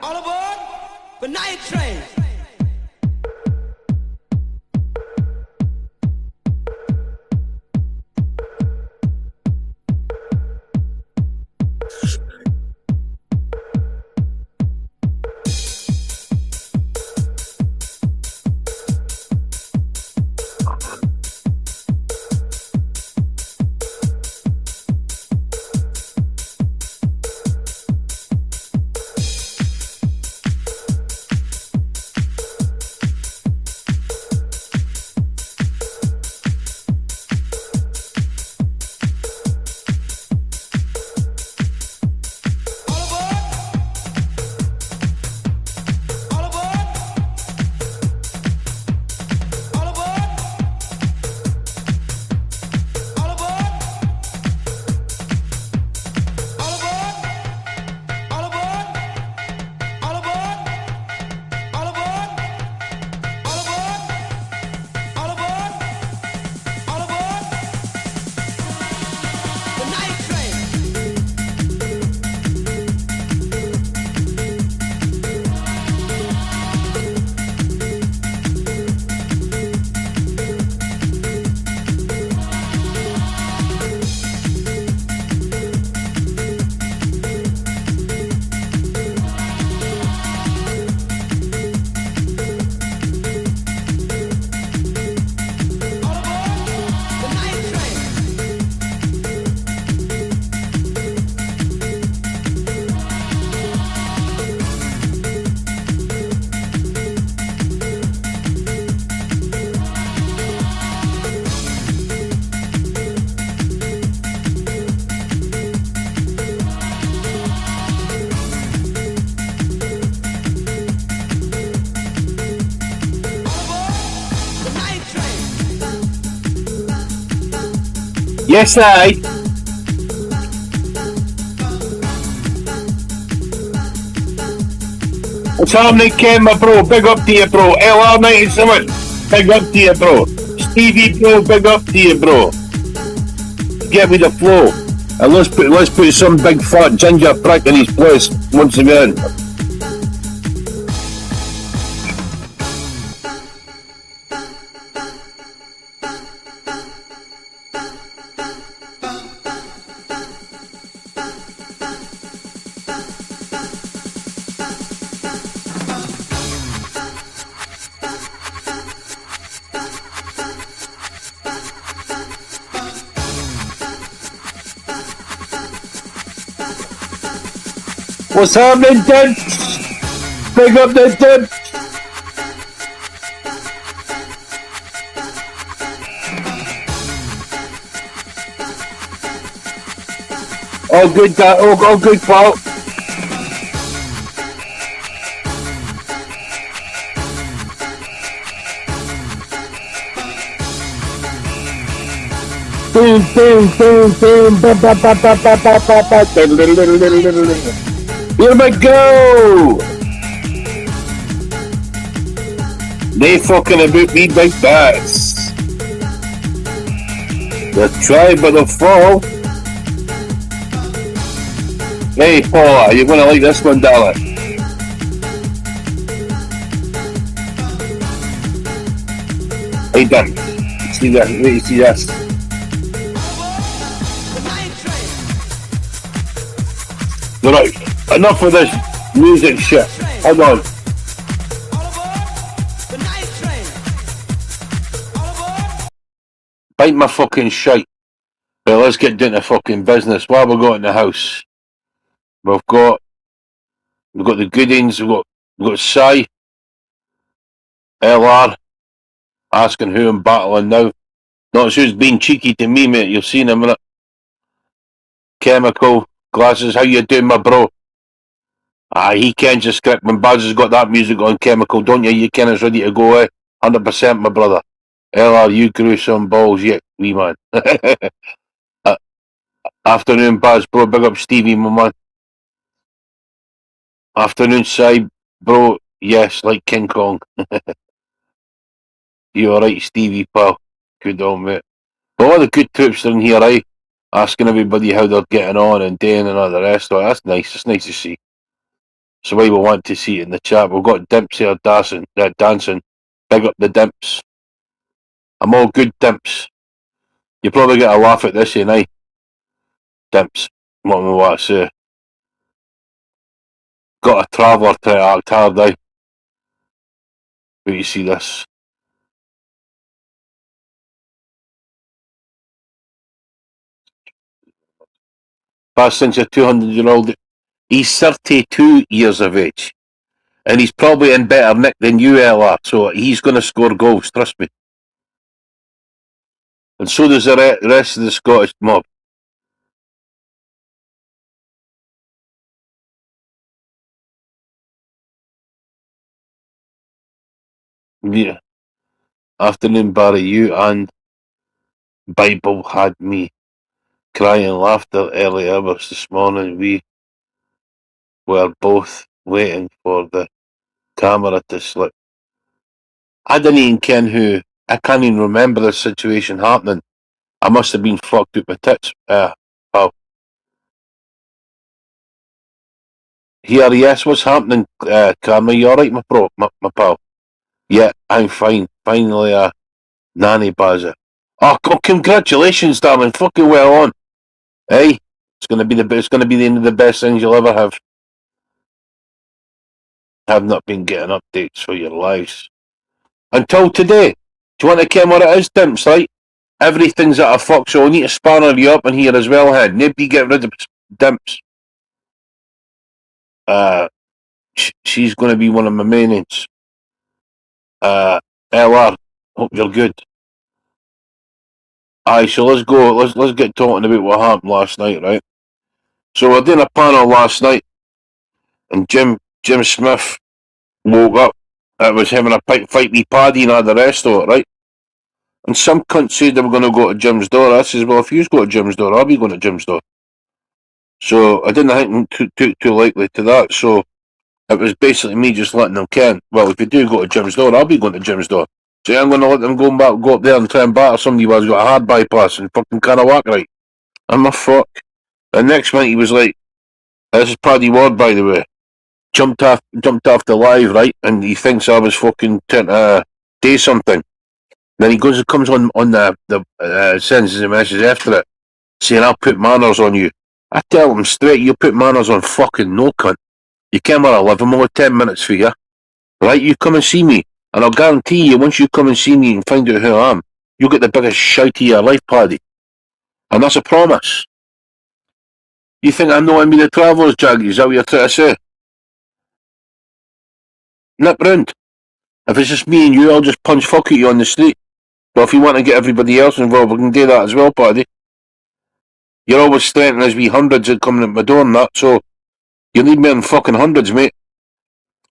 All aboard the night train. Yes, I. What's happening, Ken, my bro? Big up to you, bro. LR97, big up to you, bro. Stevie, bro, big up to you, bro. Get with the flow. And let's put some big fat ginger prick in his place once again. What's happening, Dad? Big up the Dad. All good, Dad. All good, pal. Boom, boom, boom, boom, ba ba ba ba ba ba ba ba. Here we go! They fucking about me big bats. The tribe of the fall. Hey Paula, you're gonna like this one, darling. Hey Dan, see that? Wait, see this? Right. Enough of this music shit. Hold on. Bite my fucking shite. Well, let's get down to fucking business. What have we got in the house? We've got the goodings. We've got Sai, LR, asking who I'm battling now. Not who's being cheeky to me, mate. You've seen him in it. Chemical Glasses. How you doing, my bro? He kens the script. When Baz has got that music on Chemical, don't you? You ken it's ready to go, eh? 100%, my brother. LR, you grew some balls yet, wee man. Afternoon, Baz, bro. Big up Stevie, my man. Afternoon, Si, bro. Yes, like King Kong. You alright, Stevie, pal? Good on, mate. But all the good troops are in here, eh? Asking everybody how they're getting on and doing and all the rest of it. That's nice. It's nice to see. So why we want to see it in the chat. We've got Dimps here dancing. Big up the Dimps. I'm all good, Dimps. You probably get a laugh at this, eh? Dimps. What am I want to say? Got a traveller to act hard, eh? Wait, you see this? Past since you're 200-year-old. He's 32 years of age. And he's probably in better nick than you, Ella. So he's going to score goals, trust me. And so does the rest of the Scottish mob. Yeah. Afternoon, Barry. You and Bible had me crying laughter early hours this morning. We were both waiting for the camera to slip. I didn't even ken who. I can't even remember the situation happening. I must have been fucked up my tits, pal. Here, yes, what's happening, Carmen? You alright, my pal? Yeah, I'm fine. Finally, nanny bazza. Oh, congratulations, darling. Fucking well on. Hey, it's gonna be the end of the best things you'll ever have. Have not been getting updates for your lives. Until today. Do you want to ken what it is, Dimps, right? Everything's at a fuck, so I need to spanner you up in here as well, head. Nobody get rid of Dimps. She's going to be one of my mains. LR, hope you're good. Aye, so let's go. Let's get talking about what happened last night, right? So we're doing a panel last night, and Jim Smith woke up. It was having a fight with Paddy and all the rest of it, right? And some cunt said they were going to go to Jim's door. I says, well, if you go to Jim's door, I'll be going to Jim's door. So I didn't think too likely to that. So it was basically me just letting them ken. Well, if you do go to Jim's door, I'll be going to Jim's door. So I'm going to let them go up there and try and batter somebody who's got a hard bypass and fucking can't walk right. I'm a fuck. And next minute he was like, this is Paddy Ward, by the way. Jumped off the live, right? And he thinks I was fucking trying to do something. Then he comes on the sends a message after it, saying I'll put manners on you. I tell him straight, you put manners on fucking no cunt. You came where I live, I'm only 10 minutes for you. Right, you come and see me, and I'll guarantee you, once you come and see me and find out who I am, you'll get the biggest shite of your life, Paddy. And that's a promise. You think I'm not me the Travellers, Jag? Is that what you're trying to say? Nip round. If it's just me and you, I'll just punch fuck at you on the street. But if you want to get everybody else involved, we can do that as well, Paddy. You're always threatening us with hundreds of coming at my door and that, so you need me in fucking hundreds, mate.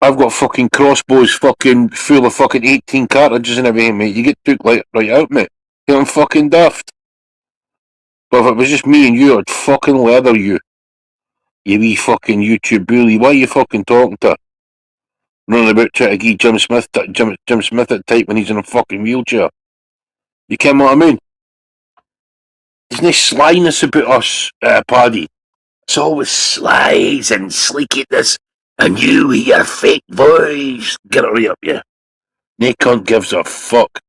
I've got fucking crossbows fucking full of fucking 18 cartridges and everything, mate. You get took like right out, mate. I'm fucking daft. But if it was just me and you, I'd fucking leather you. You wee fucking YouTube bully. Why are you fucking talking to? Running about trying to give Jim Smith that type when he's in a fucking wheelchair. You ken what I mean? There's no slyness about us, Paddy. It's always slies and sleekiness, and you with your fake voice. Get it right up, yeah. No cunt gives a fuck.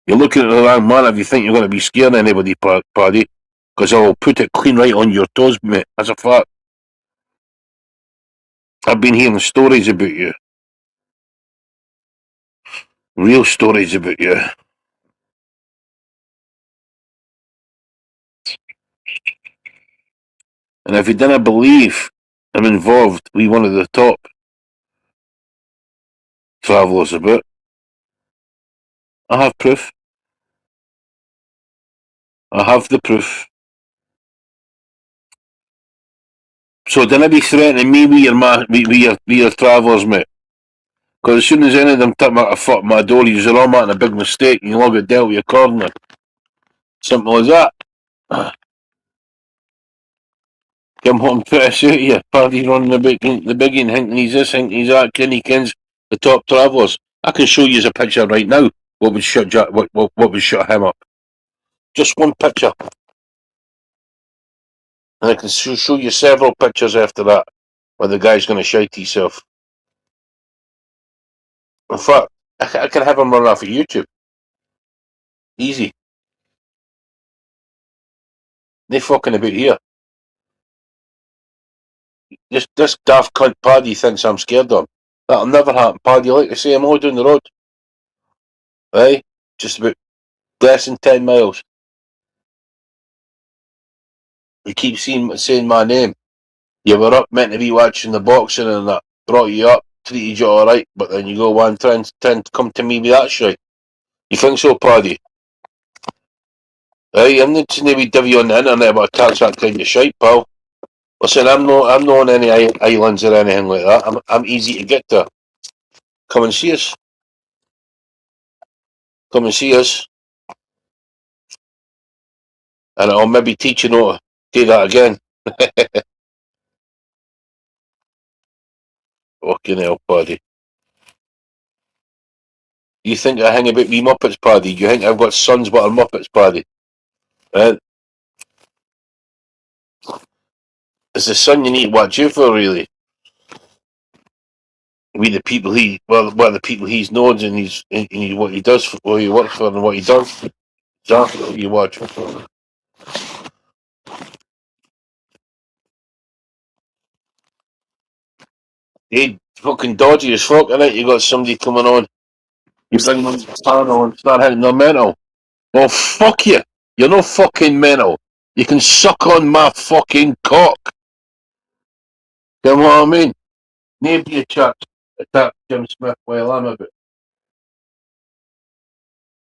You're looking at the wrong man if you think you're going to be scaring anybody, Paddy, because I'll put it clean right on your toes, mate. That's a fact. I've been hearing stories about you. Real stories about you. And if you didn't believe I'm involved with one of the top travellers about, I have proof. I have the proof. So don't be threatening me with your travellers, mate. Because as soon as any of them tip a foot at my door, you're all making a big mistake and you'll all get dealt with your corner. Simple as that. Come home to a suit you. Paddy's running the biggie and thinking he's this, thinking he's that, Kenny Kins, the top travellers. I can show you a picture right now what would shut him up. Just one picture. And I can show you several pictures after that where the guy's going to shite himself. In fact, I can have him run off of YouTube. Easy. They fucking about here. This daft cunt Paddy thinks I'm scared of him. That'll never happen, Paddy. Like I say, I'm all down the road. Right? Just about less than 10 miles. You keep saying my name. You were up meant to be watching the boxing and that. Brought you up, treated you alright, but then you go one trying to come to me with that shit. You think so, Paddy? Right, I'm not saying we divvy on the internet but I catch that kind of shite, pal. Listen, I'm not on any islands or anything like that. I'm easy to get to. Come and see us. Come and see us. And I'll maybe teach you how to do that again. Fucking hell, Paddy. You think I hang about me Muppets, Paddy? You think I've got sons but are Muppets, Paddy? Right? It's the son you need to watch out for, really. We the people the people he's known and he's what he does, what he works for, and what he does. Exactly what you watch. Hey, fucking dodgy as fuck, innit? You got somebody coming on. You bring them on and start hitting their mental. Oh, fuck you. You're no fucking mental. You can suck on my fucking cock. You know what I mean? Nobody a chat attack Jim Smith while I'm about.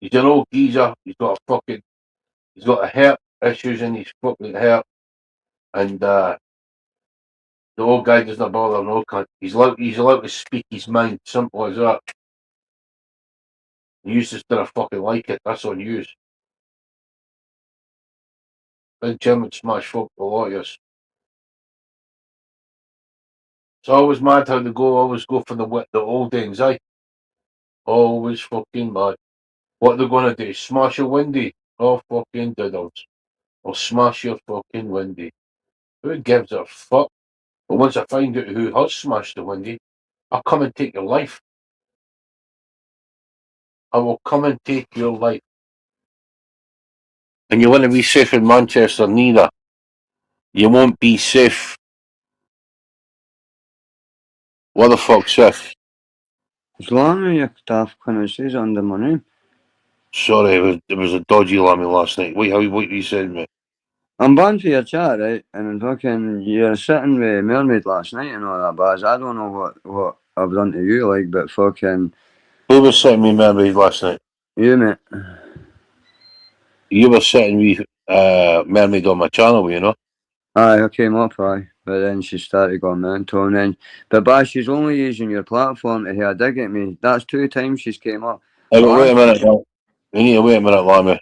He's an old geezer. He's got a heart issues in his fucking heart. And the old guy doesn't bother no cunt. He's allowed to speak his mind. Simple as that. You just don't fucking like it. That's on you. Big Jim would smash folk a lot of us. It's always mad how they always go for the old things, eh? Always fucking mad. What they're gonna do? Smash a windy? Oh fucking diddles. Or smash your fucking windy. Who gives a fuck? But once I find out who has smashed the windy, I'll come and take your life. I will come and take your life. And you want to be safe in Manchester, neither. You won't be safe. What the fuck's this? As long as your staff can says under my name. Sorry, it was a dodgy lammy last night. What you said, mate? I'm banned for your chat, right? And fucking, you're sitting with Mermaid last night and all that, but I don't know what I've done to you, like, but fucking. Who was sitting with Mermaid last night? You, mate. You were sitting with Mermaid on my channel, you know? Aye, I came up, aye. But then she started going mental, and then. But she's only using your platform to have a dig at me. That's 2 times she's came up. Hey, wait a minute, you need to wait a minute, Lammy.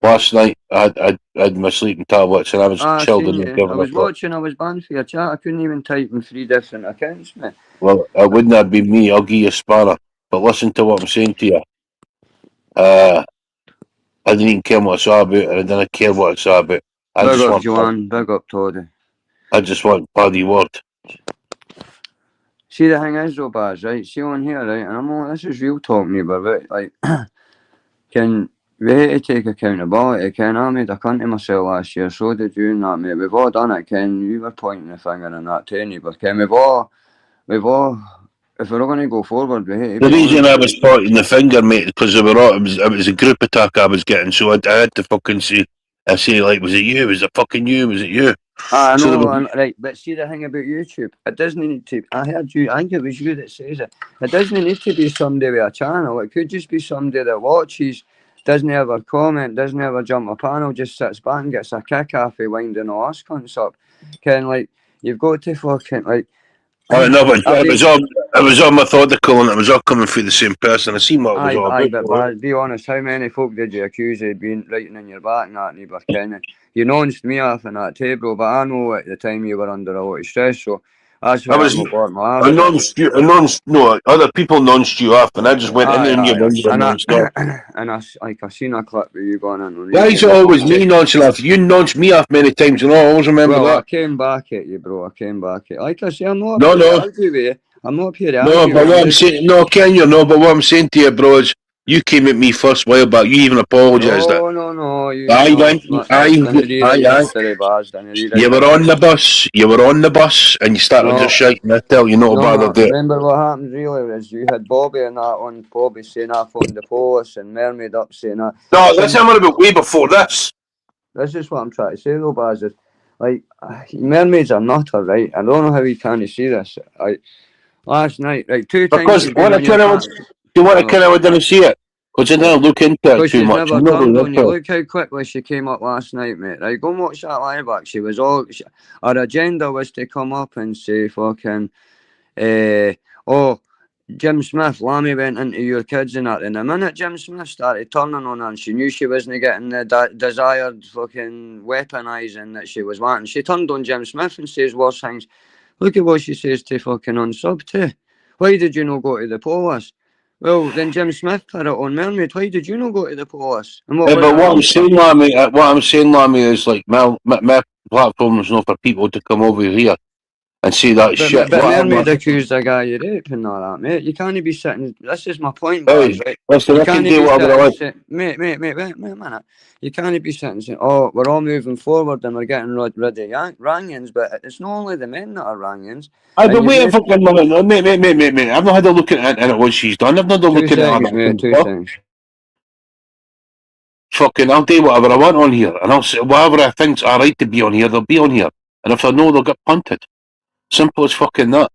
Last night, I had my sleeping tablets and I was chilled in the I was watching, I was banned for your chat. I couldn't even type in 3 different accounts, mate. Well, it wouldn't have been me. I'll give you a spanner. But listen to what I'm saying to you. I didn't even care what it's all about, and I didn't care what it's all about. Big up Joanne, big up Toddy. I just want Paddy word. See, the thing is though, Baz, right? See on here, right? And I'm like, this is real talk, neighbour, right? Like, we had to take accountability, Ken. I made a cunt of myself last year, so did you and that, mate. We've all done it, Ken. You were pointing the finger and that to neighbour, Ken. We've all, if we're all going to go forward, we had to The reason I was pointing the finger, mate, because it was a group attack I was getting, so I had to fucking say, like, was it you? Was it fucking you? Was it you? I know, right, but see the thing about YouTube, it doesn't need to, I heard you, I think it was you that says it, it doesn't need to be somebody with a channel, it could just be somebody that watches, doesn't ever comment, doesn't ever jump a panel, just sits back and gets a kick off of winding all us cunts up. Like, you've got to fucking, like... No, but it was all methodical and it was all coming through the same person. I seen what it was all about. But be honest, how many folk did you accuse of being writing in your back and that, neighbour Ken? You nonced me off in that table, but I know at the time you were under a lot of stress, so that's why other people nonced you off, and I just went in there and you non-stop. And I seen a clip of you going in. Why is it always me nonching off? You nonch me off many times, and I always remember that. I came back at you, bro. I came back at you. Like I say, I'm not No. argue with you. I'm not here to No, argue. but what I'm I'm just saying, no, Ken, you know, but what I'm saying to you, bro, is you came at me first while back. You even apologised that. no. You Aye, no, then, lads, didn't read aye, out aye. yesterday, bars. Didn't read out You were on yesterday. the bus. You were on the bus, and you started just No, shouting. I tell you, not to bother no. there. Remember what happened really was you had Bobby and that on Bobby saying I phoned the police and Mermaid up saying that. No, that's Some I'm on about way before this. This is what I'm trying to say though, Baz. Is like mermaids are nutter, right? I don't know how you can't see this. Like last night, right, 2 times Because you've been when I on your kind of, phone. you want to No, kind of didn't see it. Because I didn't look into it because too she's much. never I'm not turned really on you. into it. Look how quickly she came up last night, mate. Right, go and watch that live back. She was all. Her agenda was to come up and say fucking, oh, Jim Smith, Lammy went into your kids and that. And the minute Jim Smith started turning on her and she knew she wasn't getting the desired fucking weaponising that she was wanting, she turned on Jim Smith and says worse things. Look at what she says to fucking unsub too. Why did you not go to the police? Well, then Jim Smith put it on Mermaid. Why did you not go to the police? And what was But her what I'm answer? saying, Lammy, is like my platform is not for people to come over here and say that shit. But What I'm, Mermaid accused a guy of rape and all that, mate. You can't be sitting. This is my point, Baz, hey, right? listen, You I can can't do be whatever I sitting want. saying, wait a minute. You can't be sitting saying, oh, we're all moving forward and we're getting rid of Rangians, but it's not only the men that are Rangians. I've And been you've waiting made for one minute. No, mate. I've not had a look at it and what she's done. I've not had a two look at seconds, it. mate, 2 seconds. Fucking, I'll do whatever I want on here, and I'll say whatever I think's alright to be on here. They'll be on here, and if they're no, they'll get punted. Simple as fucking that.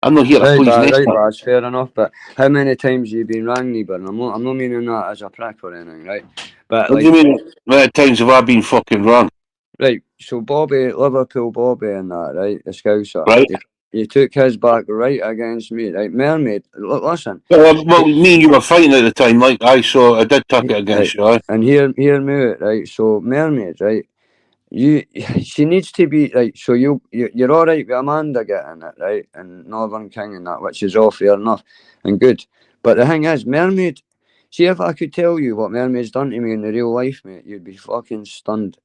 I'm not here to please Right, Nesta. Baz, fair enough. But how many times have you been rang, Niebuhr? I'm not meaning that as a prick or anything, right? But What do you like, mean? How many times have I been fucking wrong? right, so Bobby, Liverpool Bobby and that, right, the Scouser, Right? you took his back right against me, right? Mermaid, look, listen, Well, me and you were fighting at the time, like I saw. I did tuck it right, against you, aye. and hear me out, right? So Mermaid, right? You, she needs to be right. So you're all right with Amanda getting it right, and Northern King and that, which is all fair enough and good. But the thing is, Mermaid. See if I could tell you what Mermaid's done to me in the real life, mate, you'd be fucking stunned.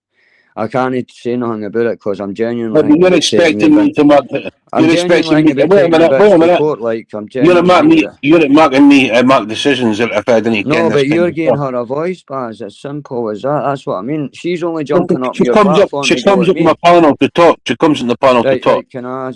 I can't say nothing about it because I'm genuinely But thinking you're about taking me expecting me back. to mark. I'm You're genuinely expecting me thinking to about wait a taking me minute. Wait bits a to minute. court. Like I'm You're at genuinely marking thinking me. about it. You're at marking me. Mark decisions if I didn't ken No, this but kind you're of giving stuff. her a voice, Baz. It's simple as that. That's what I mean. She's only Well, jumping up She your comes up. platform She to go comes at up in my me. panel to talk. She comes in the panel to talk. Right. Can I?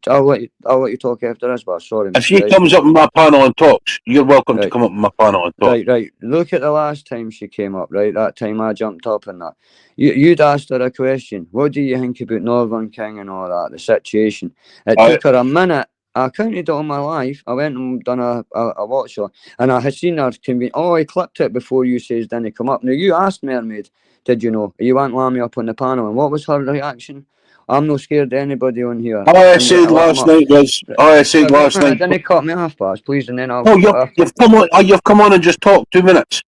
I'll let you talk after this, but sorry, If mate. she Right, comes up in my panel and talks, you're welcome to right, come up in my panel and talk. right. Look at the last time she came up. Right, that time I jumped up and that. You'd asked her a question. What do you think about Northern King and all that? The situation. It I, took her a minute. I counted it on my life. I went and done a watch on, and I had seen her oh, I clipped it before you says didn't come up. Now you asked Mermaid, did you know? You want Lammy up on the panel, and what was her reaction? I'm not scared of anybody on here. all I And said I let him last up. night was, all I said last night. Didn't cut me off, boss, please, and then I'll No, cut off. you've come on. You've come on and just talked 2 minutes.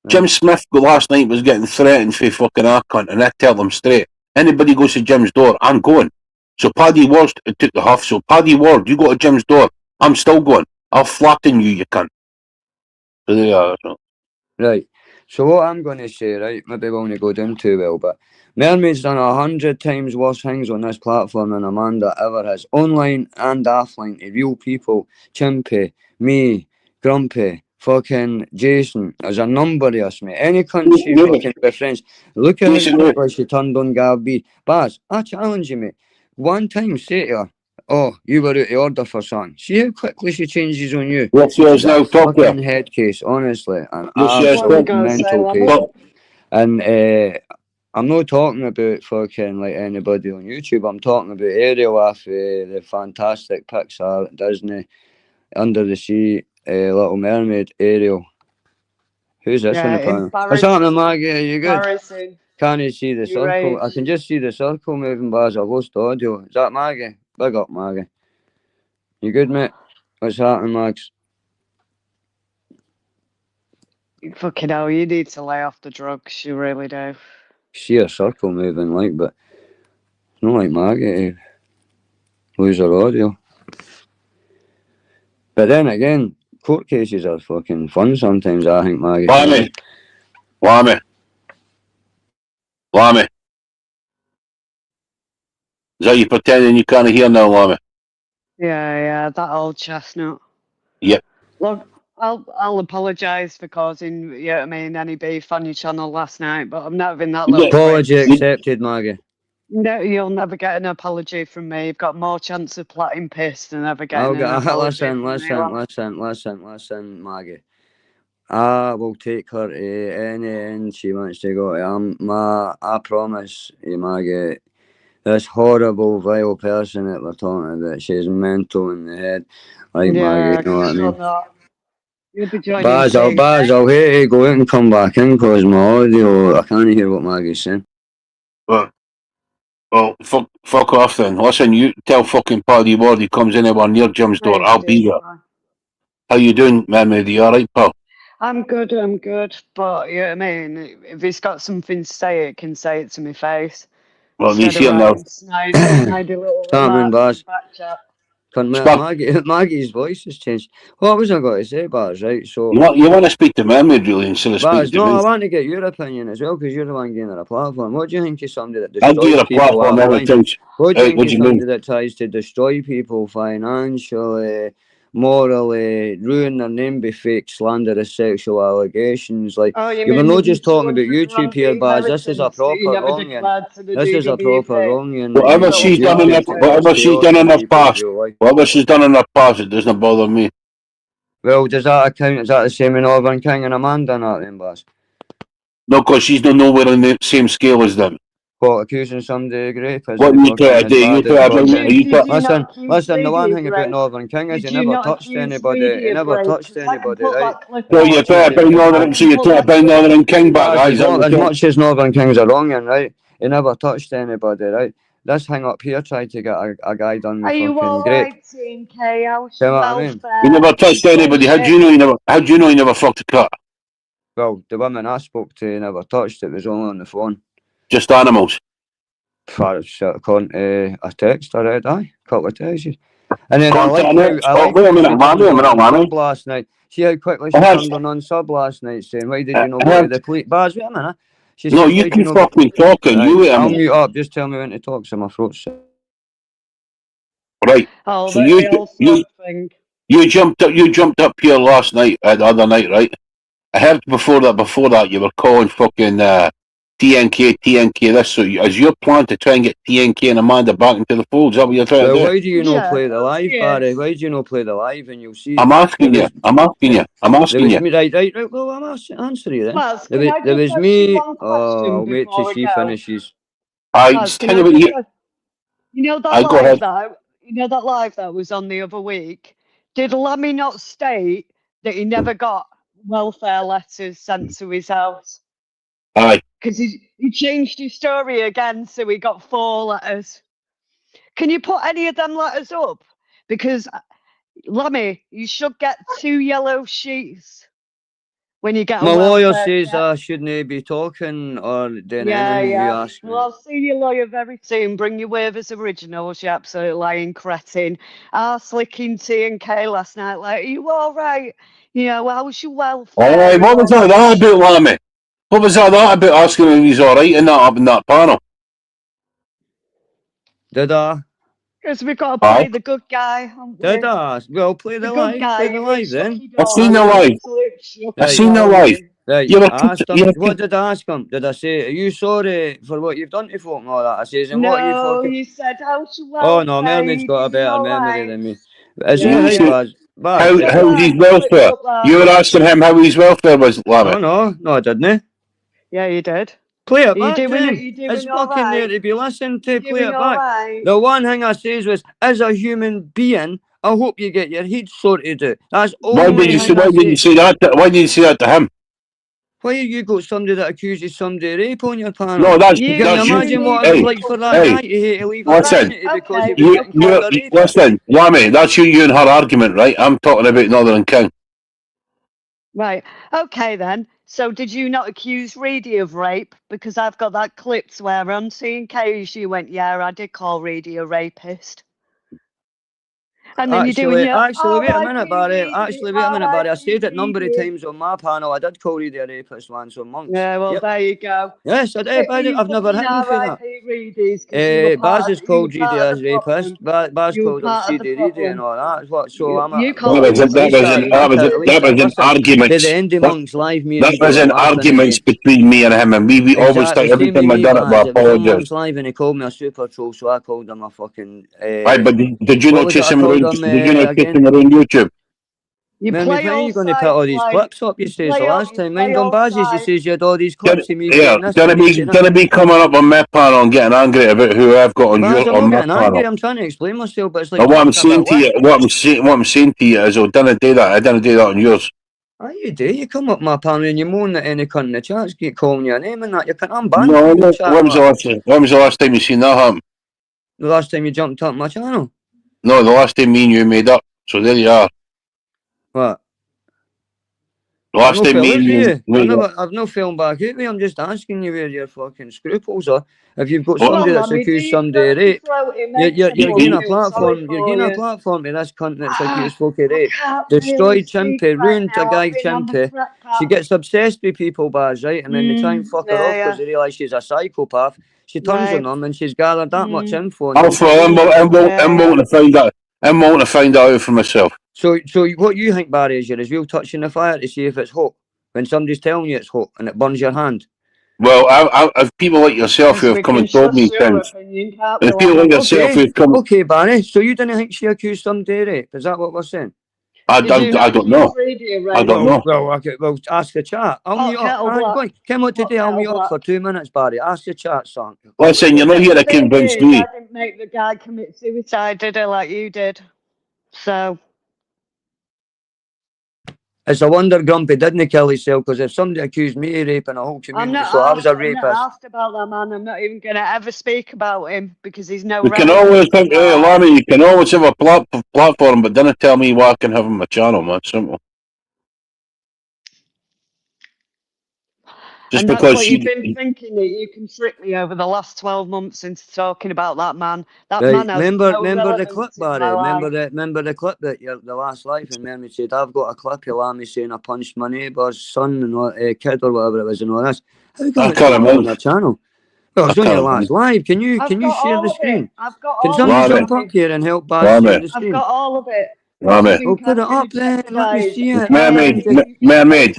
Right. Jim Smith last night was getting threatened for fucking our cunt, and I tell them straight. Anybody goes to Jim's door, I'm going. So Paddy Ward took the huff. So Paddy Ward, you go to Jim's door, I'm still going. I'll flatten you, you cunt. So there you are. So. Right. So what I'm going to say, right, maybe we won't go down too well, but Mermaid's done 100 times worse things on this platform than Amanda ever has, online and offline, to real people. Chimpy, me, Grumpy, fucking Jason. There's a number of us, mate. Any cunt she Really? fucking befriends. Look at how Basically, quickly she turned on Gav B. Baz, I challenge you, mate. One time say to her, oh, you were out of order for something. See how quickly she changes on you. what's yours She's a now? Talk here. fucking head case, honestly. An What's yours? What are we absolute going to say, mental Lemmy? case. Talk. And I'm not talking about fucking like anybody on YouTube. I'm talking about Ariel off the fantastic Pixar Disney Under the Sea Little Mermaid. Ariel. Who's this on the panel? What's happening, Maggie? Are you good? Embarrassing. Can't you see the You circle? rave. I can just see the circle moving, but as I've lost audio. Is that Maggie? Big up, Maggie. You good, mate? What's happening, Mags? Fucking hell, you need to lay off the drugs. You really do. See a circle moving, like, but it's not like Maggie to lose her audio. But then again, court cases are fucking fun sometimes, I think, Maggie. Lammy. Lammy. Lammy. Is that you pretending you can't hear now, Lammy? Yeah, that old chestnut. Yep. Look, I'll apologise for causing, you know what I mean, any beef on your channel last night, but I'm not having that You little get, Apology pricks. you, accepted, Maggie. No, you'll never get an apology from me. You've got more chance of platting piss than ever I'll getting get an apology listen, from me. listen, Love. listen, listen, listen, Maggie. I will take her to any end she wants to go to. I promise you, Maggie. This horrible, vile person that we're talking about, she's mental in the head. Like Maggie, Yeah, you know what I mean? you're not. You'll be joining Baz, TNK. I'll hate to go out and come back in because my audio, I can't hear what Maggie's saying. well, fuck off then. Listen, you tell fucking Paddy Ward he comes anywhere near Jim's door. Please I'll be do. there. How you doing, Mahmood? You alright, pal? I'm good, but you know what I mean? If he's got something to say, it can say it to my face. Well, he's Instead of here now. writing snidey little Something, remarks in Baz. the back chat. Spark, Maggie's voice has changed. What was I going to say, Baz, right? So, you want to speak to Mahmood, really, instead of speaking Baz, to no, I me? want to get your opinion as well because you're the one giving her a platform. What do you think of somebody that I'll give you destroys a people platform every online? time. What do you think What of do you mean? somebody that tries to destroy people financially, morally, ruin their name by fake slanderous sexual allegations? Like, Oh, you you were mean not with your just talking about 200 YouTube grand here, Baz. This is a inheritance that you proper never wronging. declared to the This is a proper DWP? wronging that Whatever you've Little she's done in her, instigated to bastard. cause whatever she's chaos done in in her people's past, real life. whatever she's done in her past, it doesn't bother me. Well, does that account? Is that the same in Northern King and Amanda and that then, Baz? No, because she's not nowhere on the same scale as them. What, accusing somebody of rape, isn't What he you try fucking to as do? You bad as try to Did bring, fucking... are you you did try, you not accuse Listen, the one Reedy of thing about rape? Northern King is Did he you never not touched accuse anybody. Reedy He of never rape? touched Because I can anybody, put right? that clip so up. you try to bring I Northern, so can you put try to that bring clip Northern up for King you back, if Baz, is as, that long, what as you're saying? much as Northern King's a wronging, right? He never touched anybody, right? This hang up here tried to get a guy done Are with you fucking all grape. right, Team K? How's You your know what I mean? You welfare? never You touched anybody. How do bullshit. you know you never? How do you know you never fucked a cat? Well, the woman I spoke to never touched it. It was only on the phone. Just animals. According to a text I read, aye, a couple of texts. And then Contact it. I Oh, like wait a how minute, she man. Wait turned a on minute, unsub man. last night. See how quickly I she have, turned on unsub last night, saying, "Why did I you not go to have, the police?" Baz, wait a minute. She no, says, you "Why do you keep not go?" fucking talking. Right, You wait a I'll minute. mute up. Just tell me when to talk, so my throat's sick. Right. Oh, So the old throat thing. you jumped up here last night, the other night, right? I heard before that you were calling fucking TNK this. So is your plan to try and get TNK and Amanda back into the fold? Is that what you're trying to Well, do? why do you not Yeah, play of the course he live, Barry? is. Why do you not play the live? And you'll see I'm there asking you. was I'm asking you. I'm there asking was you. me. Right. Well, I'm answer you then. Baz, can I There just was ask you me. one Oh, question I'll wait till before we she go? finishes. I Baz, can tell I you what. just ask, you know that I go live ahead. that was on the other week? Did Lemmy not state that he never got welfare letters sent to his house? Aye. Because he changed his story again, so he got 4 letters. Can you put any of them letters up? Because Lemmy, you should get 2 yellow sheets when you get a My lawyer welfare says check. I shouldn't be talking or doing Yeah, anything you yeah. ask Well, me. I'll see your lawyer very soon. Bring your waivers originals, you absolute lying cretin. Arse licking T and K last night. Like, are you all right? You know, how's your welfare Aye. and What was all that that about, shit? Lammy? What was that about asking him if he's all right in that up in that panel? Did I? Because we've got to Aye. play the good guy, haven't Did we? I? Well, play The the good live. guy, Play the you live then. shucky I dog. seen the You live. absolute I shucky Right, seen the dog, live. you. right. You were I asked you him. were What did I ask him? Did I say, "Are you sorry for what you've done to folk and all that?" I says, "And what you No, fucking." you said, how's your Oh no, welfare? Mermaid's You got a doing better all memory right? than me. Is it Yeah, you right, see yeah. Baz? Baz, how is Put it? how's that, his put it welfare? up there. You were asking him how his welfare was, Lammy. Oh no, I didn't. Yeah, you did. Play it Are you back doing it? then. You It's doing all fucking there right? to be listened You to. Play doing it all back. right? The one thing I says was, as a human being, I hope you get your head sorted out. That's Why did only you say thing why I did you say. say that why did you say that to him? Why you got somebody that accuses somebody of rape on your No, panel? that's Can you You that's you. imagine what need it was to Hey, like for put that hey, guy to hate to leave a listen. right. community because he Okay, was You getting called you a rapist? listen, Lammy, that's you and her argument, right? I'm talking about Northern King. right. Okay then. So did you not accuse Reedy of rape? Because I've got that clipped where on C and K you went, yeah, I did call Reedy a rapist. And then you're doing your Actually, wait a minute, Barry. R.I.P. I said it a number of times on my panel. I did call Reedy a rapist once on Monks. Yeah, well, Yep. there you go. Yes, I did. I've never hit him for that. Baz has called Reedy as rapist. Baz called him CD Reedy and all that. What? So I'm a... That was an argument. To the Indie Monks live, me and That was an argument between me and him, and we always exactly. think every time I done it, we apologise. Live and he called me a super troll, so I called him a fucking... Right, but did you what not was chase it I him called around? him, Did you not chase again? him around YouTube? You Man, play when all are you going to sides, put all these like, clips up? You says the play all- last time. you Mine play gone all Bazzies, you sides. says you had all these clips of me Yeah, doing this. gonna be coming up on my panel and getting angry about who I've got on Baz, I'm on not my getting angry. panel. I'm trying to explain myself, but it's like... But what I'm talking saying about to you, what I'm saying to you is, I didn't do that. I didn't do that on yours. Oh, you do. You come up my panel and you moan that any cunt in the chat's keep calling you a name and that. You can't... I'm banned No, from your no. chat. When was the last time you seen that happen? The last time you jumped up my channel. No, the last time me and you made up. So there you are. What? The last time me and you made up. I've no film back at me. I'm just asking you where your fucking scruples are. If you've got What? somebody Come on, that's Mummy, accused do somebody of rape, you're you're getting a platform. You're getting a platform to this cunt that's accused folk of rape. Destroyed Chimpy, ruined a guy Chimpy. She gets obsessed with people, Baz, right? And then they try and fuck her off because they realise she's a psychopath. She turns on them and she's gathered that much info. I'm wanting to find out. I'm wanting to find out for myself. So what you think, Barry, is you're as well touching the fire to see if it's hot when somebody's telling you it's hot and it burns your hand. Well, I've people like yourself who have come and told me things. There's people like yourself who've come. Okay, Barry. So you didn't think she accused somebody of rape? Is that what we're saying? I don't know. I don't know. Well, okay, well, ask the chat. I'll mute up. Come on today. I'll mute up for 2 minutes, Barry. Ask the chat, son. Listen, you're not here to convince me. I didn't make the guy commit suicide, did I? Like you did. So. It's a wonder Grumpy didn't kill himself, because if somebody accused me of raping a whole community, I was a rapist. I'm not asked about that man. I'm not even going to ever speak about him because he's no. You can always think, hey, Lammy, you can always have a platform, but don't tell me what I can have on my channel, man. Simple. Just and because you've been thinking that you can trick me over the last 12 months since talking about that man. That man has remember no the clip, Barry. Remember the clip that the last life, and Mermy said, "I've got a clip of Lammy saying I punched my neighbour's son and kid or whatever it was, and all this." How come it's not on your channel? Well, it's on your last live. Can you share the screen? Can somebody jump up here and help Barry share the screen? I've got all of it. We'll put it up then. Let me see it. Mermaid,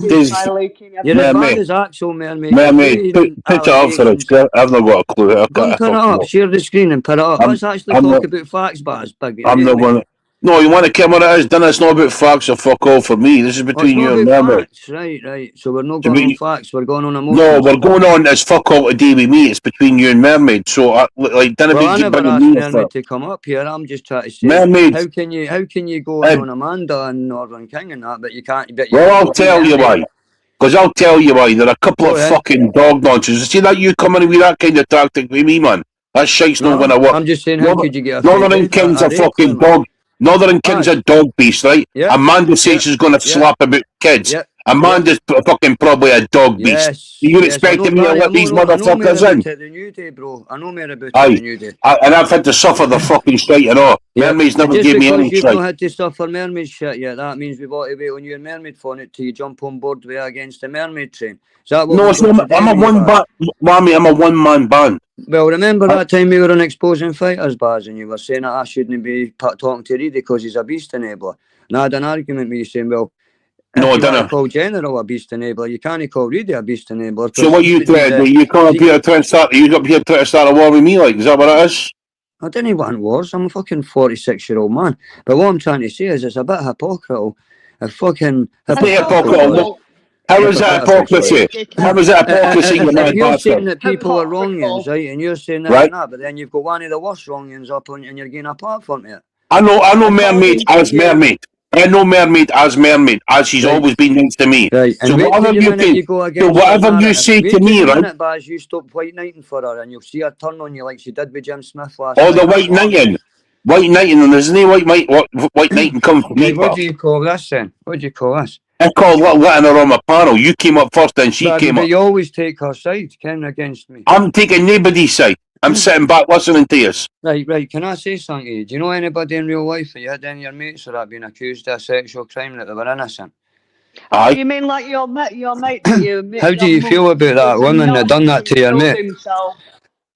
you're as bad as Axel, Mermaid. Put it up for us. I've not got a clue. Go and put it up. Share the screen and put it up. Let's actually talk about facts, Baz. I'm not going to. No, you want to come on it is, then it's not about facts or fuck all for me. This is between you and Mermaid. Right. So we're not going on facts, we're going on emotions. No, we're going on as fuck all today with me. It's between you and Mermaid. So, I never asked Mermaid to come up here. I'm just trying to say, Mermaid, how can you go on Amanda and Northern King and that, but you can't... I'll tell you why. Because I'll tell you why. There are a couple of fucking dog nonsense. See that you coming with that kind of tactic with me, man? That shite's not going to work. I'm just saying, how could you get a... Northern King's a fucking dog. Northern King's a dog beast, right? Amanda says she's going to slap about kids. Amanda's fucking probably a dog beast. You're expecting me to let these motherfuckers in? I know more about it than you do. And I've had to suffer the fucking straight and all. Mermaid's never gave me any shit. Just because you've not had to suffer Mermaid shit yet, that means we've got to wait on your Mermaid phone it till you jump on board with against the Mermaid train. Is that what I'm a one-man band. Well, remember that time we were on Exposing Fighters, Baz, and you were saying that I shouldn't be talking to Reedy because he's a beast enabler. And I had an argument with you saying, well, no, I didn't call General a beast enabler. You can't call Reedy a beast enabler. So what you trying to do? You come up here trying to start. You up here trying to start a war with me? Like, is that what it is? I didn't want wars. I'm a fucking 46-year-old man. But what I'm trying to say is, it's a bit hypocritical. Hypocritical. How is that hypocrisy? How is that hypocrisy? If you're saying that people are wrongins, right, and you're saying that and that, but then you've got one of the worst wrongins up on, and you're getting a platform here. I know Mermaid as Mermaid. I know Mermaid as she's always been nice to me. Right. So whatever you say to me, right? Baz, you stop white knighting for her, and you'll see her turn on you like she did with Jim Smith last night. Oh, the white knighting. White knighting, and there's no white knighting come from me. What do you call this then? What do you call this? I call letting her on my panel. You came up first, then she came up. But you always take her side, Ken, against me. I'm taking nobody's side. I'm sitting back listening to you. Right. Can I say something to you? Do you know anybody in real life that you had any of your mates that have been accused of sexual crime that they were innocent? Oh, Aye. you mean like your mate that How do you feel about that woman that done that to your mate? himself?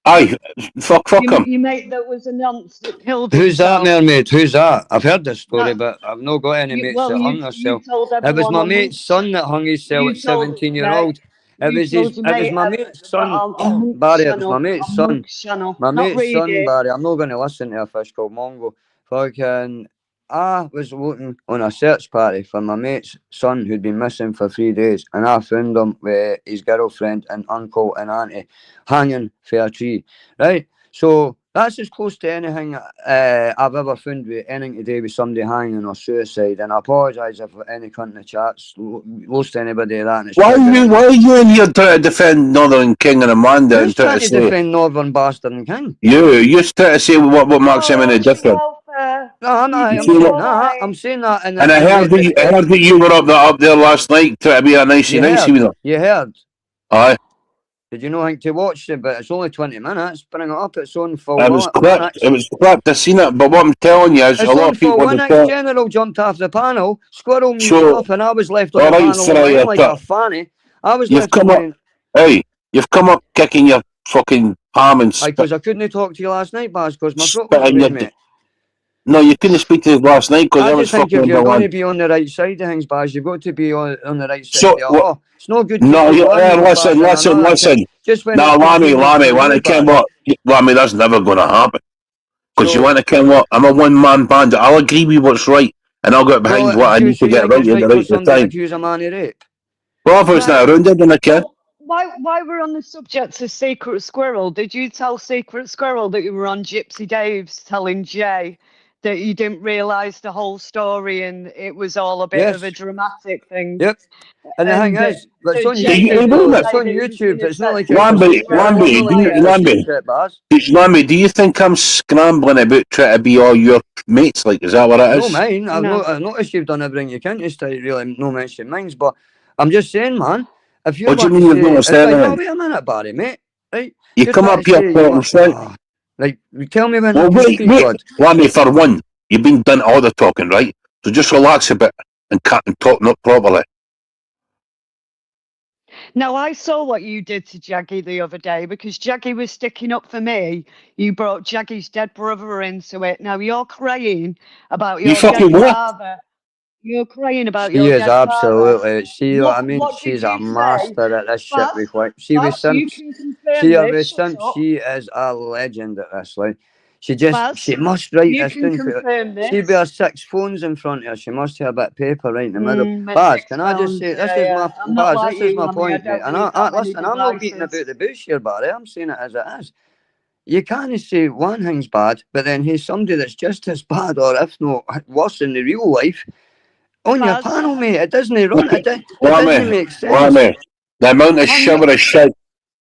Aye. Fuck him. Your mate that was a nonce that killed Who's that, himself. mermaid? Who's that? I've heard this story, That- but I've not got any mates that hung you themselves. told It was everyone my on mate's son that hung himself you at told 17-year-old. It you was told your it was mate my mate's son. Barry, it was my mate's son. My Not mate's read son, it. Barry. I'm not going to listen to a fish called Mongo. Fucking, I was looking on a search party for my mate's son who'd been missing for 3 days, and I found him with his girlfriend and uncle and auntie hanging for a tree. Right? So that's as close to anything I've ever found with anything to do with somebody hanging or suicide. And I apologise if any cunt in the chats lost anybody of that. And it's Why triggering. are you in here trying to defend Northern King and Amanda Who's and trying trying to to say defend Northern Bastard and King? you're trying to say what makes him any different? Welfare. No, I'm You saying feel that. I'm saying that. And I heard that you were up there last night trying to be a nicey with her. You heard. Aye. Did you know how to watch it? But it's only 20 minutes. Bring it up. It's on full. It was clipped. I seen it. But what I'm telling you is it's a lot on of people. Full. When General jumped off the panel, Squirrel muted So, up, and I was left on all the right, panel Freya, line like a fanny. I was You've left come on up. line. Hey, you've come up kicking your fucking palm and Because I couldn't talk to you last night, Baz, because my throat spit was in red, your. mate. No, you couldn't speak to us last night because I I was just think fucking if you're the going one. to be on the right side of things, Baz, you've got to be on the right side So, of the law. It's no good No, keeping you blaming listen. Baz, and I know that, just when Now, it's Lammy, convenient for when you, I came Baz. what, Lammy, that's never going to happen. Because you So, want to come what? I'm a one-man band. I'll agree with what's right, and I'll get behind what I do you need to see get like right it's at right the for right somebody to time. accuse a man of rape? Well, if it's not around it, then I can. Why we're on the subject of Secret Squirrel, did you tell Secret Squirrel that you were on Gypsy Dave's telling Jay that you didn't realise the whole story and it was all a bit of a dramatic thing? Yep. And the thing is, it's on Jay YouTube. didn't It's on YouTube. It's not like Lamby, Lamby, do you think I'm scrambling about trying to be all your mates? Like, is that what it No, is? mine. I've noticed you've done everything you can to stay really no mention mines, but I'm just saying, man. If you What do you want mean to you've noticed say, anything? wait a minute, Barry, mate. Right? You Just come want up to here say talking straight. like, tell me when Well, I can wait, speak, bud. Lammy, for one, you've been done all the talking, right? So just relax a bit and cut and talk not properly. Now, I saw what you did to Jaggy the other day because Jaggy was sticking up for me. You brought Jaggy's dead brother into it. Now, you're crying about your dead father. You're crying about your dead father. Absolutely. See what I mean? What She's did a you master at this shit. She was you Simps. can confirm this. She is a legend at this. Like, she must write you this can thing. Confirm this. She'd be her 6 phones in front of her. She must have a bit of paper right in the middle. Baz, can I just say, this is my point, mate. And listen, I'm not beating about the bush here, Barry. I'm saying it as it is. You can't say one thing's bad, but then he's somebody that's just as bad, or if not worse in the real life, on your panel, mate. It doesn't run. It doesn't make sense. Lammy, the amount of shower of shit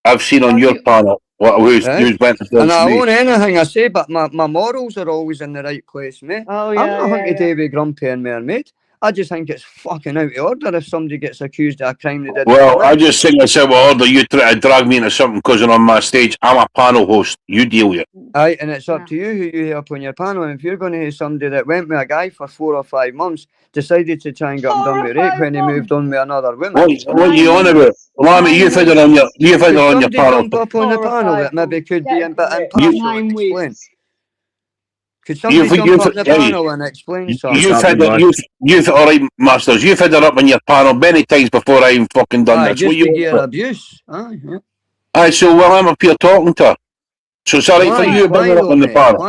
I've seen on your panel. Who's went against me? And I won't anything I say, but my morals are always in the right place, mate. I'm not hunky Davy Grumpy and Mermaid. I just think it's fucking out of order if somebody gets accused of a crime they didn't. Well, I just think it's out of order. You try to drag me into something because you're on my stage. I'm a panel host. You deal with it. Aye, and it's up to you who you have on your panel. And if you're going to have somebody that went with a guy for 4 or 5 months, decided to try and get him done with rape when he moved on with another woman. What are you on about? Lammy, you've had it on your panel. Jump up on the panel that maybe could be a bit impartial and explain. Could somebody jump up the panel and explain something? You've all right, Masters. You've had it up on your panel many times before I even fucking done this. Just what you abuse. Aye, so I'm up here talking to her. So it's all right for you to bring her up on the panel.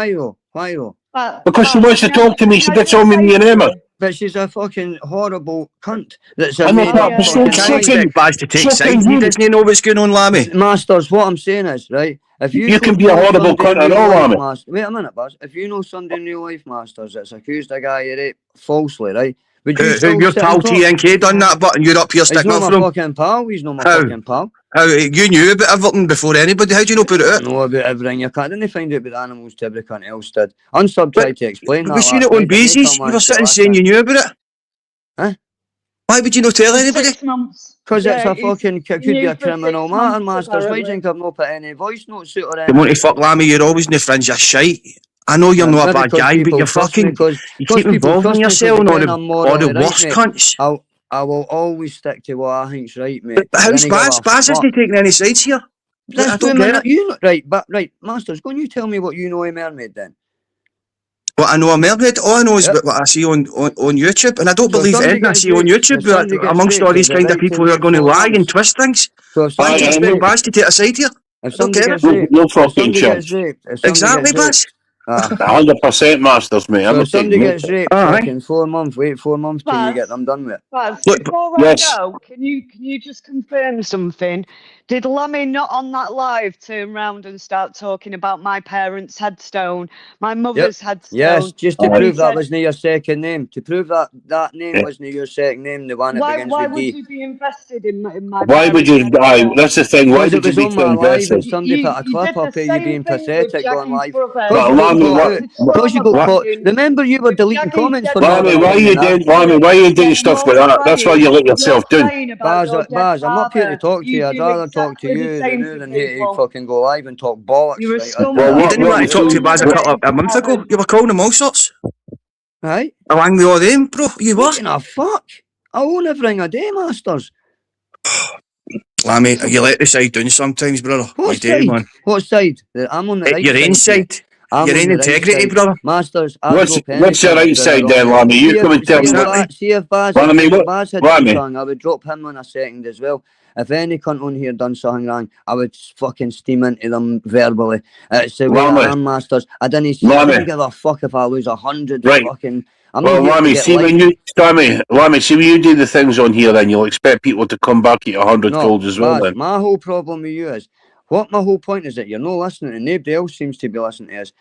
Why though? Because she wants to talk to me. She gets on me and your name. But she's a fucking horrible cunt. That's I know that. Can't expect Baz to take sides. He doesn't know what's going on, Lammy. Masters, what I'm saying is, right, if you can be a horrible cunt and all, Lammy. Wait a minute, Baz. If you know somebody in real life, Masters, that's accused a guy of rape falsely, right? Your pal TNK done that, but you're up here sticking up for him. He's not my fucking pal. He's not my fucking pal. How you knew about everything before anybody? How do you know about it? I know about everything. You didn't find out about the animals to every cunt else did. Unsub tried to explain that. We've seen it on basis. You were sitting saying you knew about it. Huh? Why would you not tell For anybody? 6 months. Because it's Yeah, a fucking, could be knew a for 6 criminal matter, months, Masters. Why do you apparently. think I've not put any voice notes out or You anything? want to fuck Lammy, you're always in the fringe, you're shite. I know you're not a bad guy, but you're fucking, you keep involving yourself in all the worst cunts. I will always stick to what I think's right, mate. But how's Baz? Baz isn't taking any sides here. I don't get it. You know, right, Masters, go and you tell me what you know of Mermaid then. What I know a mermaid, all I know is what I see on YouTube, and I don't believe anything I see on YouTube amongst all these kind of people who are going to lie and twist things. So if Why do you expect Baz to take a side here? If somebody gets raped, Exactly, Baz. 100% Masters, mate. So if somebody gets raped, fucking 4 months, wait 4 months till you Baz, get them done with. Baz, Look, before I go, can you just confirm something? Did Lammy not on that live turn round and start talking about my parents' headstone, my mother's headstone? Yes, just to And prove he that said- wasn't your second name. To prove that name wasn't your second name, the one that begins Why with would D. you be invested in my Why would parents' you? headstone? That's the thing. Why Because it would you was be on my live and invested? somebody put a You clip did up the of you same being thing with pathetic on Jackie's live. brother. Because you got Lammy, caught out. Because you got caught. Remember you were deleting comments for Lammy, not why you doing? Lammy, why you doing stuff like that? That's why you let yourself down. Baz, I'm up here to talk to you. I'd rather talk to you than here to fucking go live and talk bollocks. You're a Right? scumbag. You didn't want to talk to Baz a month ago. You were calling him all sorts. Right? Along with all them, bro. You were. What in a fuck? I own everything a day, Masters. Lammy, you let the side down sometimes, brother. What You do, side? man. What side? I'm on the right Your own side. Your own integrity, brother. Masters, What's your right side then, Lammy? You come and tell me. See if Baz had any tongue, I would drop him on a second as well. If any cunt on here done something wrong, I would fucking steam into them verbally. It's the way I am, Masters. I didn't give a fuck if I lose 100 fucking... Lammy, see when you do the things on here, then you'll expect people to come back at 100 goals as well. Baz, then my whole problem with you is, what my whole point is that you're not listening and nobody else seems to be listening to us.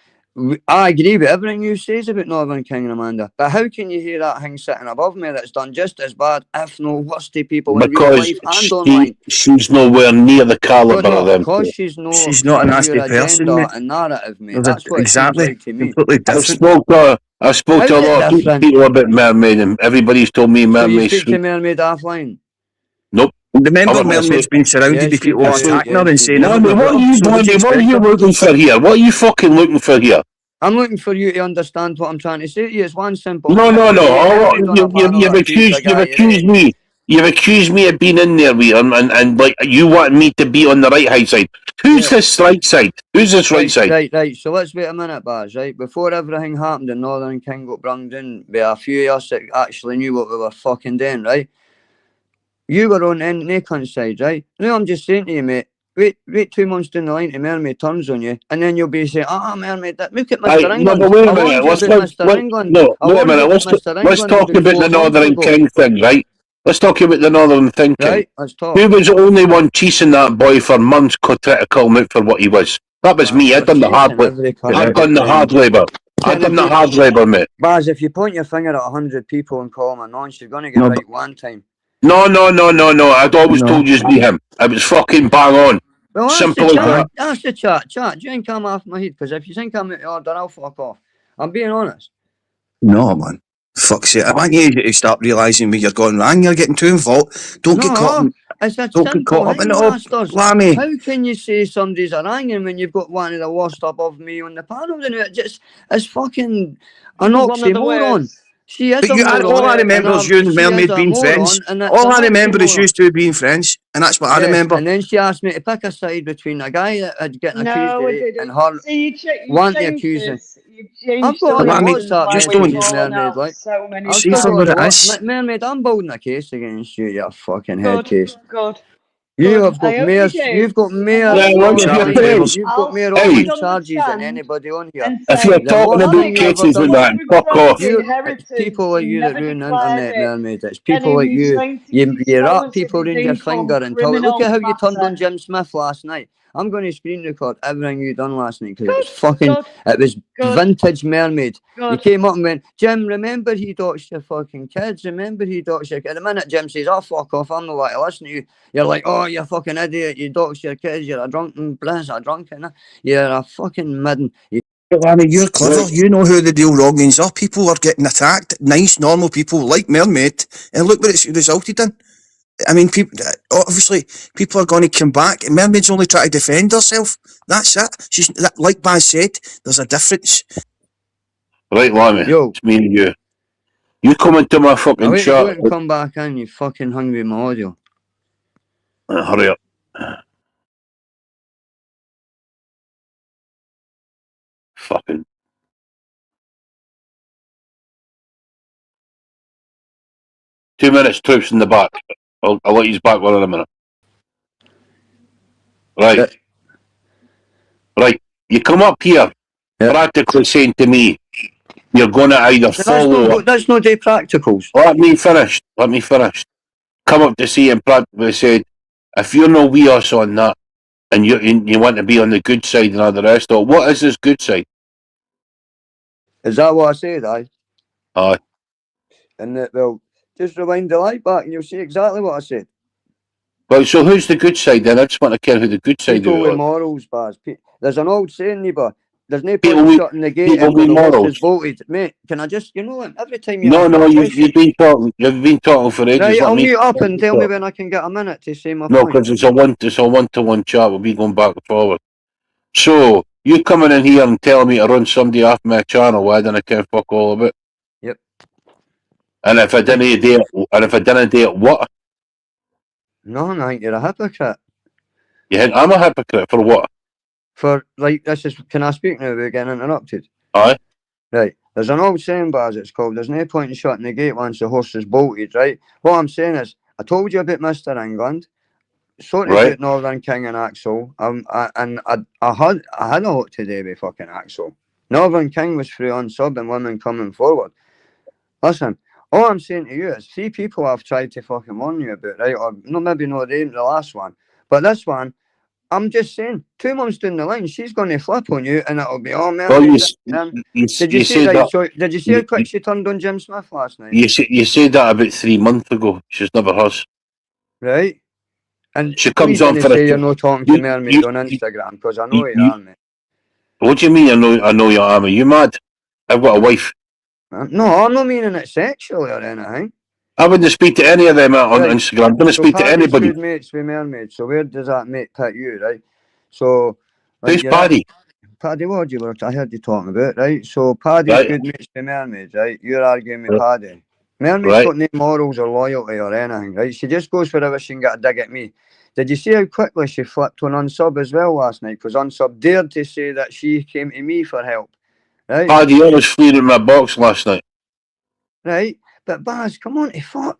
I agree with everything you say about Northern King and Amanda, but how can you hear that thing sitting above me that's done just as bad, if no worse, to people in real life and online? She's nowhere near the caliber of them. Because she's not a nasty person, mate. and narrative, mate. That's what exactly. It seems like to me. Completely different. I spoke to a lot of people about Mermaid, and everybody's told me Mermaid. So you speak to Mermaid offline? Nope. Remember, Mermaid's been surrounded with people attacking her and saying, what are you looking for here? What are you fucking looking for here? I'm looking for you to understand what I'm trying to say to you. It's one simple. No. You've accused me of being in there with her, and like you want me to be on the right side. Who's this right side? Who's this right side? Right. So let's wait a minute, Baz. Right, before everything happened and Northern King got brung in, by a few of us that actually knew what we were fucking doing, right? You were on the cunt side, right? Now I'm just saying to you, mate. Wait 2 months down the line to Mermaid turns on you, and then you'll be saying, Mermaid, look at Mr. England. No, but wait a minute. Let's talk about the Northern King thing, right? Let's talk about the Northern King. Right, let's talk. Who was the only one chasing that boy for months, trying to call him out for what he was? That was me. I've done the hard labour. I've done the hard labour, mate. Baz, if you point your finger at 100 people and call them a nonce, you're going to get right one time. No. I'd always told you to be him. I was fucking bang on. Well, simple as that. That's the chat. Do you think I'm off my head? Because if you think I'm out of order, I'll fuck off. I'm being honest. No, man. Fuck's sake. I want you to start realising when you're going wrong. You're getting too involved. Don't get caught up in it all. Lammy. How can you say somebody's a hanging when you've got one of the worst above me on the panel? It's fucking an oxymoron. She is all I remember is you and Mermaid being friends. All I remember is you two being friends. And that's what I remember. And then she asked me to pick a side between a guy that had getting accused and her want the accuser. I've got on WhatsApp. Just don't. Mermaid, like. See for what it is. Mermaid, I'm building a case against you, you fucking head case. Good. You have got more. You've got more. You've got more online charges than anybody on here. If you're talking about cases with that, fuck off. It's people like you that ruin the internet, Mermaid. It's people like you. You wrap people around your finger and tell. Look at how you turned on Jim Smith last night. I'm going to screen record everything you done last night because it was fucking. It was vintage Mermaid. You came up and went, Jim, remember he doxed your fucking kids? Remember he doxed your kids? The minute Jim says, oh, fuck off, I'm not like to listen to you. You're like, oh, you fucking idiot. You doxed your kids. You're a drunken bliss, a drunken. You're a fucking midden. But Lammy, you're clever. Right. You know who the real wrongings are. People are getting attacked. Nice, normal people like Mermaid. And look what it's resulted in. I mean, people, obviously, people are going to come back. Mermaid's only trying to defend herself. That's it. She's, like Baz said, there's a difference. Right, Lammy. Yo. It's me and you. You come into my I'll fucking wait to go chat. and come back in, you fucking hungry my audio. Hurry up. Fucking. Two minutes, troops in the back. I'll let you back one in a minute. Right. Right. You come up here practically saying to me, you're going to either follow... That's no day practicals. Let me finish. Come up to see and practically said, if you're no with us on that, and you want to be on the good side and all the rest of it, what is this good side? Is that what I said, aye? Aye. And well, just rewind the light back and you'll see exactly what I said. Well, so who's the good side then? I just want to care who the good side is. People with morals, Baz. There's an old saying, neighbour. There's no People point shutting the gate people after with the horse morals. is bolted. Mate, can I just, you know what, every time you... No, you've been talking for ages. Right, I'll mute up and tell me when I can get a minute to say my point. No, because it's a one-to-one chat. We'll be going back and forward. So, you coming in here and telling me to run somebody off my channel, why didn't I care fuck all of it? Yep. And if I didn't do it, what? No, I think you're a hypocrite. You think I'm a hypocrite for what? For, like, this is... Can I speak now without getting interrupted? Aye. Right. There's an old saying, Baz, it's called, there's no point in shutting the gate once the horse is bolted, right? What I'm saying is, I told you about Mr. England, sorted about Northern King and Axel, and I had a lot today with fucking Axel. Northern King was through on sub and women coming forward. Listen, all I'm saying to you is 3 people I've tried to fucking warn you about, right? Or no, maybe not the last one, but this one, I'm just saying, 2 months down the line, she's going to flip on you, and it'll be all man. Well, did you see that? So, did you see how quick she turned on Jim Smith last night? You said that about 3 months ago. She's never has. Right. And she comes on for say you're not talking to Mermaid on Instagram because I know you are, mate. What do you mean? I know you are, mate. You mad? I've got a wife. No, I'm not meaning it sexually or anything. I wouldn't speak to any of them on Instagram. I wouldn't speak to anybody. Good mates with Mermaid, so where does that mate put you, right? So, like, who's Paddy? Paddy, what I heard you talking about, right? So Paddy's good mates with Mermaid, right? You're arguing with Paddy. Mermaid's got no morals or loyalty or anything, right? She just goes wherever she can get a dig at me. Did you see how quickly she flipped on Unsub as well last night? Because Unsub dared to say that she came to me for help, right? Paddy always flew in my box last night. Right? But Baz, come on to fuck.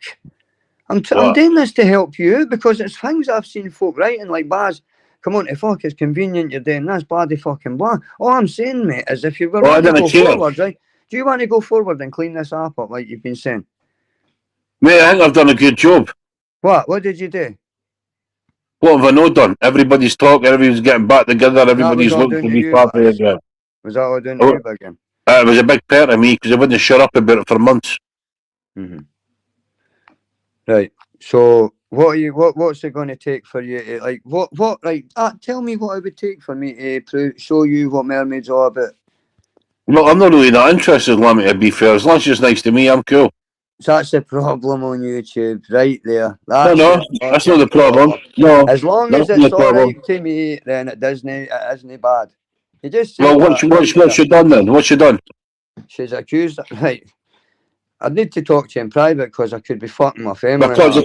I'm doing this to help you because it's things I've seen folk writing like, Baz, come on to fuck, it's convenient you're doing this, bloody fucking blah. All I'm saying, mate, is if you were going to go forward, right? Do you want to go forward and clean this app up like you've been saying? Mate, I think I've done a good job. What? What did you do? What have I not done? Everybody's talking, everybody's getting back together, everybody's looking to be part of it again. Was that all doing to you again? It was a big part of me because I wouldn't shut up about it for months. Mm-hmm. Right. So what's it going to take for you to, like, tell me what it would take for me to show you what Mermaid's all about. Well, I'm not really that interested, Lammy, to be fair. As long as it's nice to me, I'm cool. So that's the problem on YouTube, right there. That's not the problem. No. As long as it's alright to me, then it isn't bad. You just say what's she done then? What's she done? She's accused, right. I'd need to talk to you in private because I could be fucking my family. Because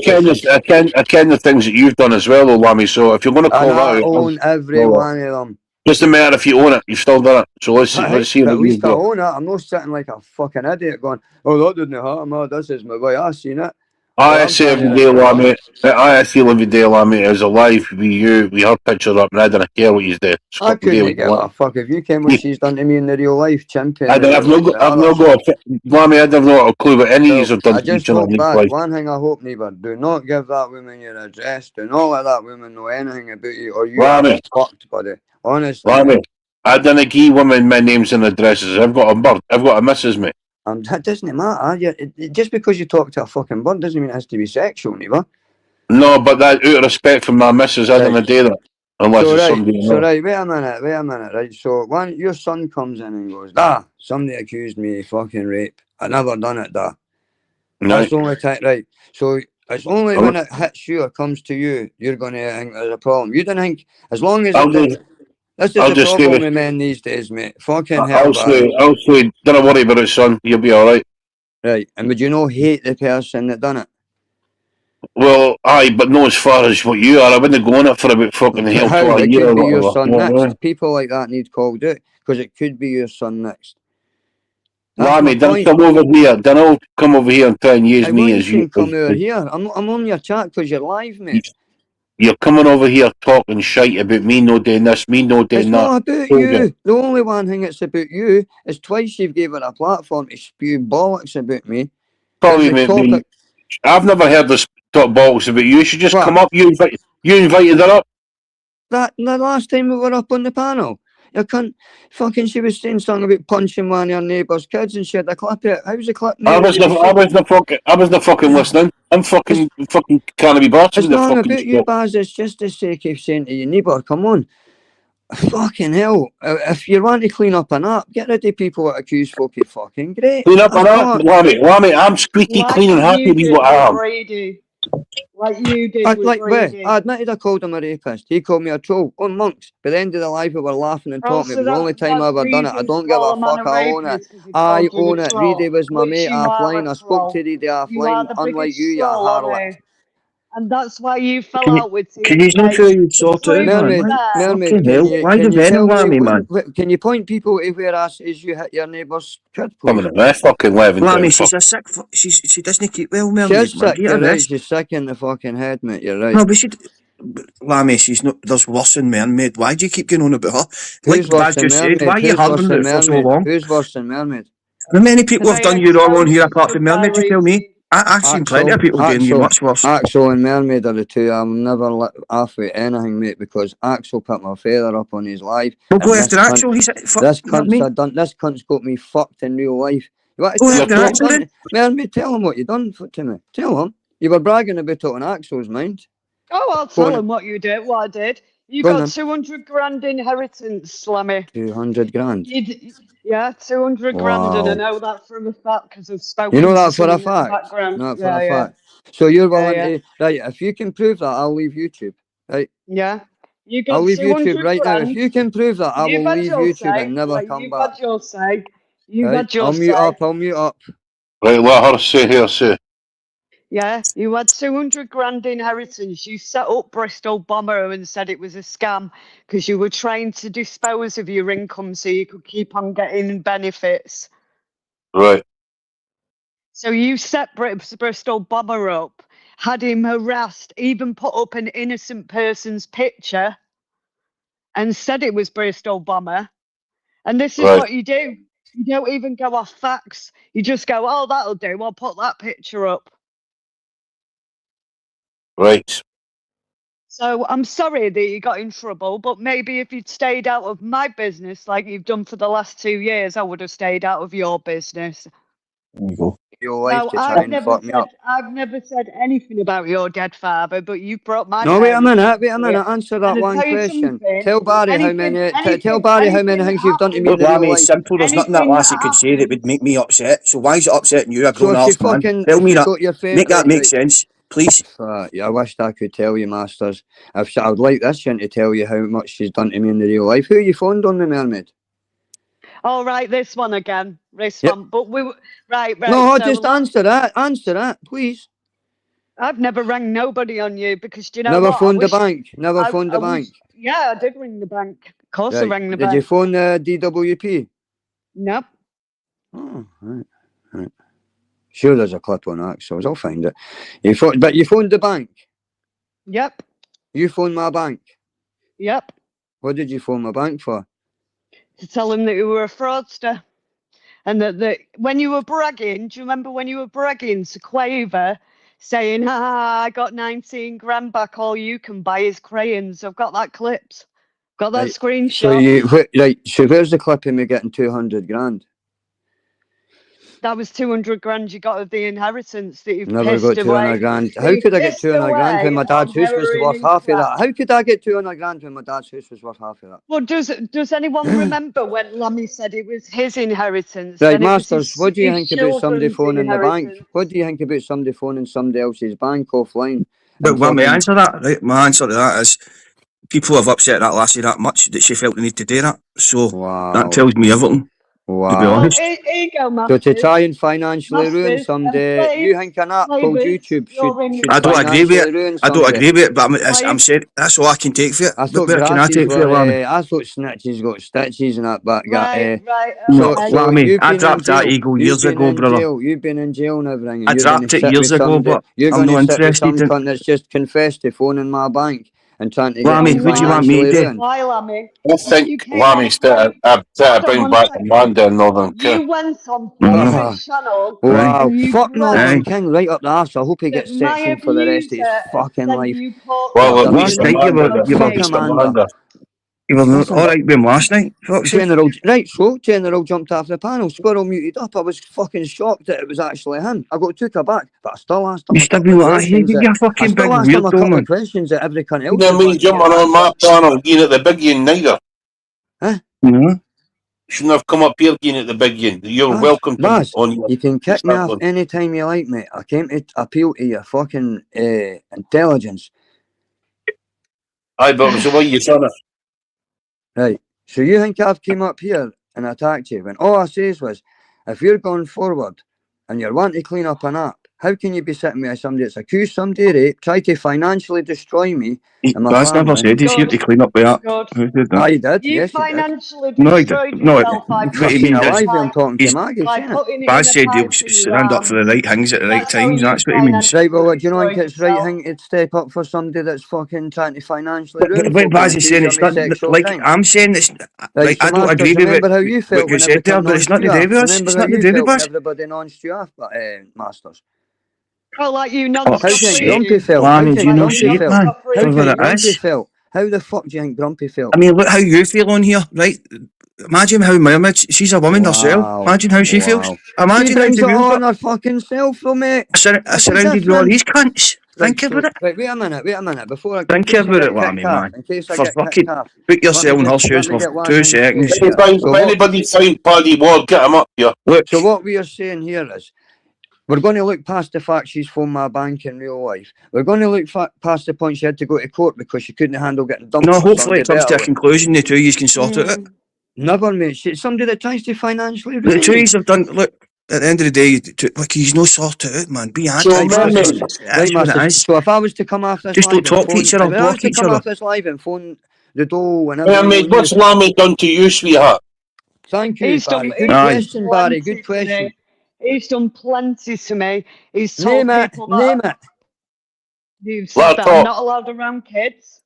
I ken the things that you've done as well, though, Lammy. So if you're going to call that out, I own every one of them. Doesn't matter if you own it, you've still done it. So let's see. At least I own it. I'm not sitting like a fucking idiot going, "Oh, that didn't happen. Oh, this is my way. I've seen it." I see every day, Lammy. I feel every day, Lammy, as a live with you, with her picture up, and I don't care what you do. I couldn't give a fuck if you came what she's done to me in the real life, champion. I've not got Lammy, I'd have not a clue what any of you have done to each other in life. One thing I hope, neighbour, do not give that woman your address. Do not let that woman know anything about you, or you are fucked, buddy. Honestly. Lammy, I didn't give women my names and addresses. I've got a bird. I've got a missus, mate. That doesn't matter. Just because you talk to a fucking bird doesn't mean it has to be sexual, neighbour. No, but that out of respect for my missus, I didn't do that. Unless So it's right, somebody you so know. right, wait a minute, right. So when your son comes in and goes, somebody accused me of fucking rape. I never done it, That's Right. the only time, right? So it's only I'll, when it hits you or comes to you, you're going to think there's a problem. You don't think, as long as I'll it did, just, this is I'll the just problem say, with men these days, mate. Fucking hell, I'll say, don't worry about it, son. You'll be all right. right. And would you not hate the person that done it? Well, aye, but not as far as what you are. I wouldn't go on it for about fucking hell How? for a It year could or be your whatever. son You know what I mean? next. People like that need called out because it could be your son next. That's my Lammy, don't point. come over here. Don't all come over here and try and use I me want you as you. to come over here. I'm on your chat because you're live, mate. You're coming over here talking shite about me not doing this, me not It's doing that. not about Told you. you. The only one thing it's about you is twice you've given a platform to spew bollocks about me. When Probably the topic, I've never heard this talk bollocks about you. You should just come what? up. You invited her up. That the last time we were up on the panel, you can't fucking. She was saying something about punching one of your neighbour's kids and she had a clip of it. How's the clip I made was it? the, I was the fucking listening. I'm It's, fucking can't be bothered it's with the not fucking about you, stuff. Baz. It's just the sake of saying to your neighbour, come on. Fucking hell. If you want to clean up an app, get rid of people that accuse folk of fucking great. Clean up That's on that, all. Lammy. I'm squeaky Like clean and happy you with did what I with am. Brady. Like you did with Like, where? Brady. I admitted I called him a rapist. He called me a troll. On monks. By the end of the life, we were laughing and Oh, talking. It so was the only time I that's ever done it. I reason to don't give call a a man fuck. a I own it. rapist because he I called you a own it. Reedy troll, was my which mate you are offline. a I spoke to troll. Reedy You are offline. the Unlike you, biggest you troll on harlot. earth. And that's why you fell Can you, out with can you not TJ. feel you'd The sort it out, proof man? is Why, there. Mermaid, fucking hell. Why the can you venom, tell me Lammy, man? can you point people to where I says you hit your neighbour's kid, Coming please? in, I fucking living Lammy, down. she's a sick. She doesn't keep well, She's mermaid, man. sick, Get you're her right. rest. She's sick in the fucking head, mate. You're right. No, but Lammy, she's not. There's worse than mermaid. Why do you keep going on about her? Who's Like worse Baz than just said, why mermaid? are you Who's worse harping about than it for so mermaid? long? Who's worse than mermaid? How many people Can have I done you wrong on expose here you apart for from mermaid? You tell me. piracy? I've seen plenty of people doing you much worse. Axel and Mermaid are the two. I'm never off with anything, mate, because Axel put my feather up on his life, We'll go and after Axel. He's fuck. this You know what I cunt's mean? had done. This cunt's got me fucked in real life. You want to Go tell after me what you Axel then. done? Mermaid, tell him what you done to me. Tell him you were bragging about it on Axel's mind. Oh, I'll Go tell on, him what you did, what I did. You go on got then. 200 grand inheritance, Slammy. 200 grand. Yeah, 200 grand, and I Wow. know that from a fact because I've You know spoken to that for a someone in the fact. background. No, for Yeah, a yeah, fact. So you're yeah, willing yeah, to right? If you can prove that, I'll leave YouTube. Right? yeah. You I'll got leave YouTube 200 right now. If grand. you can prove that, I You've will had leave your YouTube and say. never Like, come you've back. had your say. You've Right? had your I'll mute say. up. I'll mute up. Right, let her say her say. Yeah, you had 200 grand inheritance. You set up Bristol Bomber and said it was a scam because you were trying to dispose of your income so you could keep on getting benefits. Right, So you set Bristol Bomber up, had him harassed, even put up an innocent person's picture and said it was Bristol Bomber. And this is right, what you do. You don't even go off facts. You just go, oh, that'll do. I'll put that picture up. right. So I'm sorry that you got in trouble, but maybe if you'd stayed out of my business like you've done for the last 2 years, I would have stayed out of your business. There you go. Your life No, to try and fuck me up. I've never said anything about your dead father, but you brought my No, wait a parents minute. into Wait a minute. it. Answer And that I one tell you question. something, Tell Barry how many. Tell Barry how many anything things you've done to me in Look, the real Lammy, it's life. simple. There's nothing that anything that lassie could say that would happens, make me upset. So why is it upsetting you, a So grown ass man? Tell if me you that. got your Make that right, make right. sense, please. Yeah, I wished I could tell you, Masters. I would like this one to tell you how much she's done to me in the real life. Who you phoned on the Mermaid? all right, this one again, this Yep. one. But right. No, So just answer that. Answer that, please. I've never rang nobody on you because do you know Never what? I phoned the wish bank. Never phoned I the wish. bank. Yeah, I did ring the bank. Of course, I Right. rang the Did you bank. phone the DWP? Nope. Oh, right. Sure, there's a clip on that, so I'll find it. But you phoned the bank. Yep. You phoned my bank. Yep. What did you phone my bank for? To tell him that you were a fraudster. And that when you were bragging, do you remember when you were bragging to Quaver, saying, I got 19 grand back, all you can buy is crayons. I've got that clipped. Got that Right. screenshot. So right. So where's the clip of me getting 200 grand? That was 200 grand you got of the inheritance that you've Never pissed got 200 away. grand. that How you've could I get pissed 200 grand when away my dad's on house was heroin worth and half of crack. that? How could I get 200 grand when my dad's house was worth half of that? Well, does anyone remember when Lammy said it was his inheritance? Right, Then it was Masters, what do you his think about somebody children's phoning the bank? inheritance. What do you think about somebody phoning somebody else's bank offline? But And let me fucking, answer that, right? My answer to that is people have upset that lassie that much that she felt the need to do that. So that wow, tells me everything, to be wow. honest. Here you go, So Masters. to try and financially ruin Masters, somebody, you think an app called slavers, YouTube you're in should I don't agree with financially it. ruin I don't somebody? agree with it, but I'm Slaves. saying that's all I can take for it. I thought Where can I grasses take for it, were, Lammy? I thought snitches got stitches and that, but Right, No, okay. so Lammy, you've I been in dropped that jail. ego You've years been ago, in brother. jail. You've been in jail and everything. I And you're going dropped to it sit years with ago, somebody. but You're I'm going not to sit with some interested in. cunt that's just confessed to phoning my bank and trying to get Lammy, me what do you want me financially to do? ruined. Why, Lammy? I You think came Lammy's on. to Hold on bring one back second. Amanda and Northern You King. went on Mhm. Private Channel Right. Wow. and you Fuck Northern Aye. claimed King right up the arse. I hope he that gets my sectioned for the rest of his abuser had fucking sent life. you pork Well, at Fuck, least Last night Amanda, you were at least Amanda. Amanda. Listen, all right with him last night. Fuck's sake. General, right, so General jumped off the panel, Squirrel muted up. I was fucking shocked that it was actually him. I got took aback, but I still asked him You a still couple be of like, questions. you're a fucking big weirdo, man. That every cunt else You would me want to jumping get on my answered. panel, being at the big yin neither. Huh? Mhm. Shouldn't have come up here being at the big yin. You're welcome to Baz, on your you can kick me off Scotland. anytime you like, mate. I came to appeal to your fucking intelligence. Aye, but so why you son it? Right. So you think I've came up here and attacked you when all I says was, if you're going forward and you're wanting to clean up an app, how can you be sitting with somebody that's accused somebody of rape, try to financially destroy me and my That's never family? said he's here to clean up the app. Good. Who did that? I did, You yes, he did. financially No, destroyed no, yourself by what he Fucking means alive, is I'm talking to he's Maggie, by saying it. putting it in Baz a said he'll pipe in your stand up for the arms. right things at the right That's how times. you That's what he means. Right, well, do you know destroyed it's right yourself. thing to step up for somebody that's fucking trying to financially ruin What folk Baz and is saying, accuse it's them of not sexual like crime? I'm saying. It's Right, like so I don't Masters, agree with remember how you what felt you when said there, everything but it's nonced not you to do off? with us. Remember It's how not to you do with felt when Baz. everybody nonced you off, Masters? Oh, like you non Fuck's How do you think sake. Grumpy felt? Lammy, How do do you you not think see Grumpy it, felt? man? How do you For what think it Grumpy is. felt? How the fuck do you think Grumpy felt? I mean, look how you feel on here, right? Imagine how Mermaid, she's a woman herself. Wow. Imagine how she feels. Wow. Imagine She how brings the it we've all got on her fucking self, though, mate. What's the surrounded with all difference? these cunts. Right, Think about it. right, wait a minute, before in Think case I about get it, kicked Lammy, off, man. in case I For get kicked fucking off, put yourself in her let shoes me for get one 2 thing straight seconds. here. If anybody find Paddy Ward, get him up here. Look, So what we are saying here is, we're going to look past the fact she's phoned my bank in real life. We're going to look past the point she had to go to court because she couldn't handle getting dumped no, for hopefully somebody it comes to better a with. conclusion. The two of you can sort it out. Never, mate. She's somebody that tries to financially The ruin two of me. you have done, look, at the end of the day, like, he's no sort it out, man. Be So, anti-Baz. Mermaid, That's Right, what it Masters. is. So if I was to come off this Just don't live and talk to phone, each other, if I was block to each come other. off this live and phone the dough and everything Mermaid, on what's you, Lammy done to you, sweetheart? thank you, He's done. Barry. Good He's Aye. done question, Barry. plenty Good to question. me. He's done plenty to me. He's Name told it. people Name that it. you've said Let that her I'm talk. not allowed around kids.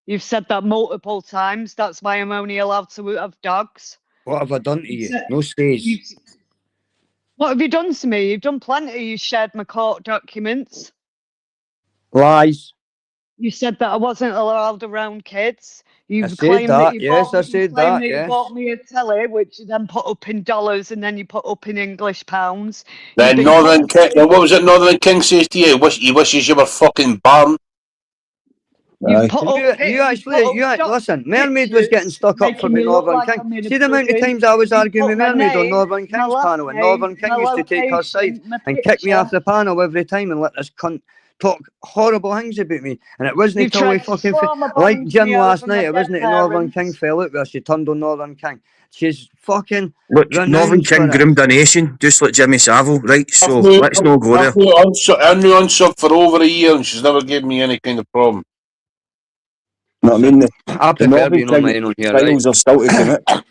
You've said that multiple times. That's why I'm only allowed to have dogs. What have I done to You've you? said, No stays. you've, what have you done to me? You've done plenty. You shared my court documents. Lies. You said that I wasn't allowed around kids. You've said claimed that, that you yes, bought I me, said you claimed that, that you yes. bought me a telly, which you then put up in dollars and then you put up in English pounds. You've Then been Northern King, constantly, what was it Northern King says to you? He wishes you were fucking born. you've put up, Listen, Mermaid was getting pictures stuck up for making me, me look Northern like King. I'm in a See the amount of prison. times I was You arguing with put my Mermaid on name, Northern my King's last panel, and name, Northern King my used to take her side location, my and kick me picture. off the panel every time and let this cunt talk horrible things about me. And it wasn't You've until we tried to fucking, trauma like bond Jim me last over my night, it dead wasn't until Northern King parents. fell out where she turned on Northern King. She's fucking Look, Northern renounced King for it. groomed a nation, just like Jimmy Savile, right? So, I've let's not go there. I knew unsub for over a year and she's never given me any kind of problem. No, I mean, I the prefer Northern being on King mine on here, right? trials are still to come out.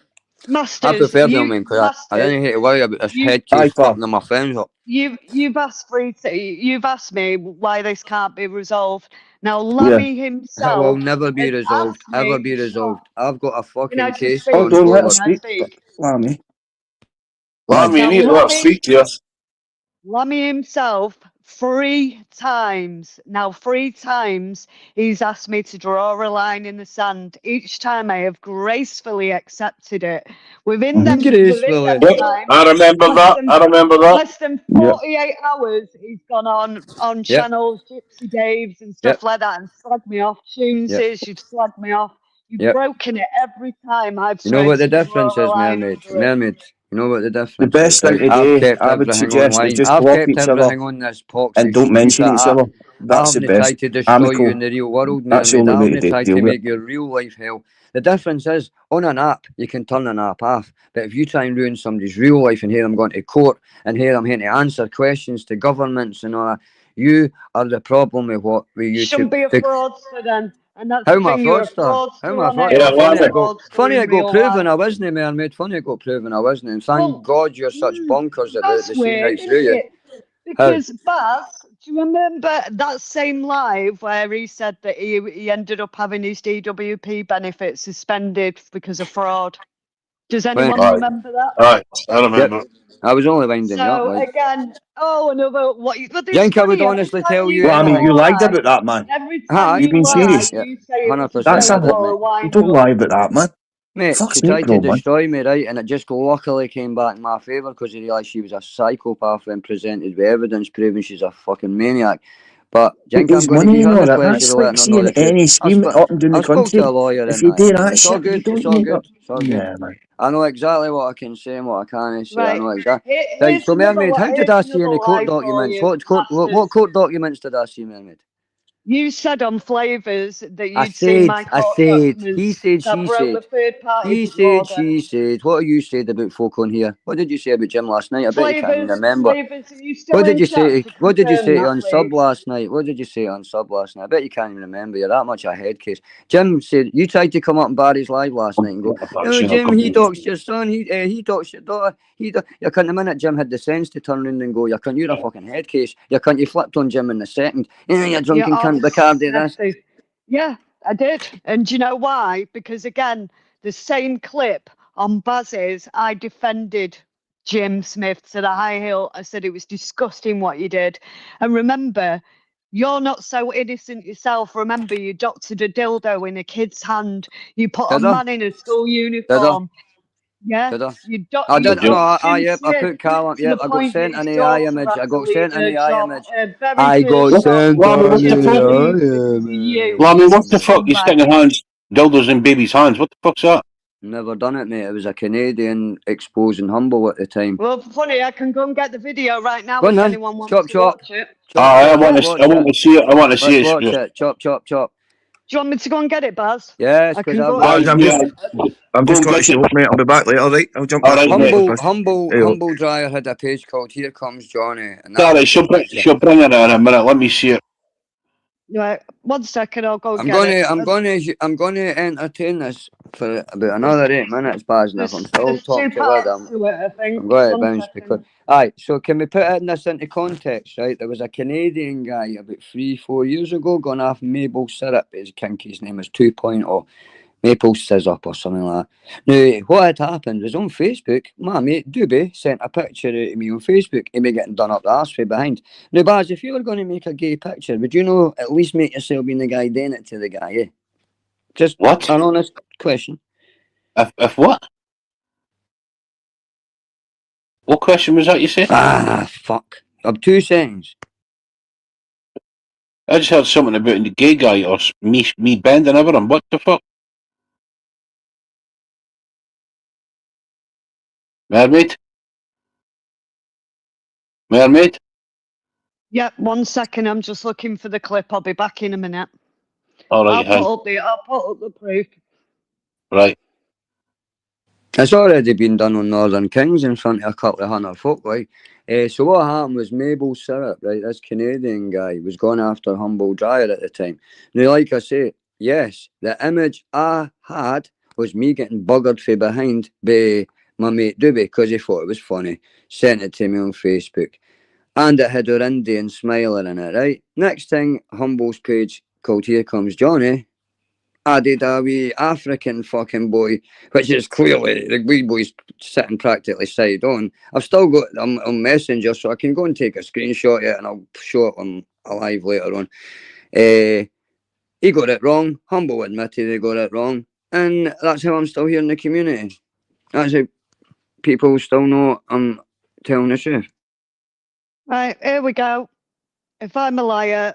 Masters, I prefer being on you mine because I didn't Masters, have to worry about this you head Aye, case pal. fucking my friends up. you've asked you've asked me why this can't be resolved. Now Yeah. Lammy It himself will never be has resolved. asked Ever me. be resolved. I've got a Can I fucking just case speak? Oh, going don't let her forward. Can I speak. speak? Lammy. Lammy, you Now need to let her speak to you. Lammy himself 3 times. Now, 3 times he's asked me to draw a line in the sand. Each time I have gracefully accepted it. Within them Gracefully. Yep, times, I remember less that. than I remember that. less than 48 hours, he's gone on Yep. channels, Gypsy Daves and Yep. stuff like that, and slagged me off. Tuneses, you've slagged me off. You've Yep. broken it every time I've You know tried what the to draw difference a is, line Mermaid? under it. Mermaid. You know what the difference The best is, thing right? I've today, kept I would everything suggest, is online. just I've block kept each other everything on this poxy and don't mention stupid each app. other. That's I the haven't tried best. to destroy you Amicable. in the real world, That's the Mermaid. I only way haven't to tried deal to with it. make your real life hell. The difference is, on an app, you can turn an app off. But if you try and ruin somebody's real life and hear them going to court and hear them having to answer questions to governments and all that, you are the problem with what with You shouldn't YouTube. be a fraudster then. And that's How the am I a thing, you're a fraudster? How am fraudster I a on fraudster? here Yeah, and Funny you're I a whatever. got, fraudster funny I in got real proven life. I wasn't, Mermaid. Funny I got proven I wasn't. And thank Well, God you're such bonkers that that's they seen right weird, through isn't you. it? How? Because Baz, do you remember that same live where he said that he ended up having his DWP benefits suspended because of fraud? Does When? anyone Aye, remember that? aye, I Yep. remember. I was only winding you up, So like. again, another what? But it's Think I would funny every honestly time tell you you Well, I mean, anything? you go lied live. about that, man. Every time Hi. You've been you lie, serious. Yeah. you say it was a 100%. That's a setup hot. or a You wind don't up. lie about that, man. Mate, Fuck's she me, tried bro, to man. destroy me, right? And it just luckily came back in my favour because he realised she was a psychopath and presented with evidence proving she's a fucking maniac. But do you think I'm There's going to money give in her all the that. pleasure That's of like letting her know seeing the truth? any scheme up and down the I spoke country. to a lawyer If and you that do anyway. that It's all shit, you good. don't It's all make good. up. It's all good. Yeah, man. I know exactly what I can say and what I can't say. I Right. know exactly. Right, Here's so Mermaid, how did I see another any court lie for documents? you, What bastards. court documents did I see, Mermaid? You said on Flavours that I you'd seen said, my court he documents said, that she broke said. the third party He law said, then. she said. What have you said about folk on here? What did you say about Jim last night? I bet you can't even remember. Flavours, are you still in chat to What did you confirm say that, on sub please? last night? What did you say on sub last night? I bet you can't even remember. You're that much a head case. Jim said you tried to come up on Barry's live last night and go, "Oh, Jim, he talks to your son. He talks to your daughter. You can't. The minute Jim had the sense to turn around and go, "You can't. You're a fucking head case. You can't. You flipped on Jim in the second. You drunken cunt, Bacardi this." obsessive. Yeah, I did. And do you know why? Because again, the same clip on Buzz's, I defended Jim Smith to the high hill. I said it was disgusting what you did. And remember, you're not so innocent yourself. Remember, you doctored a dildo in a kid's hand. You put a Did I? man in a school Did I? uniform. Yeah, Did I? you I you did. Did you? No, Jim yep. I Smith put Callum. to the Yep. I got point that sent his an AI daughter image. had I to got leave sent an her AI job. image. Her very I got first What, job sent Lammy, what an she the had to fuck? AI leave because of you, image. Lammy, you what the fuck? You scumbag. sticking hands, dildos in babies' hands. What the fuck's that? Never done it, mate. It was a Canadian exposing humble at the time. Well, funny, I can go and get the video right now Go on if then. anyone wants Chop to chop. watch it. Chop I chop. want Let's to. watch I want it. to see it. I want to see Let's watch it. it. Chop chop chop. Do you want me to go and get it, Baz? Yes, I because can I've go. got. Boys, I'm Yeah, I'm go just and going to get it. show up, mate. I'll be back later, right? I'll jump All back right, on. mate. Humble Dryer had a page called "Here Comes Johnny," and that Sorry, was the picture. she'll bring it in a minute. Let me see it. Right, 1 second, I'll go get it. I'm gonna entertain this for about another 8 minutes, Baz, and if I'm still There's talking 2 to Word, parts to it, I think. I'm going to 1 bounce because. second. Aye, so can we put this into context, right? There was a Canadian guy about 3-4 years ago going off maple syrup. His kinky's name was 2.0. Maple Sizzop or something like that. Now, what had happened was on Facebook, my mate Doobie sent a picture to me on Facebook of me getting done up the arse from behind. Now, Baz, if you were going to make a gay picture, would you know at least make yourself being the guy doing it to the guy, eh? Just What? an honest question. If what? What question was that you said? Ah, fuck. Of 2 seconds. I just heard something about the gay guy or me bending over him. What the fuck? Mermaid? Mermaid? Yep, 1 second, I'm just looking for the clip. I'll be back in a minute. All I'll right, put up the proof. right. It's already been done on Northern Kings in front of a couple of hundred folk, like. So what happened was Maple Syrup, right? This Canadian guy was going after Humble Dryer at the time. Now, like I say, yes, the image I had was me getting buggered from behind by my mate Doobie because he thought it was funny. Sent it to me on Facebook. And it had her Indian smiling in it, right? Next thing, Humble's page called Here Comes Johnny added a wee African fucking boy, which is clearly the wee boy's sitting practically side on. I've still got them on Messenger, so I can go and take a screenshot of it and I'll show it on a live later on. He got it wrong. Humble admitted he got it wrong. And that's how I'm still here in the community. That's how people still know I'm telling the truth. Right, here we go. If I'm a liar,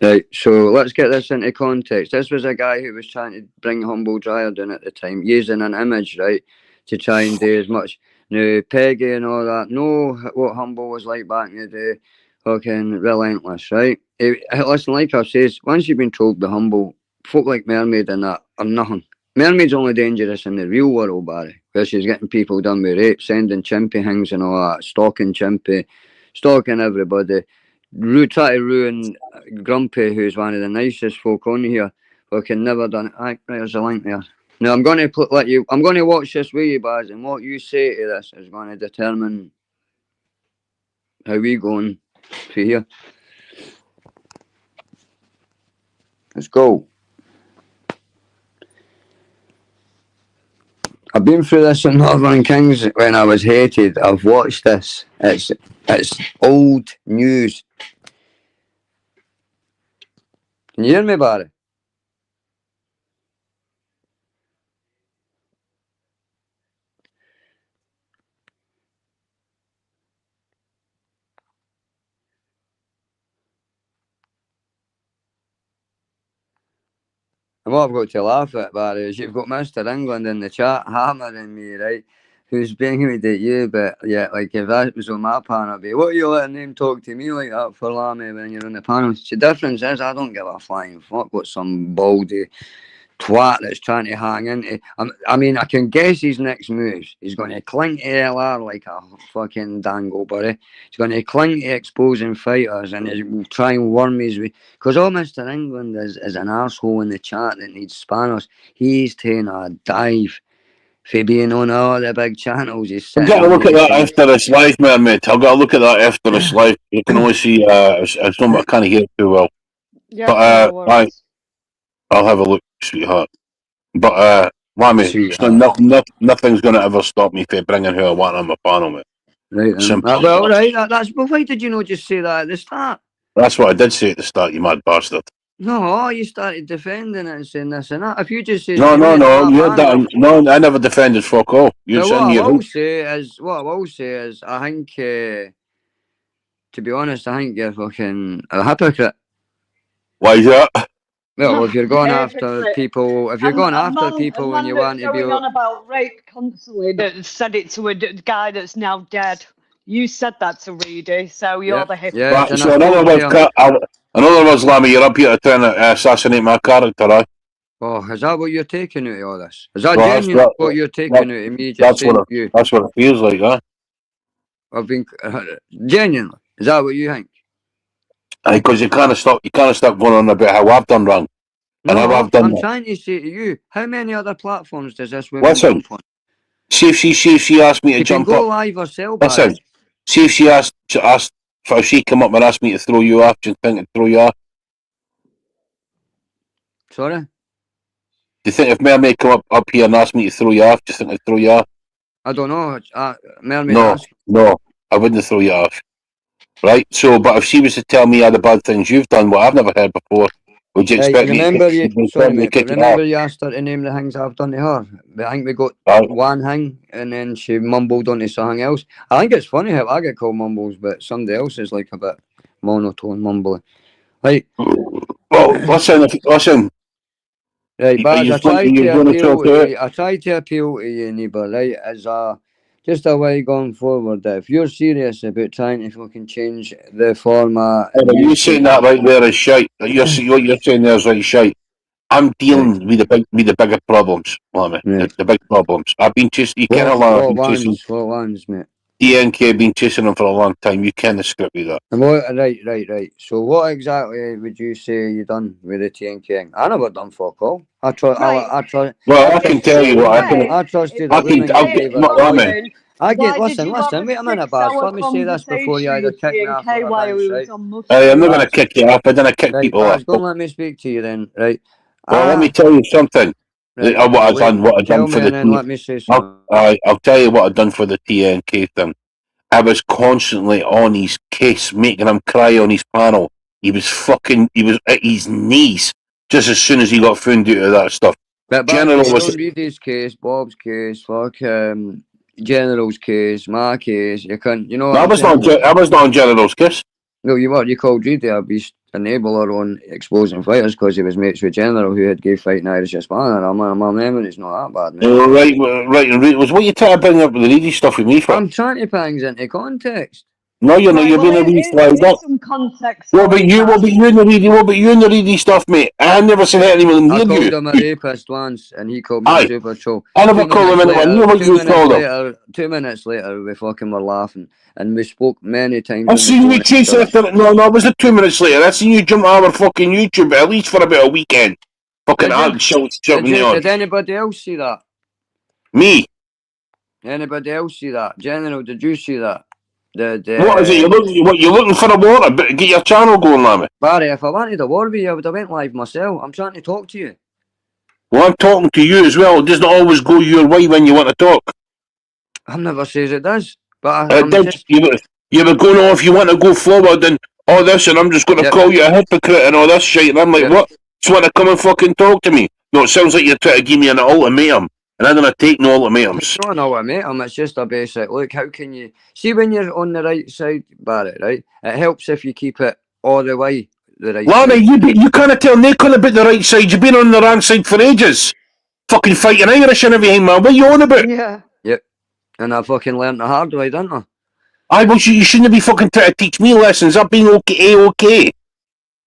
Right, so let's get this into context. This was a guy who was trying to bring Humble Dryden at the time, using an image, right, to try and do as much. Now, Peggy and all that know what Humble was like back in the day, fucking relentless, right? Listen, like I says, once you've been told the Humble, folk like Mermaid and that are nothing. Mermaid's only dangerous in the real world, Barry, where she's getting people done with rape, sending chimpy things and all that, stalking chimpy, stalking everybody. Try to ruin Grumpy, who's one of the nicest folk on here. Fucking never done it. Right, there's a link there. Now I'm going to let you. I'm going to watch this with you, Baz, and what you say to this is going to determine how we going through here. Let's go. I've been through this in Northern Kings when I was hated. I've watched this. It's old news. Can you hear me, Barry? And what I've got to laugh at, Barry, is you've got Mr. England in the chat hammering me, right? Who's banging at you, but yeah, like if that was on my panel, I'd be, what are you letting him talk to me like that for, Lammy, when you're on the panel? The difference is I don't give a flying fuck what some baldy twat that's trying to hang into. I mean, I can guess his next moves. He's going to cling to LR like a fucking dangleberry. He's going to cling to exposing fighters and he'll try and worm his way. Because all Mr. England is an arsehole in the chat that needs spanners. He's taking a dive for being on all the big channels. He's I've sitting got to look at that on after this live, Mermaid. I've got to look at that after this live. You can only see, I can't hear it too well. yeah, But, no worries. I'll have a look, sweetheart. But, Lammy, so nothing's going to ever stop me from bringing who I want on my panel, mate. Right then. Simple as Well, that. right, that's, well, why did you not just say that at the start? That's what I did say at the start, you mad bastard. No, you started defending it and saying this and that. If you just say No, you heard panel, that. No, I never defended fuck all. You're Now, saying what I you will say is, I think, to be honest, I think you're fucking a hypocrite. Why is that? Well, if you're going Yeah, after hypocrite. people, if you're going after people and you that's want to be, going on about rape constantly, that said it to a guy that's now dead. You said that to Reedy, so you're the hypocrite. yeah, Right, so in other words, Lammy, you're up here to try and assassinate my character, right? Oh, is that what you're taking out of all this? Is that Well, genuine? What you're taking out of me just saying to you? That's what it feels like, huh? I've been genuinely. Is that what you think? Because you can't stop going on about how I've done wrong. No, and how I've done I'm that. trying to say to you, how many other platforms does this woman Listen, jump on? see if she asked me to You can jump go up. live herself, Listen, Barry. see if she asked if she come up and asked me to throw you off, do you think I'd throw you off? Sorry? Do you think if Mermaid come up here and asked me to throw you off, do you think I'd throw you off? I don't know. Mermaid No, I wouldn't throw you off. Right? So, but if she was to tell me all the bad things you've done, what I've never heard before, would you expect me to kick it off? You asked her to name the things I've done to her. I think we got Right. one thing and then she mumbled onto something else. I think it's funny how I get called mumbles, but somebody else is like a bit monotone mumbling. Right. Well, listen. Right, Baz, You're I tried going to talk to it? I tried to appeal to you, neighbour, right, as just a way going forward. That if you're serious about trying to fucking change the format, You're saying that right there is shite. What you're saying there is right shite. I'm dealing with the bigger problems, Lammy. Right. The big problems. I've been chasing. You can't What ones, mate? DNK been chasing them for a long time. You can't script with that. And right. So what exactly would you say you done with the TNK? I never done fuck all. I try. Well, I can tell you what I can. I trusted I the women can. you gave her. I get, Why did listen, you have wait a a minute, Baz. 6-hour Let me say this before you conversation either with kick me off or T&K I while bounce, he was right? on Hey, I'm not mushrooms? going to Baz. kick you off. I don't kick Right, people Baz, off. go and let me speak to you then, right? Well, let me Ah, tell you something. right, What I wait, done, what I done tell for me the and then T. let me say something. I'll tell you what I done for the TNK thing. I was constantly on his case, making him cry on his panel. He was at his knees just as soon as he got found out of that stuff. But Baz, General you was, don't read his case, Bob's case, General's case, my case, you can't, you know what I I'm was saying? not, I was not on General's case. No, you were. You called Reedy a beast enabler on exposing fighters because he was mates with General who had gave fighting Irish Hispanic. My memory's not that bad, mate. Right. Was what you trying to bring up with the Reedy stuff with me for? I'm trying to put things into context. No, you're not. Right, You're well, being a wee slide here's up. some context What for about you, you? What Baz. about you and the Reedy? What about you and the Reedy stuff, mate? I never said anyone I near called you. him a rapist once, and he called me a Aye, super troll. I never called him anyone near what you called him. 2 minutes later, we fucking were laughing, and we spoke many times I on the seen phone. you chase after it. No, it was 2 minutes later. I seen you jump on our fucking YouTube at least for about a weekend. Fucking Did you? out shouting me on. Did anybody else see that? Me? Anybody else see that? General, did you see that? What is it? You're looking for a water? Get your channel going, Lammy. Barry, if I wanted a war with you, I would have went live myself. I'm trying to talk to you. Well, I'm talking to you as well. It doesn't always go your way when you want to talk. I've never says it does, but It I'm did. just. You were going off. You want to go forward and all this, and I'm just going to Yep, call you a hypocrite and all this shit. And I'm like, yep. what? Just want to come and fucking talk to me? No, it sounds like you're trying to give me an ultimatum, and I'm going to take no ultimatums. No, no, I mate. It's just a basic. Look, how can you see when you're on the right side, Barry? Right, it helps if you keep it all the way the right Lammy, side. you can't tell Nicola about the right side. You've been on the wrong side for ages. Fucking fighting Irish and everything, man. What are you on about? Yeah. Yep, and I fucking learned the hard way, didn't I? You shouldn't be fucking trying to teach me lessons. I've been okay.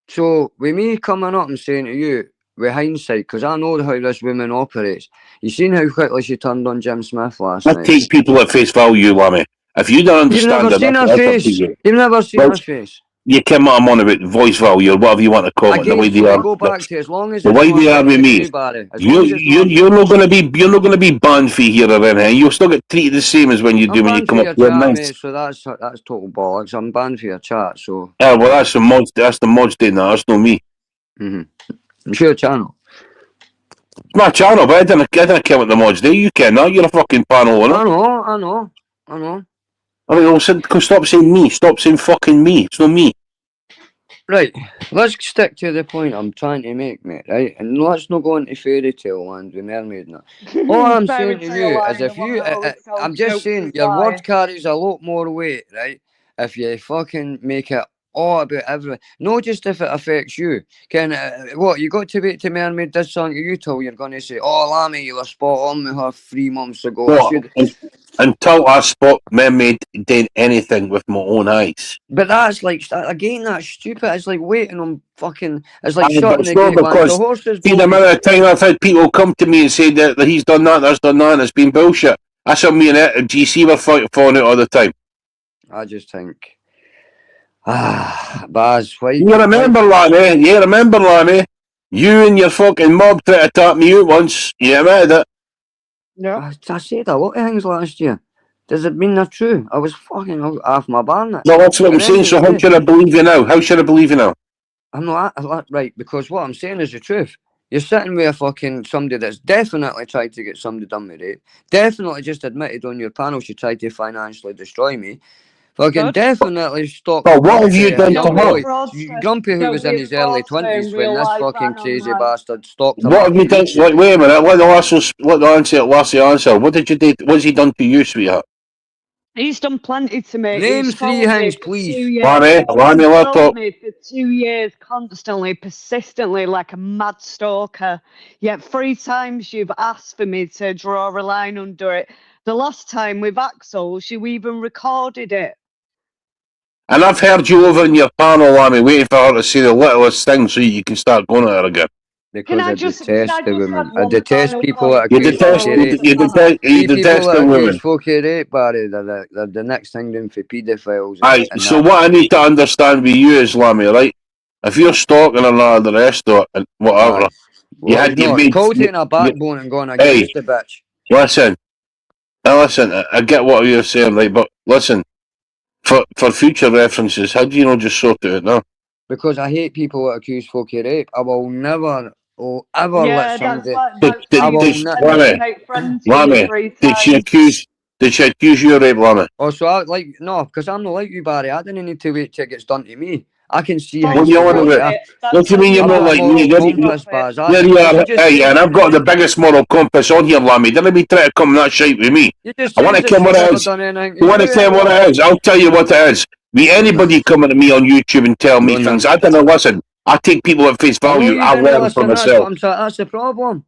So, with me coming up and saying to you, with hindsight, because I know how this woman operates, you seen how quickly she turned on Jim Smith last I night. take people at face value, Lammy. If you don't You've understand never it, seen her that's up to face. you. You've never seen her face. You came on about voice value or whatever you want to call it. The Again, way so they we are, go back to as long as the it's way not they are with affecting me. you, Barry. As long as it's not You're not going to be banned for here or anything. You'll still get treated the same as when you I'm do when you banned for come up your here chat, nice. mate. So that's total bollocks. I'm banned for your chat. So Yeah, well, that's the mods. That's the mods doing that. That's not me. I'm sure channel. It's my channel, but I didn't care what the mods do. You can now. You're a fucking panel owner. I know. I mean, stop saying me. Stop saying fucking me. It's not me. Right, let's stick to the point I'm trying to make, mate, right? And let's not go into fairy tale land with mermaid now. All I'm Fairy saying to tale you is line, the if one you, that always I'm tells just jokes saying, and your word fly. carries a lot more weight, right? If you fucking make it all about everything, not just if it affects you. What, you got to wait till mermaid does something to you till you're going to say, oh, Lammy, you were spot on with her 3 months ago. I What? should. Until I spot mermaid doing anything with my own eyes. But that's like again, that's stupid. It's like waiting on fucking. It's like But shutting it's the not gate once the because horse is see the bolted. amount of time I've had people come to me and say that he's done that, that's done that, and it's been bullshit. That's what me and GC were falling out all the time. I just think, Baz, why? You remember, Lanny? You and your fucking mob tried to tap me out once. You admitted it. Yeah. I said a lot of things last year. Does it mean they're true? I was fucking off my barnet. No, that's what At I'm the saying. end of So the how day, should I believe you now? How should I believe you now? I'm not right because what I'm saying is the truth. You're sitting with a fucking somebody that's definitely tried to get somebody done with rape. Definitely just admitted on your panel she tried to financially destroy me. Fucking Good. definitely stalked Oh, what have Grumpy, you done a to young Don't be a her? boy. fraudster. Grumpy, who Don't was be in a his early fraudster in 20s when real this life fucking and crazy online. bastard stalked him What have after you done? YouTube. Like, wait a minute. Let the Lassie answer. What did you do? What's he done to you, sweetheart? He's done plenty to me. Name He's 3 followed me things, for 2 please. years. Lanny, He's laptop. followed me for 2 years constantly, persistently, like a mad stalker. Yet 3 times you've asked for me to draw a line under it. The last time with Axel, you even recorded it. And I've heard you over in your panel, Lammy, waiting for her to say the littlest thing so you can start going at her again. Because I Can detest I the just women. add I one detest final people that point You accuse detest, fucking before we rape. you move on? detest, you See people detest that the accuse women. fucking rape, Barry. They're the next thing doing for paedophiles Aye, and so that. what I need to understand with you is, Lammy, right? If you're stalking her and all the rest of it and whatever, Aye. you Well, had no, made, called taking a backbone and going hey, against the bitch. listen, Now listen, I get what you're saying, right? But listen, for future references, how do you not just sort it out now? Because I hate people that accuse folk of rape. I will never, or ever let Yeah, that's somebody. why. Did, That's why I did, you've will did, been not. sending Lammy, fake friends with you Lammy, 3 times. did she accuse you of rape, Lammy? Also, I like no, because I'm not like you, Barry. I didn't need to wait till it gets done to me. I can see What False do you into want what to you do? are. profit. What That's do you how mean you're you I've not got a are. like me? moral False compass, profit. Baz. I, There you because are, you just hey, said and I've got something. the biggest moral compass on here, Lammy. Don't be trying to come that shite with me. You just I want said to that tell you she's what it never is. done anything You to want to you. tell what it is? I'll tell you what it is. Be No, anybody coming to me on YouTube and tell me no, no. things, I don't know, listen. I take people at face I know value. you I didn't learn for listen. That's what myself. I'm saying. That's the problem.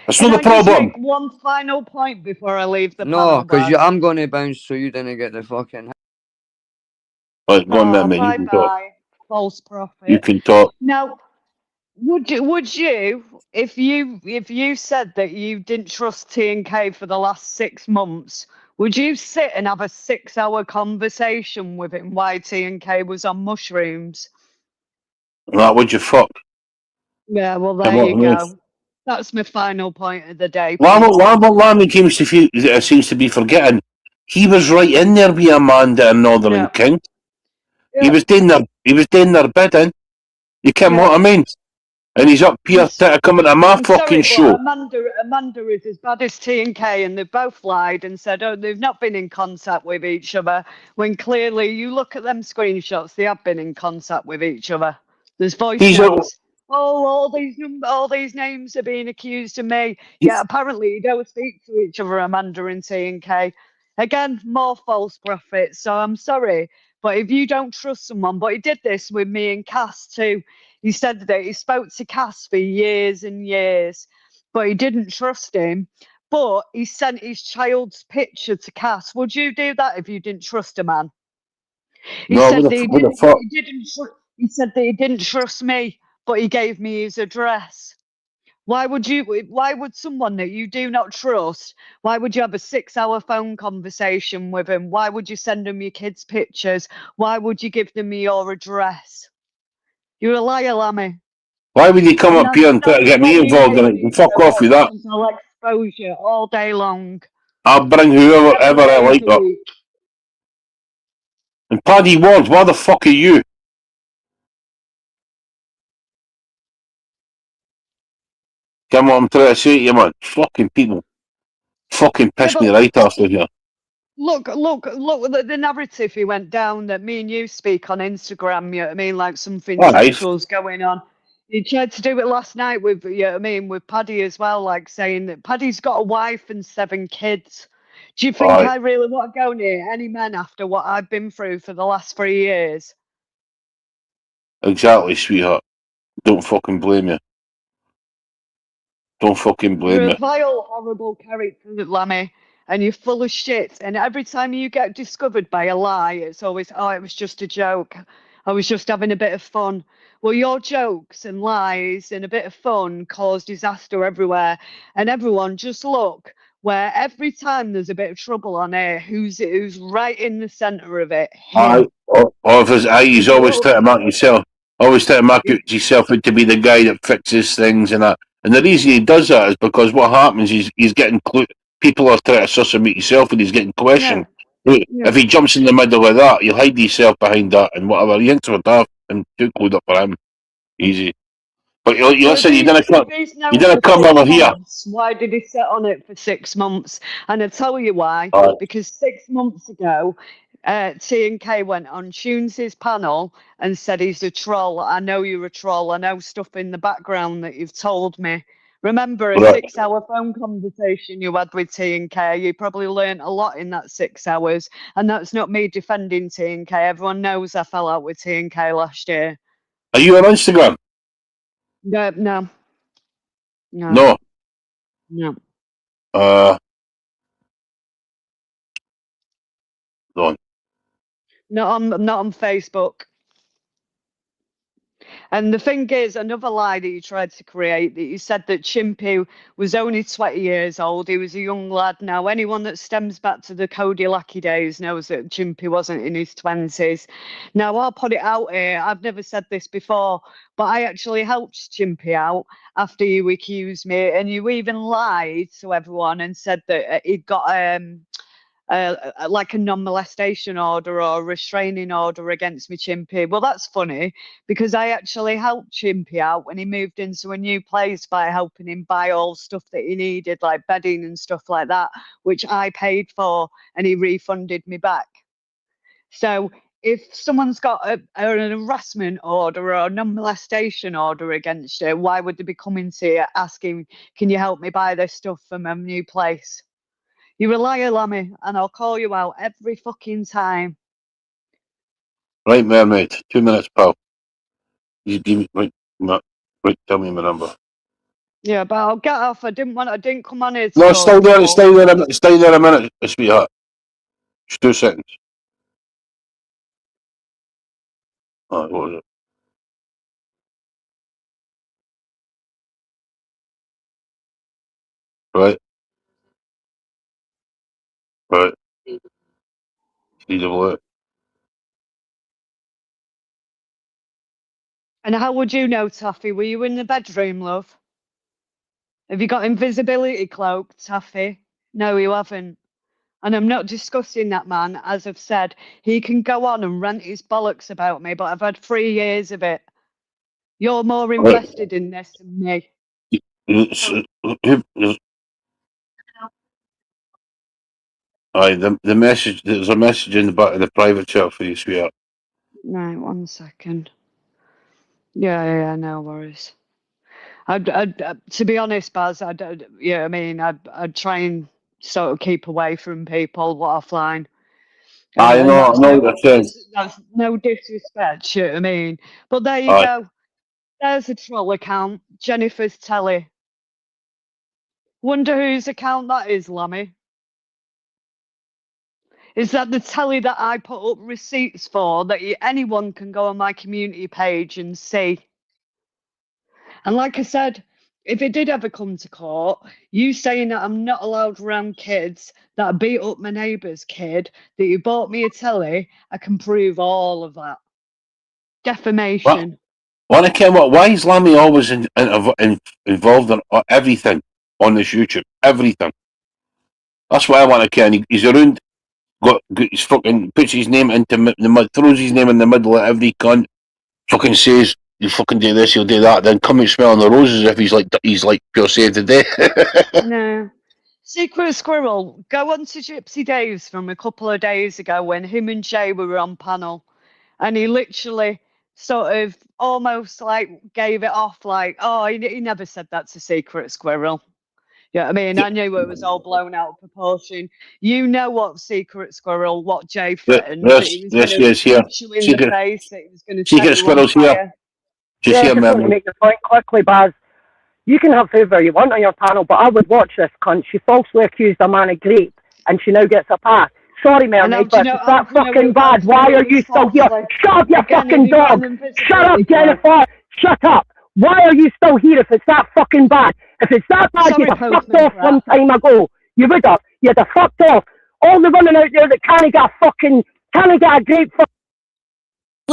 That's Can not the I just problem. make one final point before I leave the No, panel, because Baz? I'm going to bounce, so you didn't get the fucking. Right, go on, Oh, man. You bye can talk. bye. False You prophet. can talk. Now, would you if you said that you didn't trust T and K for the last 6 months, would you sit and have a 6-hour conversation with him why T and K was on mushrooms? That would you fuck? Yeah, well Come there you on, man. go. That's my final point of the day, Lama people. Lama seems to be forgetting. He was right in there with Amanda and Northern Yeah, King. He yeah, was doing their bidding. You can yeah. what I mean? And he's up I'm here coming to my I'm fucking sorry, but show. Amanda is as bad as T and K, and they've both lied and said, oh, they've not been in contact with each other. When clearly, you look at them screenshots, they have been in contact with each other. There's voice He's a, notes. Oh, all these names are being accused of me. Yeah, apparently you don't speak to each other, Amanda and T and K. Again, more false prophets. So I'm sorry, but if you don't trust someone, but he did this with me and Cass too. He said that he spoke to Cass for years and years, but he didn't trust him. But he sent his child's picture to Cass. Would you do that if you didn't trust a man? He no, said that he what the didn't. fuck? He said that he didn't trust me, but he gave me his address. Why would you? Why would someone that you do not trust? Why would you have a 6-hour phone conversation with him? Why would you send him your kids' pictures? Why would you give them your address? You're a liar, Lammy. Why would he come And up here and try to that's get what me you involved in made it? me. Fuck So off with watch, that. because I'll expose you all day long, I'll bring whoever 7 ever I days like a up. week. And Paddy Ward, why the fuck are you? Come on, I'm trying to say to you, man. Fucking people. Fucking Yeah, piss me but right off with you. look, the narrative he went down that me and you speak on Instagram, you know what I mean, like something Alright. sexual's going on. He tried to do it last night with, you know what I mean, with Paddy as well, like saying that Paddy's got a wife and 7 kids. Do you think Alright. I really want to go near any men after what I've been through for the last 3 years? Exactly, sweetheart. Don't fucking blame you. Don't fucking You're blame a you. vile, horrible character, Lammy, and you're full of shit. And every time you get discovered by a lie, it's always, oh, it was just a joke. I was just having a bit of fun. Well, your jokes and lies and a bit of fun cause disaster everywhere. And everyone, just look where every time there's a bit of trouble on air, who's right in the centre of it? Aye. Him. Of his eye, he's He's a always little. trying to mark himself. Always trying to mark himself out to be the guy that fixes things and that. And the reason he does that is because what happens is he's getting people are trying to suss him out himself and he's getting Yeah, questioned. yeah. If he jumps in the middle of that, he'll hide himself behind that and whatever. He thinks we're daft and too good up for him. Easy. But you So if listen, he's if he's you known for didn't come six over here. months, why did he sit on it for 6 months? And I tell you why. Aye. Because 6 months ago, T and K went on Tunes' panel and said he's a troll. I know you're a troll. I know stuff in the background that you've told me. Remember a Right. 6-hour phone conversation you had with T and K? You probably learnt a lot in that 6 hours. And that's not me defending T and K. Everyone knows I fell out with T and K last year. Are you on Instagram? No, no, no, No. no. Uh, Don't. Not on Facebook. And the thing is, another lie that you tried to create, that you said that Chimpy was only 20 years old. He was a young lad. Now, anyone that stems back to the Cody Lackey days knows that Chimpy wasn't in his 20s. Now, I'll put it out here. I've never said this before, but I actually helped Chimpy out after you accused me. And you even lied to everyone and said that he'd got like a non-molestation order or a restraining order against me, Chimpy. Well, that's funny because I actually helped Chimpy out when he moved into a new place by helping him buy all stuff that he needed, like bedding and stuff like that, which I paid for, and he refunded me back. So if someone's got an harassment order or a non-molestation order against you, why would they be coming to you asking, can you help me buy this stuff from a new place? You're a liar, Lammy, and I'll call you out every fucking time. Right, Mermaid. 2 minutes, pal. You give me, wait, tell me my number. Yeah, but I'll get off. I didn't come on here to No, cause stay there, trouble. stay there a minute, sweetheart. Just 2 seconds. What was it? Right. Right. CWA. And how would you know, Taffy? Were you in the bedroom, love? Have you got invisibility cloak, Taffy? No, you haven't. And I'm not discussing that man. As I've said, he can go on and rant his bollocks about me, but I've had 3 years of it. You're more Right. invested in this than me. Aye, the message, there's a message in the back of the private chat for you, sweetheart. Right, 1 second. Yeah, no worries. To be honest, Baz, I'd try and sort of keep away from people what offline. I And know that's what you're saying. that's no disrespect, you know what I mean? But there you Aye. go. There's a troll account, Jennifer's Telly. Wonder whose account that is, Lammy. Is that the telly that I put up receipts for that anyone can go on my community page and see? And like I said, if it did ever come to court, you saying that I'm not allowed around kids, that I beat up my neighbour's kid, that you bought me a telly, I can prove all of that. Defamation. Why is Lammy always involved in everything on this YouTube? Everything. That's what I want to know. He's around, got his fucking, puts his name into the mud, throws his name in the middle of every cunt, fucking says, you fucking do this, you'll do that, then come out smelling the roses if he's like pure saved the day. No. Secret Squirrel, go on to Gypsy Dave's from a couple of days ago when him and Jay were on panel, and he literally sort of almost like gave it off like, oh, he never said that to Secret Squirrel. Yeah, I mean, I knew it was all blown out of proportion. You know what Secret Squirrel, what Jay threatened, that he was going to here. punch you in the face, that he was going to set Secret you on Squirrel's here. fire. Just Yeah, I here, just want to man. make the point quickly, Baz. You can have whoever you want on your panel, but I would watch this cunt. She falsely accused a man of rape, and she now gets a pass. Sorry, Mermaid, but it's that fucking bad. Why are you still here? Shut up, you fucking dog! Shut up, Jennifer! Shut up! Why are you still here if it's that fucking bad? If it's that bad, Sorry, you'd have fucked Postman off Crap. some time ago. You would have. You'd have fucked off. All the women out there that can't get a grape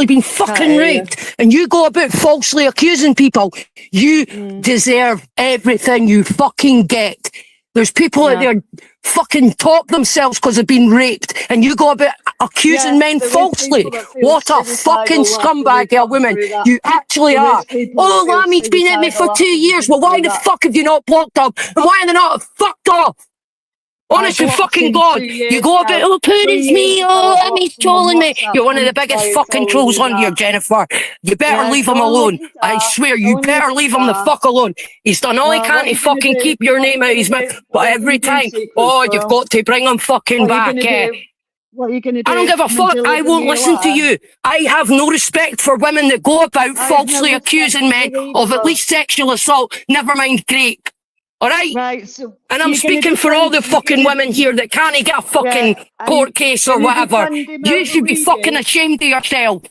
been fucking raped, and you go about falsely accusing people, you deserve everything you fucking get. There's people out there fucking top themselves because they've been raped, and you go about accusing men falsely. What a fucking scumbag of a woman you actually are. Oh, Lammy's been at me for 2 years. Well, why the fuck have you not blocked him? And why are they not fucked off? Honestly, fucking God, you go about, oh, it's me, oh, Emmy's trolling me. You're one of the biggest fucking trolls on here, Jennifer. You better leave him alone. I swear, you better leave him the fuck alone. He's done all he can to fucking keep your name out of his mouth. But every time, oh, you've got to bring him fucking back. What are you going to do? I don't give a fuck. I won't listen to you. I have no respect for women that go about falsely accusing men of at least sexual assault, never mind rape. All right? Right, so and I'm speaking for all the fucking women here that can't get a fucking court case or whatever. You should be fucking ashamed of yourself.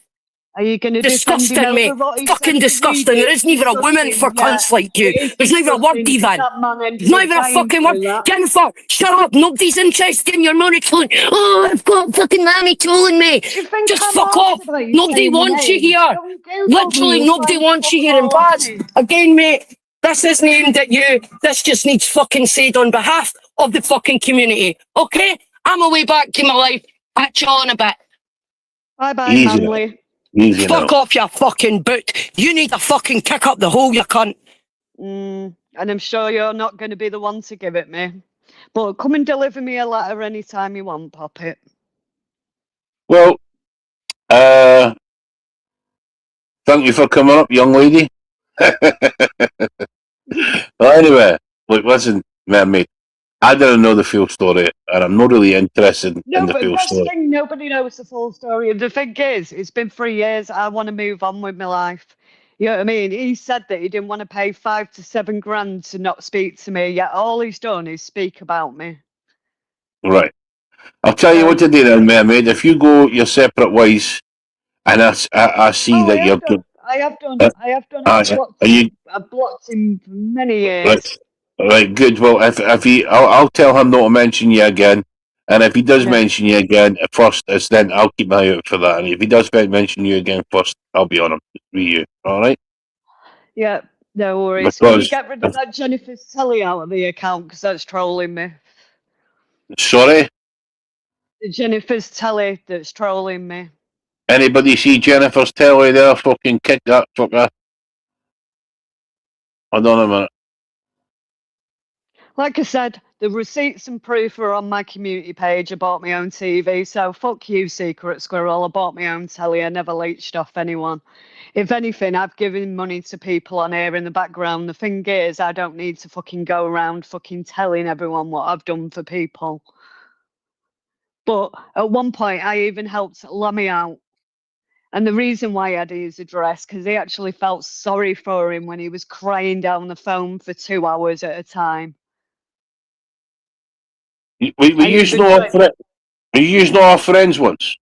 Are you going to defend him Disgusting, over mate. what he Fucking said to disgusting. There isn't even a woman for cunts like you. It is There's not even a word disgusting, 'cause even. that man There's not ended even up a dying fucking word. through that. Jennifer, shut up. Nobody's interested in your money killing. Oh, I've got fucking Lammy killing me. Do you think Just I'm fuck arsed off. about you Nobody saying my wants you name? here. Don't Google me, Literally you'll nobody find wants you fuck here. And all off Baz, me. again, mate, this isn't aimed at you. This just needs fucking said on behalf of the fucking community. Okay? I'm away back to my life. Catch you on a bit. Bye-bye, Easy. Manly. Easy Fuck now. off, you fucking boot. You need to fucking kick up the hole, you cunt. And I'm sure you're not going to be the one to give it me. But come and deliver me a letter anytime you want, Poppet. Well, thank you for coming up, young lady. Well, anyway, look, listen, mermaid. I didn't know the full story, and I'm not really interested in No, the but full that's the story. thing. Nobody knows the full story. And the thing is, it's been 3 years. I want to move on with my life. You know what I mean? He said that he didn't want to pay 5 to 7 grand to not speak to me. Yet all he's done is speak about me. Right. I'll tell you what to do then, mermaid. If you go your separate ways, and I see that you're good. I have done. I've blocked him for many years. Right, good. Well, if he, I'll tell him not to mention you again. And if he does mention you again, first, it's then I'll keep my eye out for that. And if he does mention you again first, I'll be on him with you. All right? Yeah, no worries. Can you Because get rid of that Jennifer's telly out of the account? Because that's trolling me. sorry, The Jennifer's telly that's trolling me. anybody see Jennifer's telly there? Fucking kick that fucker. Hold on a minute. Like I said, the receipts and proof are on my community page. I bought my own TV, so fuck you, Secret Squirrel. I bought my own telly. I never leached off anyone. If anything, I've given money to people on here in the background. The thing is, I don't need to fucking go around fucking telling everyone what I've done for people. But at one point, I even helped Lammy out. And the reason why I had his address, because he actually felt sorry for him when he was crying down the phone for 2 hours at a time. We used to know our friends once.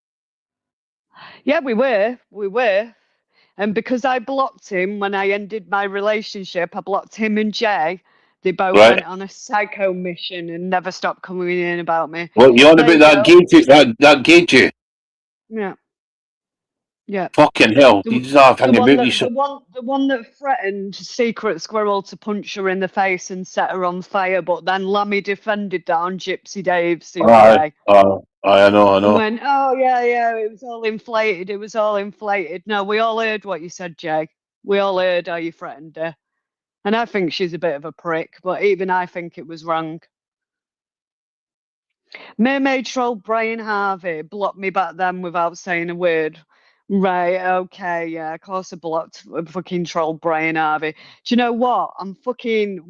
Yeah, we were. And because I blocked him when I ended my relationship, I blocked him and Jay. They both went on a psycho mission and never stopped coming in about me. Well, you on about that gauge? That gauge? Yeah. Yeah. Fucking hell! These are hanging about me. The one that threatened Secret Squirrel to punch her in the face and set her on fire, but then Lammy defended that on Gypsy Dave's the other day. I know. And went, oh yeah, it was all inflated. No, we all heard what you said, Jay. We all heard how you threatened her. And I think she's a bit of a prick, but even I think it was wrong. Mermaid troll Brian Harvey blocked me back then without saying a word. Right, okay, yeah, of course I blocked fucking troll Brian Harvey. Do you know what? I'm fucking,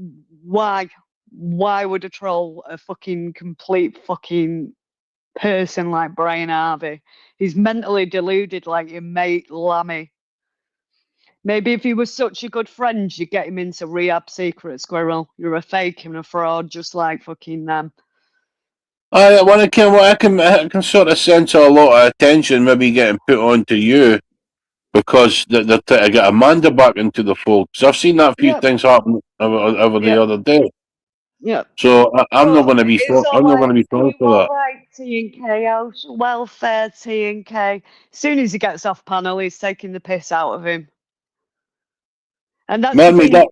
why would I troll a fucking complete fucking person like Brian Harvey? He's mentally deluded like your mate Lammy. Maybe if he was such a good friend, you'd get him into rehab, Secret Squirrel. You're a fake and a fraud just like fucking them. I can sort of sense a lot of attention maybe getting put onto you because they're trying to get Amanda back into the fold. Because I've seen that few things happen over the other day. Yeah. So I'm not going to be. I'm not going to be thrown for that. Right, T&K, welfare T&K. As soon as he gets off panel, he's taking the piss out of him. And that's the thing.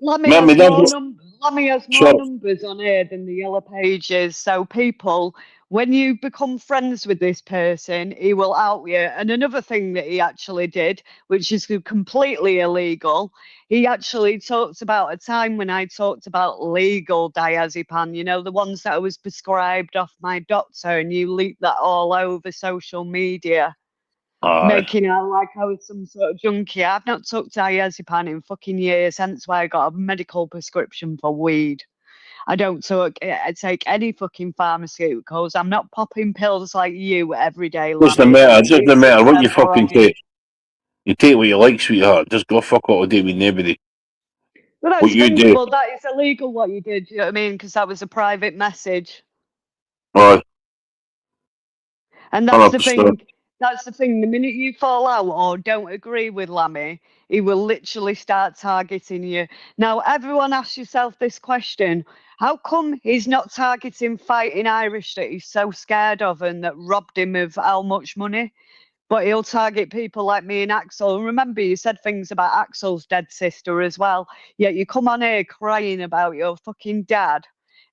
Lammy has more numbers on here than the Yellow Pages. So people, when you become friends with this person, he will out you. And another thing that he actually did, which is completely illegal, he actually talked about a time when I talked about legal diazepam, you know, the ones that I was prescribed off my doctor, and you leaked that all over social media. Making out like I was some sort of junkie. I've not took diazepam in fucking years, hence why I got a medical prescription for weed. I don't take any fucking pharmaceuticals. I'm not popping pills like you every day. Doesn't matter what you fucking take. You take what you like, sweetheart. Just go fuck all day with nobody. Well, that's well, that is illegal what you did, you know what I mean? Because that was a private message. Right. And that's the thing. That's the thing. The minute you fall out or don't agree with Lammy, he will literally start targeting you. Now, everyone asks yourself this question. How come he's not targeting Fighting Irish that he's so scared of and that robbed him of how much money? But he'll target people like me and Axel. And remember, you said things about Axel's dead sister as well. Yet you come on here crying about your fucking dad,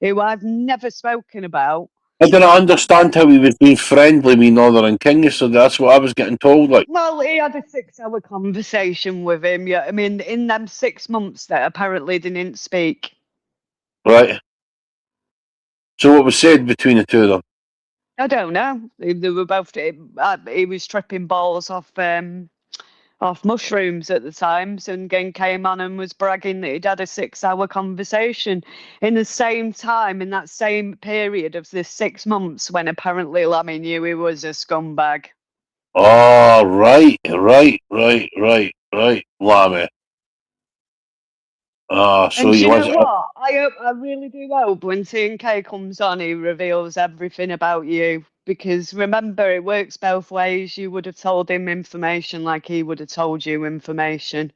who I've never spoken about. I didn't understand how he was being friendly with Northern King, so that's what I was getting told. Like, well, he had a 6-hour conversation with him. Yeah, I mean, in them 6 months that apparently they didn't speak. Right. So what was said between the two of them? I don't know. They were both. He was tripping balls off mushrooms at the times, and then came on and was bragging that he'd had a 6-hour conversation in the same time, in that same period of this 6 months when apparently Lammy knew he was a scumbag. Oh, right, Lammy. So and he you was. know what? I really do hope when T&K comes on, he reveals everything about you. Because remember, it works both ways. You would have told him information like he would have told you information.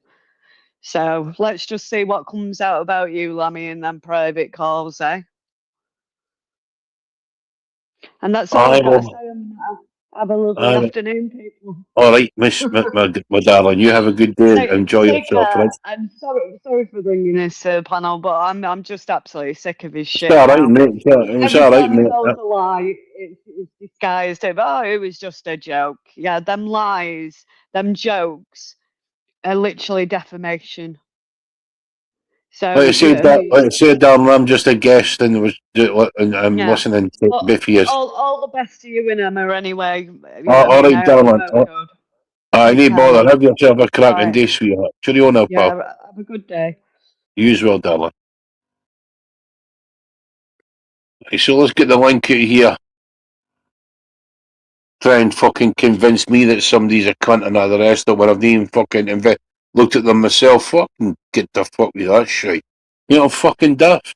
So let's just see what comes out about you, Lammy, in them private calls, eh? And that's all I've got to say on that. Have a lovely afternoon, people. All right, Miss, my darling. You have a good day. Enjoy yourself, right? I'm sorry for bringing this panel, but I'm just absolutely sick of his shit. It's all right, mate. It's all right, mate. Every time he tells a lie, it's disguised. Oh, it was just a joke. Yeah, them lies, them jokes, are literally defamation. So Like I said, darling, I'm just a guest and I'm listening to Biffy. All the best to you and Emma, anyway. All right, darling. I need bother. Have yourself a cracking day, sweetheart. Cheerio now, pal. Have a good day. You as well, darling. Right, so let's get the link out here. Try and fucking convince me that somebody's a cunt and all the rest of it when I've not even fucking looked at them myself. Fucking get the fuck with that shit. You know, fucking daft.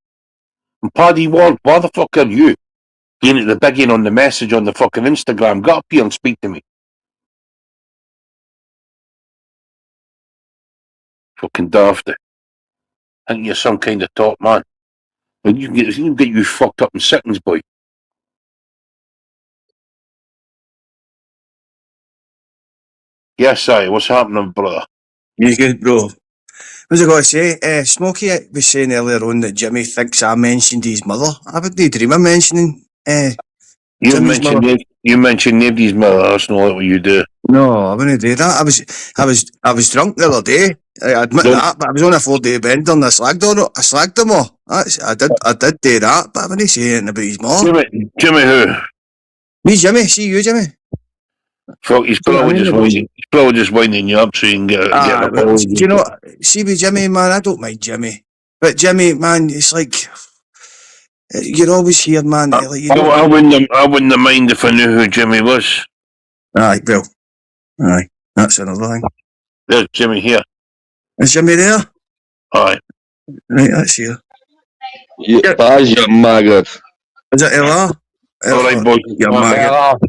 And Paddy Ward, why the fuck are you? Being at the bigging on the message on the fucking Instagram. Get up here and speak to me. Fucking daft. I think you're some kind of top man. But you can get you fucked up in seconds, boy. Yes, Si, what's happening, brother? You good, bro? What's I got to say? Smokey was saying earlier on that Jimmy thinks I mentioned his mother. I wouldn't dream of mentioning Jimmy's mother. You mentioned nobody's mother. That's not what you do. No, I wouldn't do that. I was drunk the other day. I admit that, but I was on a 4-day bender and I slagged him all. I did do that, but I wouldn't say anything about his mom. Jimmy who? Me, Jimmy. See you, Jimmy. Fuck, he's probably just winding you up so you can get a ball. Do you know, see with Jimmy, man, I don't mind Jimmy. But Jimmy, man, it's like, you're always here, man. I wouldn't have mind if I knew who Jimmy was. Aye, well, aye, that's another thing. There's Jimmy here. Is Jimmy there? Aye. Right, that's here. Yeah, that's your maggot. Is it Ella? Alright, boy.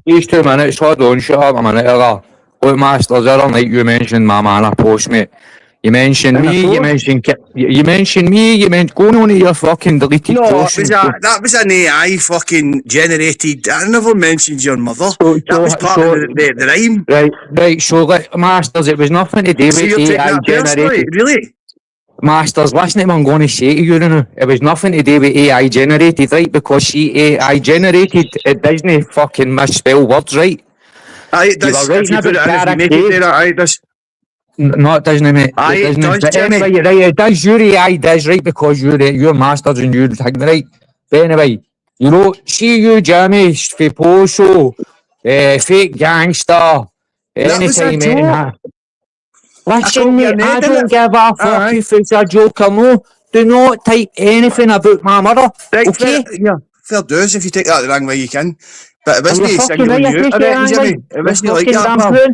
These 2 minutes, hold on, shut up a minute, Ella. Look, Masters, the other night you mentioned my man, I post, mate. You mentioned me, you mentioned going on to your fucking deleted post. That was an AI fucking generated. I never mentioned your mother. That was part of the rhyme. Right, so like, Masters, it was nothing to do with AI generated. Really? Masters, listen to what I'm going to say to you now. It was nothing to do with AI generated, right? Because she AI generated, it doesn't fucking misspell words, right? Aye, it does. If you put it in, if you make it there, aye, it does. No, it doesn't, mate. Aye, it does, but Jimmy. anyway, right, it does. Your AI does, right? Because you're Masters and you're right. But anyway, you know, see you, Jimmy, for post show, fake gangster, anytime, anyhow. Listen, mate, I don't give a fuck if it's a joke or no. Do not type anything about my mother, okay? Fair dues if you take that the wrong way you can. But it wasn't single you, I reckon, Jimmy. It wasn't like that, pal.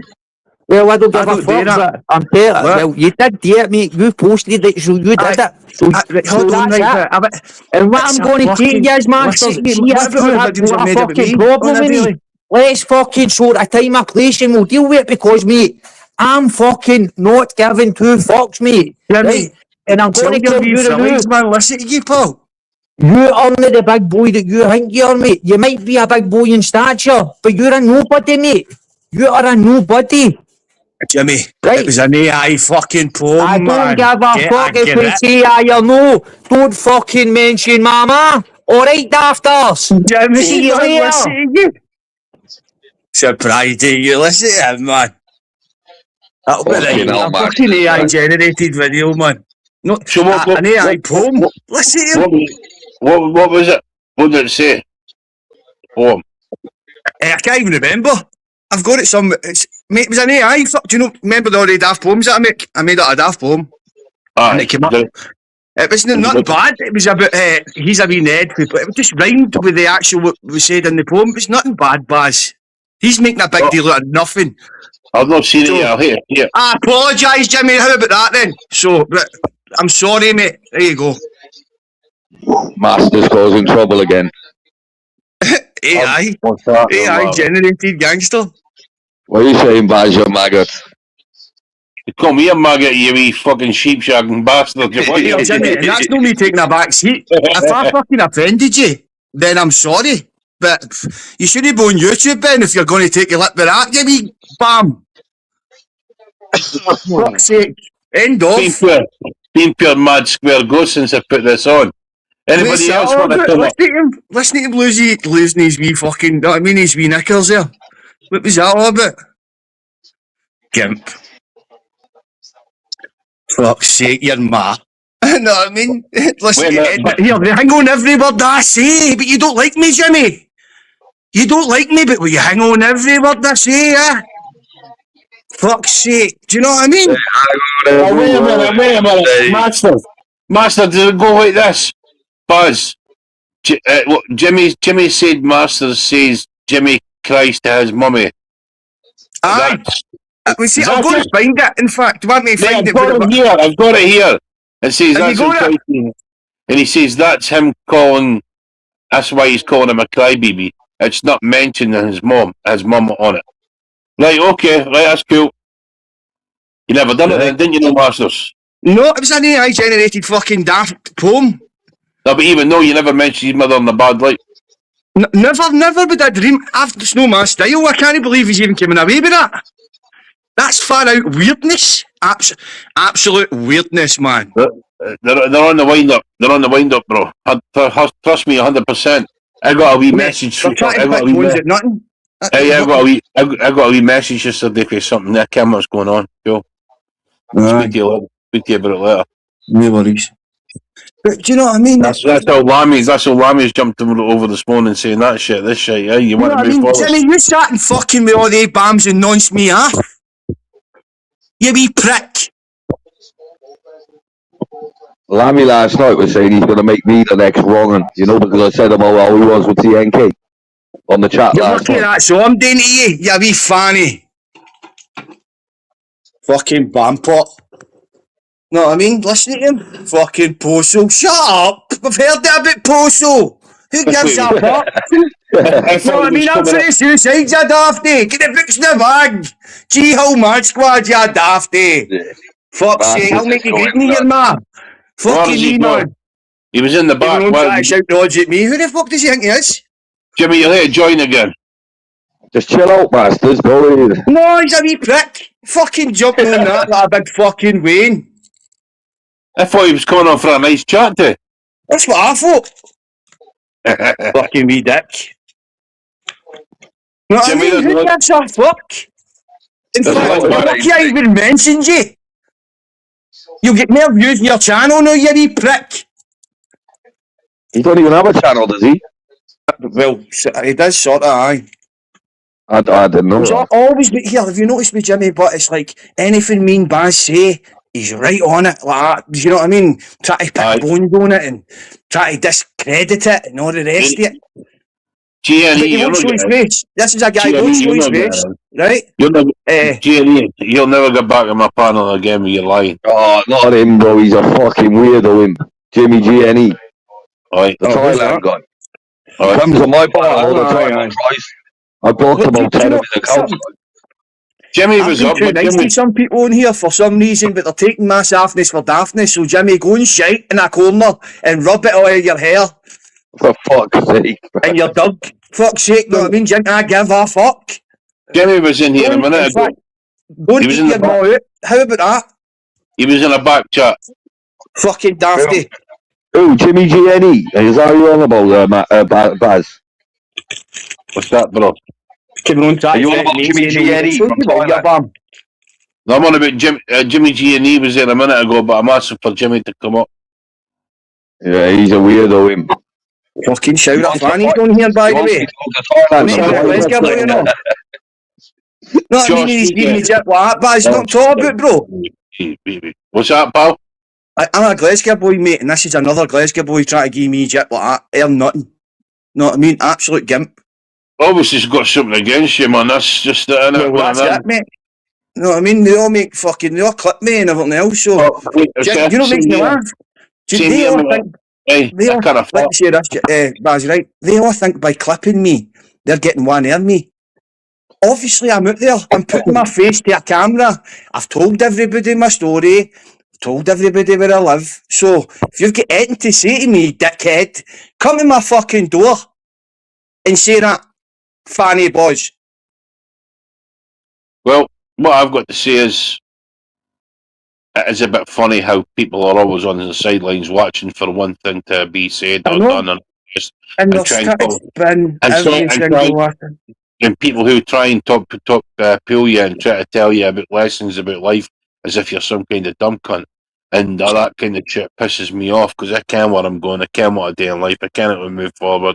Well, I don't give a fuck, but I'm telling you, well, you did do it, mate. You posted it, so you did it. So, hold on, right, and what I'm going to tell you is, Masters, see if you have a fucking problem with me. let's fucking sort a time and place and we'll deal with it because, mate, I'm fucking not giving two fucks, mate. Jimmy, Right? And I'm going to tell tell your you the feelings, news. man. Listen to you, pal. You aren't the big boy that you think you are, mate. You might be a big boy in stature, but you're a nobody, mate. You are a nobody. Jimmy, Right? it was an AI fucking poem, I don't man. give a Get fuck a if we grip. say I or no. Don't fucking mention mama. Alright, dafters. Jimmy, See you man, later. listen to you. Surprised you listen to him, man. That'll be Fucking right. hell, A man. fucking AI generated video, man. No, So an AI poem. Listen to him. what was it? What did it say? Poem. I can't even remember. I've got it some. Mate, it was an AI. Do you know? Remember the all the daft poems that I make? I made it a daft poem, and it came up. It was nothing bad. It was about he's a wee Ned. It just rhymed with the actual what was said in the poem. It was nothing bad, Baz. He's making a big deal out of nothing. I've not seen it yet. Here. I apologise, Jimmy. How about that then? So, I'm sorry, mate. There you go. Master's causing trouble again. AI. What's that? AI generated gangster. What are you saying, Baz, you maggot? Come here, maggot, you wee fucking sheep-shagging bastard. Hey, Jimmy, and that's not me taking a back seat. If I fucking offended you, then I'm sorry. But you shouldn't be on YouTube, Ben, if you're going to take your lip with that, you wee bam. Fuck's sake. End of. Been pure mad square ghost since I put this on. Anybody else want to come up? Listen to him losing his wee fucking, know what I mean, his wee knickers there. What was that all about? Gimp. Fuck's sake, you're ma. Know what I mean? Listen, here, hang on every word I say, but you don't like me, Jimmy. You don't like me, but will you hang on every word I say, yeah? Fuck's sake, do you know what I mean? Wait a minute. Master, did it go like this? Buzz. Jimmy said Master says Jimmy cries to his mummy. Aye. See, I've got to find it, in fact. Want me to find it? I've got it here. It says that's him, and he says that's him calling, that's why he's calling him a crybaby. It's not mentioning his mum on it. Right, okay, right, that's cool. You never done it then, didn't you, no, Masters? No, it was an AI generated fucking daft poem. No, but even though you never mentioned his mother in the bad light. Never would I dream. It's no my style. I can't believe he's even coming away with that. That's far out weirdness. Absolute weirdness, man. They're on the wind up. They're on the wind up, bro. Trust me, 100%. I got a wee message. I got a wee message yesterday for something. I can't remember what's going on. Cool. Speak to you about it later. No worries. But do you know what I mean? That's how Lammy's jumped over this morning saying this shit, yeah. You want to move forward? Jimmy, you sat and fucking with all the A-bombs and nonce me off. You wee prick. Lammy last night was saying he's going to make me the next wrong, you know, because I said about how he was with TNK on the chat last night. That's all I'm doing to you, you wee fanny. Fucking bampot. Know what I mean? Listen to him. Fucking Poso. Shut up! We've heard it about Poso. Who gives a fuck? Know what I mean? I'm for the suicides, you dafty. Get the books in the bag. G-Hole Mad Squad, you dafty. Fuck's sake, I'll make you greet me here, ma. Fucking me, man. He was in the back. Don't try to shout dodge at me. Who the fuck does he think he is? Jimmy, you'll hear join again. Just chill out, Masters. Go ahead. No, he's a wee prick. Fucking jumping on that like a big fucking Wayne. I thought he was coming on for a nice chat to. That's what I thought. Fucking wee dick. Know what I mean? Who gives a fuck? In fact, lucky I even mentioned you. You'll get more views on your channel now, you wee prick. He don't even have a channel, does he? Well, he does sort of, aye. I didn't know. He's always been here. Have you noticed me, Jimmy? But it's like anything me and Baz say, he's right on it. Like that. You know what I mean? Try to pick bones on it and try to discredit it and all the rest of it. G&E, won't show his face. This is a guy who won't show his face, right? G&E, you'll never get back on my panel again with your lying. Oh, not him, bro. He's a fucking weirdo, him. Jimmy G&E. Right. The Thailand guy. He comes on my panel all the time and I blocked Look, him do on you 10 know of his accounts. Jimmy I've was been up, too but nice Jimmy, to some people on here for some reason, but they're taking my softness for daftness. So Jimmy, go and shite in a corner and rub it all out of your hair For fuck's sake. and your dog. Fuck's sake, know what I mean? Jimmy, I give a fuck. Jimmy was in here a Don't, in minute ago. fact, go He and was eat in the your back. maw out. How about that? He was in a back chat. Fucking dafty. Oh, Jimmy GNE. Is that you on about, Baz? What's that, bro? Coming on Are track you on to about me Jimmy saying, "Oh, I GNE told from you about your Thailand? bum." No, I'm on about Jimmy G and E was there a minute ago, but I'm asking for Jimmy to come up. Yeah, he's a weirdo, him. Fucking shout He at wants to Fanny's fight. down here, by He the wants me way. to go to Thailand. What's that, Glasgow boy, you know? No, I mean, Josh, he's giving me jet what, but it's not Josh, talking about, bro. what's that, pal? I'm a Glasgow boy, mate, and this is another Glasgow boy trying to give me jet like that. Earn nothing. Know what I mean? Absolute gimp. Obviously, he's got something against you, man. That's just it, innit? Well, that's it, mate. You know what I mean? They all make fucking, they all clip me and everything else, so. Oh, wait, Do you know what makes me laugh? They all think, hey, they all, I let me say this, Baz, right? They all think by clipping me, they're getting one of me. Obviously, I'm out there. I'm putting my face to a camera. I've told everybody my story. Told everybody where I live. So, if you've got anything to say to me, dickhead, come to my fucking door and say that, Fanny boys. Well, what I've got to say is, it is a bit funny how people are always on the sidelines watching for one thing to be said I or know. done, And and they're try and trying to talk, spin and try every and single lesson. and people who try and pull you and try to tell you about lessons about life as if you're some kind of dumb cunt. And that kind of shit pisses me off because I can where I'm going, I can what I do in life, I can how to move forward.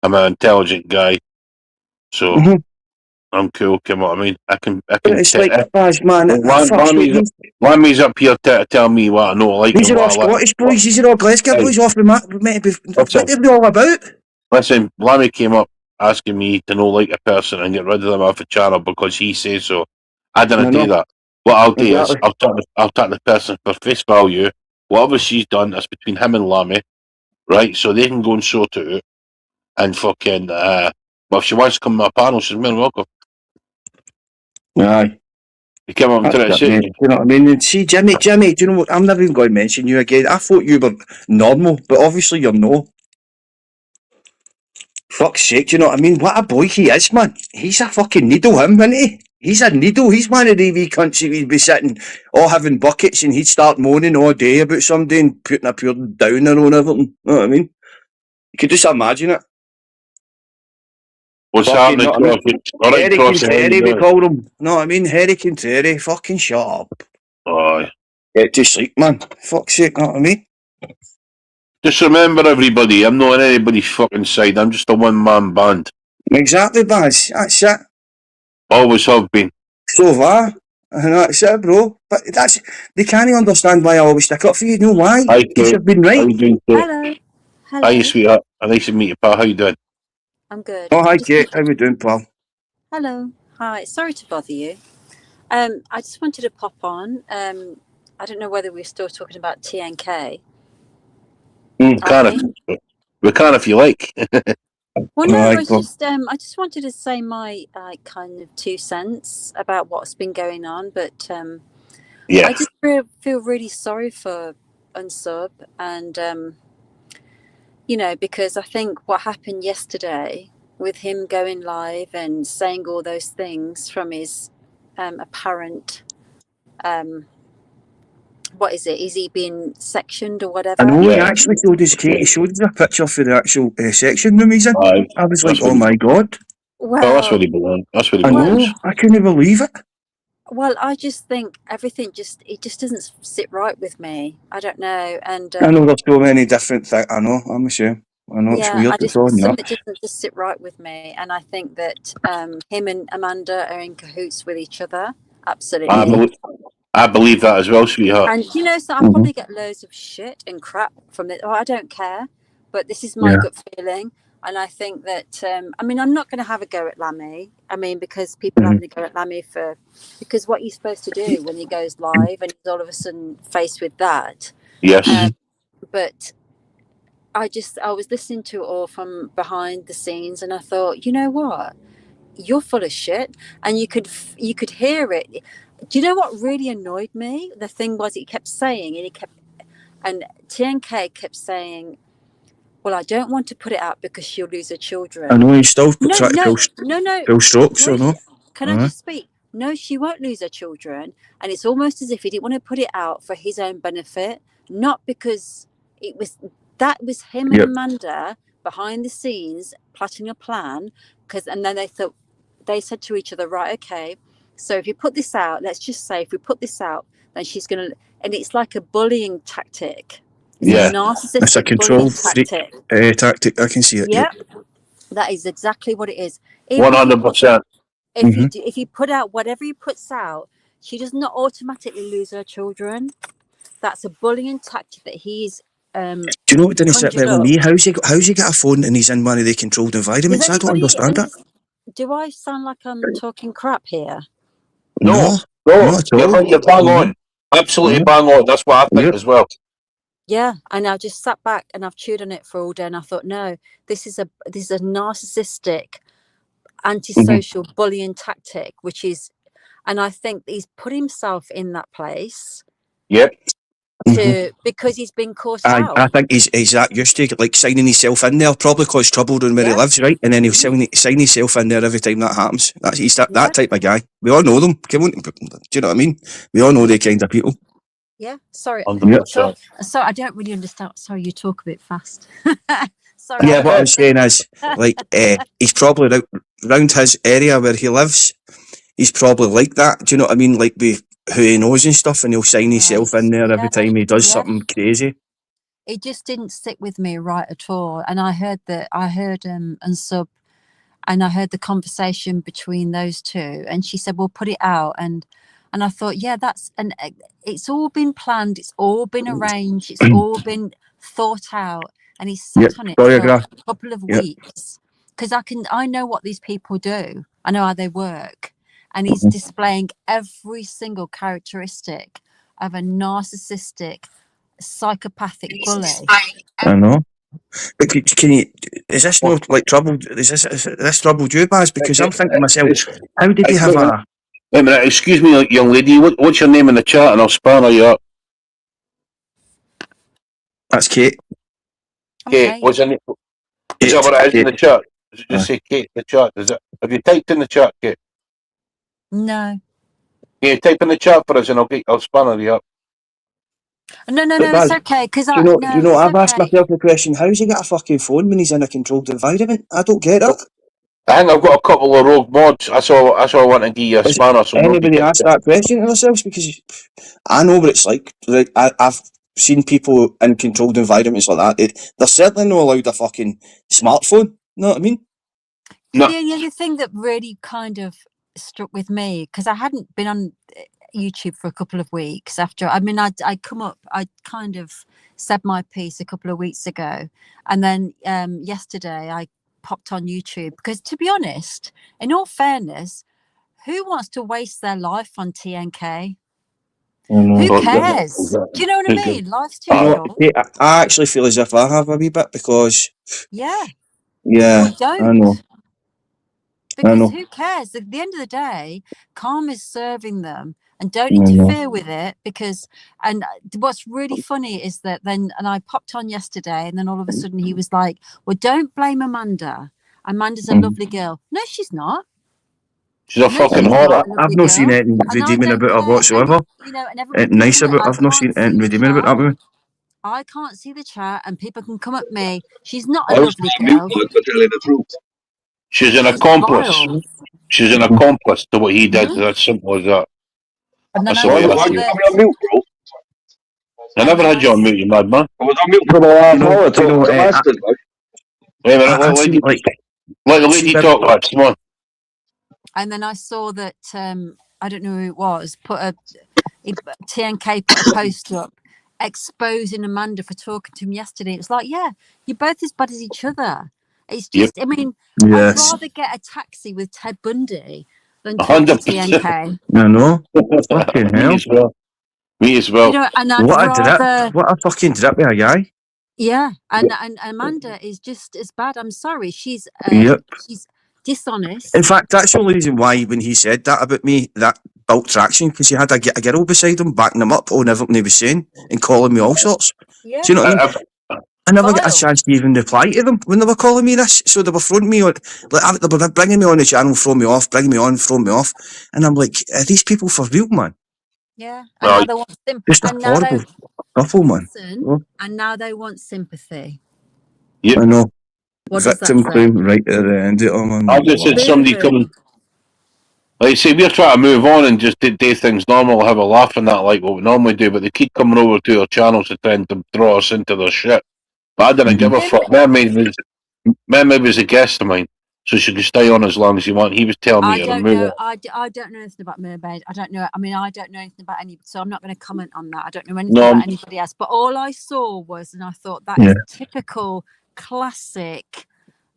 I'm an intelligent guy, so I'm cool. Come what I mean? I can. But it's like, Baz, man, Lammy's up here to tell me what I know, like these and are all what I like. Scottish boys, these are all Glasgow boys off the map. What are they all about? Listen, Lammy came up asking me to know like a person and get rid of them off the channel because he says so. I didn't do that. What I'll do is I'll take the person for face value. Whatever she's done is between him and Lammy, right? So they can go and sort it out. And fucking, well, if she wants to come to my panel, she's more than welcome. Aye. You come up and try to say, you know what I mean? And see, Jimmy, do you know what? I'm never even going to mention you again. I thought you were normal, but obviously you're no. Fuck's sake, do you know what I mean? What a boy he is, man. He's a fucking needle, him, isn't he? He's a needle. He's one of the wee cunts that would be sitting all having buckets and he'd start moaning all day about somebody and putting a pure downer on everything. You know what I mean? You could just imagine it. what's Fucking, happening, know what I mean? Crossy? All right, Hurricane Crossy, how you Terry, we doing? call him. Know what I mean? Hurricane Terry. Fucking shut up. Aye. Get to sleep, man. Fuck's sake, know what I mean? Just remember, everybody, I'm not on anybody's fucking side. I'm just a one-man band. Exactly, Baz. That's it. Always have been. So far. And that's it, bro. But that's, they can't understand why I always stick up for you. You know why? Hi, Because Kate. you've been How right. you doing, Kate? Hello. Hi, Hello. sweetheart. Nice to meet you, pal. How you doing? I'm good. Oh, hi, Kate. How we doing, pal? Hello. Hi. Sorry to bother you. I just wanted to pop on. I don't know whether we're still talking about TNK. We can if you like. Well, no, it's just I just wanted to say my kind of 2 cents about what's been going on, but Yeah. I just feel really sorry for Unsub, and you know, because I think what happened yesterday with him going live and saying all those things from his apparent what is it? Is he being sectioned or whatever? I know, he actually showed us, Kate, he showed us a picture for the actual section room he's in. I was like, oh my God. Well, that's where he belongs. That's where he I belongs. know, I couldn't believe it. Well, I just think everything it just doesn't sit right with me. I don't know, and I know there's so many different things. I know, I'm the same. I know, it's weird. It's all something doesn't just sit right with me, and I think that him and Amanda are in cahoots with each other. Absolutely. I believe that as well, sweetheart. And you know, so I probably get loads of shit and crap from it. Oh, I don't care, but this is my gut feeling, and I think that I mean, I'm not going to have a go at Lammy. I mean, because people having a go at Lammy because what he's supposed to do when he goes live and he's all of a sudden faced with that. Yes. But I was listening to it all from behind the scenes, and I thought, you know what? you're full of shit, and you could hear it. Do you know what really annoyed me? The thing was, he kept saying, and TNK kept saying, well, I don't want to put it out because she'll lose her children. I know he's still No, trying to pull strokes, no, or no? can I just speak? No, she won't lose her children, and it's almost as if he didn't want to put it out for his own benefit, not because that was him and Amanda behind the scenes plotting a plan. And then they said to each other, right, okay, so if you put this out, let's just say if we put this out, then she's gonna, and it's like a bullying tactic. It's a narcissistic, it's a control tactic. I can see it. Yep. That is exactly what it is. 100%. If you put out whatever he puts out, she does not automatically lose her children. That's a bullying tactic that he's. Do you know what didn't sit well with me? How's he got a phone and he's in one of the controlled environments? I don't understand that. Do I sound like I'm talking crap here? No, you're bang on. Absolutely bang on. That's what I think as well. Yeah, and I just sat back and I've chewed on it for all day, and I thought, no, this is a narcissistic, antisocial bullying tactic, which is, and I think he's put himself in that place. Yep. Because he's been caught out. I think he's that used to like signing himself in there, probably cause trouble down where he lives, right? And then he'll sign himself in there every time that happens. He's that type of guy. We all know them. Do you know what I mean? We all know the kind of people. Yeah, sorry. 100%. So I don't really understand. Sorry, you talk a bit fast. Sorry. Yeah, what I'm saying is, like, he's probably around his area where he lives. He's probably like that. Do you know what I mean? Like with who he knows and stuff, and he'll sign himself in there every time he does something crazy. It just didn't sit with me right at all. And I heard and Sub, and I heard the conversation between those two, and she said, "We'll put it out." And I thought, yeah, and it's all been planned, it's all been arranged, it's all been thought out, and he's sat on it for a couple of weeks, because I know what these people do, I know how they work, and he's displaying every single characteristic of a narcissistic, psychopathic bully. I know. But can you? Is this not like trouble? Is this troubled you, Baz? Because I'm thinking to myself, how did he have a? Wait a minute, excuse me, young lady. What's your name in the chat, and I'll spanner you up. That's Kate. Kate, what's your name? Is that what it is in the chat? Does it just say Kate in the chat? Have you typed in the chat, Kate? No. Can you type in the chat for us, and I'll spanner you up. No, it's okay. Because I've asked myself the question: how's he got a fucking phone when he's in a controlled environment? I don't get it. I think I've got a couple of rogue mods. That's all I want to give you a spanner. So anybody ask that question to themselves? Because I know what it's like. I've seen people in controlled environments like that. They're certainly not allowed a fucking smartphone. You know what I mean? No. The other thing that really kind of struck with me, because I hadn't been on YouTube for a couple of weeks after. I mean, I kind of said my piece a couple of weeks ago, and then yesterday I popped on YouTube, because to be honest, in all fairness, who wants to waste their life on TNK? Who cares? Do you know what I mean? Life's too short. I actually feel as if I have a wee bit, because yeah, I know. Because who cares? At the end of the day, karma's serving them, and don't interfere with it, because, and what's really funny is that then, and I popped on yesterday, and then all of a sudden he was like, well, don't blame Amanda. Amanda's a lovely girl. No, she's not. She's a fucking horror. I've not seen anything redeeming about her whatsoever. And nice about I've not seen anything redeeming about that woman. I can't see the chat, and people can come at me. She's not a lovely girl. She's an accomplice. She's an accomplice to what he did. That's simple as that. I never had you on mute, you madman. I was on mute for the last hour talking to Maston. Wait a minute, let the lady talk, lads. Come on. And then I saw that I don't know who it was. TNK put a post up exposing Amanda for talking to him yesterday. It was like, yeah, you're both as bad as each other. It's just, I mean, I'd rather get a taxi with Ted Bundy than talk to TNK. I know. Fucking hell. Me as well. You know, and what a fucking drip with a guy. Yeah, and Amanda is just as bad. I'm sorry. She's dishonest. In fact, that's the only reason why when he said that about me, that built traction, because he had a girl beside him backing him up on everything he was saying and calling me all sorts. Yeah. Do you know what I mean? I never got a chance to even reply to them when they were calling me this. So they were throwing me on, like they were bringing me on the channel, throwing me off, bringing me on, throwing me off, and I'm like, are these people for real, man? Yeah, and now they want just a horrible couple, man. And now they want sympathy. Yep. I know. What Victim does that say? claim right at the end of it, man. I just said somebody coming. Like, say, we're trying to move on and just do things normal, have a laugh and that, like what we normally do, but they keep coming over to our channels to try and draw us into their shit. But I didn't give a fuck. Mermaid was a guest of mine, so she could stay on as long as you want. He was telling me to remove it. I don't know anything about Mermaid. I don't know. I mean, I don't know anything about any, so I'm not going to comment on that. I don't know anything about anybody else. But all I saw was, and I thought that is typical, classic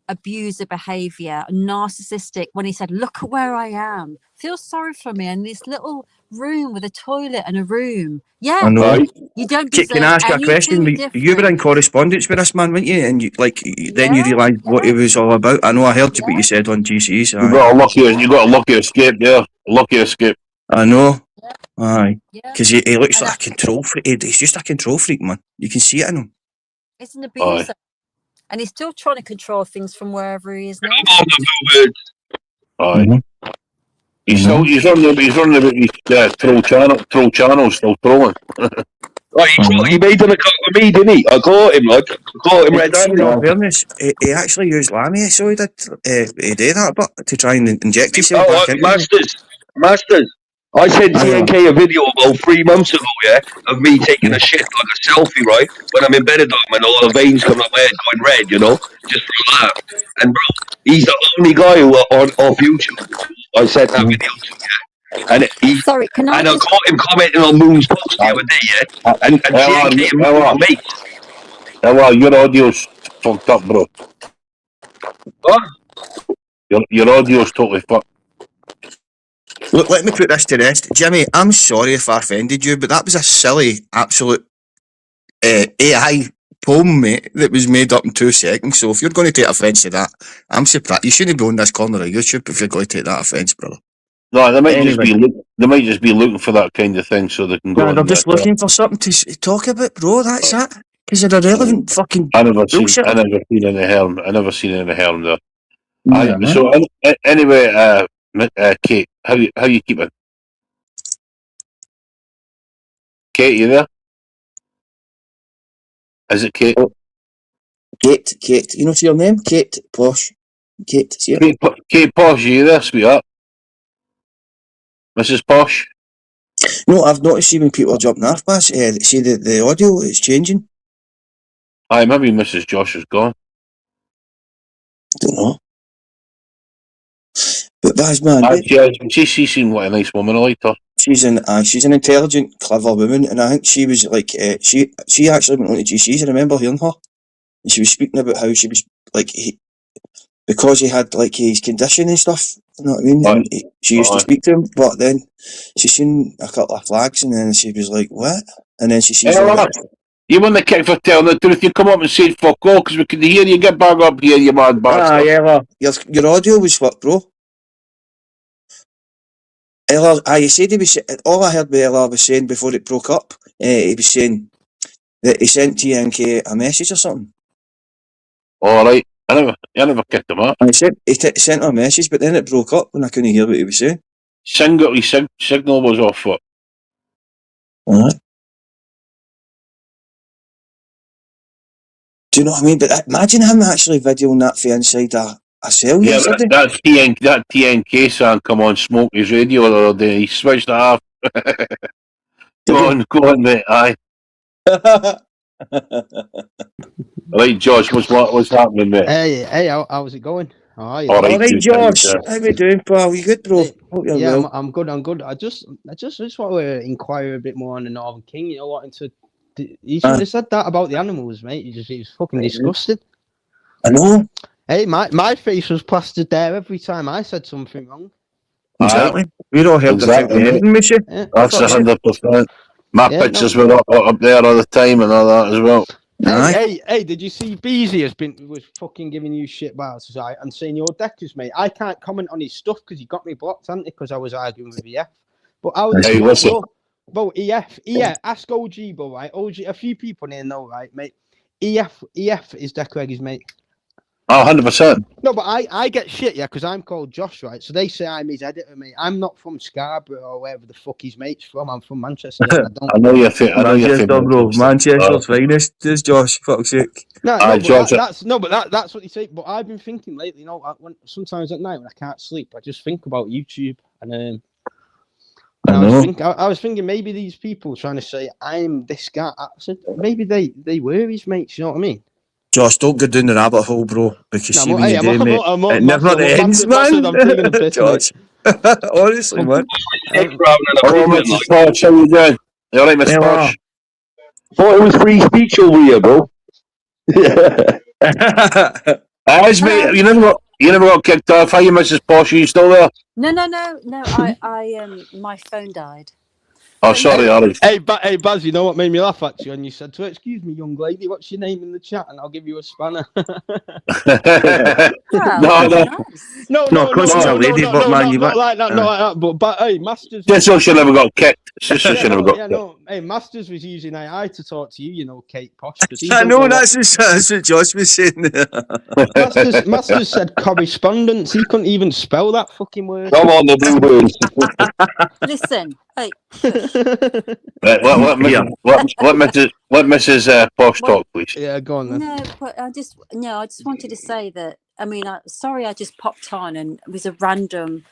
abuser behavior, narcissistic, when he said, look at where I am, feel sorry for me in this little room with a toilet and a room. Yeah, I know. You don't deserve. Can I ask you a question? You were in correspondence with this man, weren't you? And you, like, then you realised what he was all about. I know. I heard what you said on GCs. You got a lucky escape there. Lucky escape. I know. Aye. Because he looks like a control freak. He's just a control freak, man. You can see it in him. It's an abuser. And he's still trying to control things from wherever he is now. Aye. He's on the troll channel, still trolling. He made an account with me, didn't he? I caught him, like, red-handed. In fairness, he actually used Lammy, so he did. He did that, but to try and inject himself back into Masters. I sent TNK a video about 3 months ago, of me taking a shit, like a selfie, right? When I'm in bed at home and all the veins coming up my head going red, you know? Just for a laugh. And bro, he's the only guy who on off YouTube I sent that video to, And I caught him commenting on Moon's post the other day, And TNK and Moon are mates. Well, your audio's fucked up, bro. What? Your audio's totally fucked. Look, let me put this to rest. Jimmy, I'm sorry if I offended you, but that was a silly, absolute AI poem, mate, that was made up in 2 seconds. So if you're going to take offence to that, I'm surprised. You shouldn't be on this corner of YouTube if you're going to take that offence, brother. No, they might just be looking for that kind of thing so they can go. No, they're just looking for something to talk about, bro. That's it. Because they're irrelevant fucking bullshit. I never seen any harm there. So anyway, Kate, how you keeping? Kate, you there? Is it Kate? Kate. You know your name? Kate Posh. Kate, see it? Kate Posh, are you there, sweetheart? Mrs. Posh? No, I've noticed when people are jumping off, Bass, see the audio is changing. Aye, maybe Mrs. Josh is gone. Don't know. But Baz, man, she seemed like a nice woman. I liked her. She's an intelligent, clever woman, and I think she was like she actually went on to GCs. I remember hearing her, and she was speaking about how she was like because he had like his condition and stuff. You know what I mean? And she used to speak to him, but then she seen a couple of flags, and then she was like, "What?" And then she sees. You won the kick for telling the truth. You come up and say fuck all because we could hear you. Get back up here, you mad bastard. Ella, your audio was what, bro? Ella, you said he was. All I heard Ella was saying before it broke up, he was saying that he sent TNK a message or something. All right, I never kicked him up. He sent her a message, but then it broke up when I couldn't hear what he was saying. Signal was off foot. All right. Do you know what I mean? But imagine him actually videoing that for inside a cell. Yeah, that TNK song, come on, smoke his radio the other day. He switched it off. Go on, mate. Aye. Right, Josh, what's happening, mate? Hey, how's it going? How are you? All right, Josh. How we doing, pal? You good, bro? Yeah, well. I'm good. I just want to inquire a bit more on the Northern King. You know, wanting to. You should have said that about the animals, mate. He was fucking disgusted. I know. Hey, my face was plastered there every time I said something wrong. Exactly. We're all held the ending, miss you. That's 100%. My pictures were up there all the time and all that as well. Hey, did you see Beezy was fucking giving you shit bars, right? And saying you're deckers, mate. I can't comment on his stuff because he got me blocked, hasn't he? Because I was arguing with EF. But I was bro, EF, ask OG, bro, right? OG, a few people here know, right, mate? EF is Decker Eggy's mate. Oh, 100%. No, but I get shit, yeah, because I'm called Josh, right? So they say I'm his editor, mate. I'm not from Scarborough or wherever the fuck his mate's from. I'm from Manchester. And I don't. I know you're I know you're Manchester, bro. Manchester's finest. Is Josh? Fuck's sake. No, that's what you say. But I've been thinking lately. You know, sometimes at night when I can't sleep, I just think about YouTube, and I was thinking maybe these people trying to say I'm this guy. I said maybe they were his mates. You know what I mean? Josh, don't go down the rabbit hole, bro. Because see when you do, mate, it never ends, man. Josh, honestly, man. Mrs. Posh, how you doing? You alright, Miss Posh? Thought it was free speech over here, bro. As mate, you never got kicked off. How you, Mrs. Posh? Are you still there? No. I my phone died. Oh, sorry, Ollie. Hey, Baz, you know what made me laugh actually when you said to her, "Excuse me, young lady, what's your name in the chat, and I'll give you a spanner." No, of course she's a lady, but man, you not like that. But hey, Masters. Just so she never got kicked. Just so she never got kicked. No. Hey, Masters was using AI to talk to you, you know, Kate Posh. I know that's what Josh was saying. Masters said correspondence. He couldn't even spell that fucking word. Come on, the blue birds. Listen, hey. Right, let Mrs. Posh talk, please. Yeah, go on then. No, but I just wanted to say that. I mean, sorry, I just popped on and it was a random.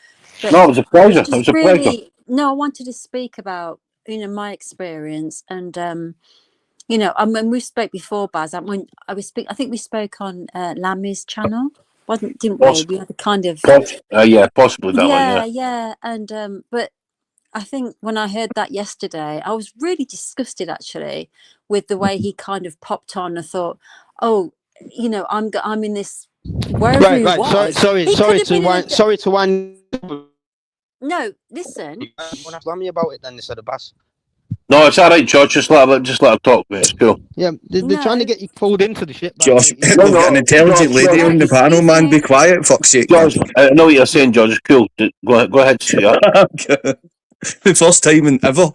No, it was a pleasure. It was a pleasure. No, I wanted to speak about my experience and when we spoke before, Baz. I think we spoke on Lammy's channel, didn't we? We had a kind of possibly that one. Yeah, and but. I think when I heard that yesterday, I was really disgusted actually with the way he kind of popped on. I thought, I'm in this wherever he was. Sorry to wind. No, listen. When I asked me about it, then they said a bass. No, it's all right, George. Just let her talk, mate. It's cool. Yeah, they're trying to get you pulled into the shit. Josh, we've got an intelligent lady on the panel, man. Be quiet, fuck's sake. George, I know what you're saying, George. It's cool. Go ahead, sweetheart. The first time in ever. You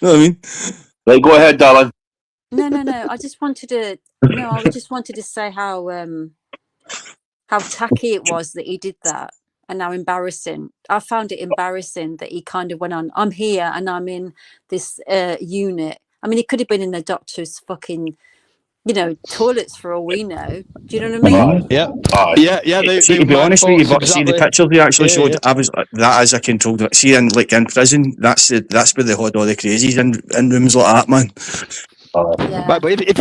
know what I mean? Right, go ahead, darling. No. I just wanted to say how tacky it was that he did that, and how embarrassing. I found it embarrassing that he kind of went on. I'm here and I'm in this unit. I mean, he could have been in the doctor's fucking, toilets for all we know. Do you know what I mean? Yeah. To be honest with you, but see the picture they actually showed. I was that as I controlled it. See, in prison, that's where they had all the crazies in rooms like that, man. Right, but if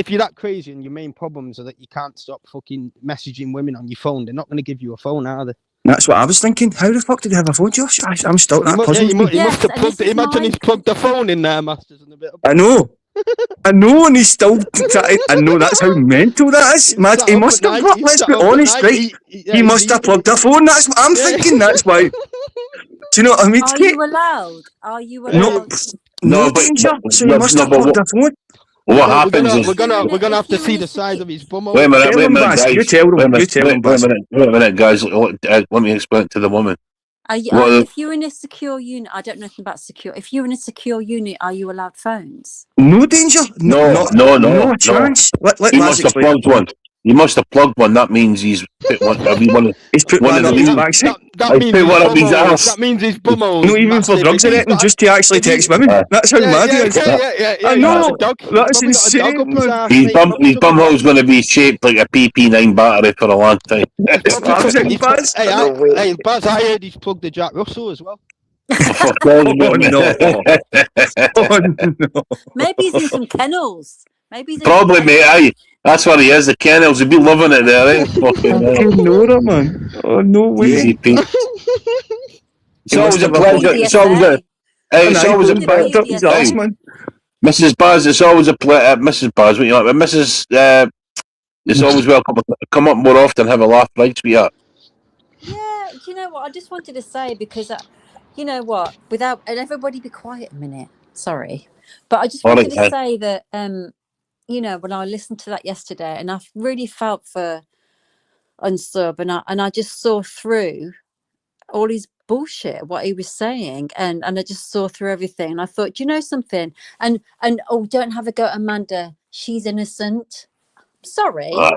you're that crazy and your main problems are that you can't stop fucking messaging women on your phone, they're not going to give you a phone, are they? That's what I was thinking. How the fuck did he have a phone, Josh? I'm still that puzzled. He must have plugged. Imagine he's plugged the phone in there, Masters, and a bit. I know, and he's still trying. I know that's how mental that is. Man, he must have. Let's be honest, right? He must have plugged a phone. That's what I'm thinking. That's why. Do you know what I mean? Are you allowed? No danger. So he must have plugged a phone. What happens is we're gonna have to see the size of his bum. Wait a minute, guys. You tell them. Wait a minute, guys. Let me explain it to the woman. If you're in a secure unit, I don't know anything about secure. If you're in a secure unit, are you allowed phones? No danger. No chance. He must have plugged one. You must have plugged one. That means he's put one. He's put one of these bags. That means he's bumhole. No, even for drugs and anything, just to actually text women. That's how mad he is. I know. That's insane. His bumhole's going to be shaped like a PP9 battery for a long time. Hey, Baz, I heard he's plugged the Jack Russell as well. Oh no. Maybe he's in some kennels. Probably, mate. That's what he is. The kennels. He'd be loving it there, eh? Fucking Nora, man. Oh, no way. Easy, Pete. It's always a pleasure. It's always a pleasure. Mrs. Baz, it's always a pleasure. Mrs. Baz, what you like? Mrs. It's always welcome to come up more often, have a laugh, right, sweetheart? Yeah, do you know what? I just wanted to say, because, you know what? And everybody be quiet a minute. Sorry. But I just wanted to say that, you know, when I listened to that yesterday, and I really felt for Unsub, and I just saw through all his bullshit, what he was saying, and I just saw through everything, and I thought, you know something, and oh, don't have a go at Amanda, she's innocent. Sorry. No.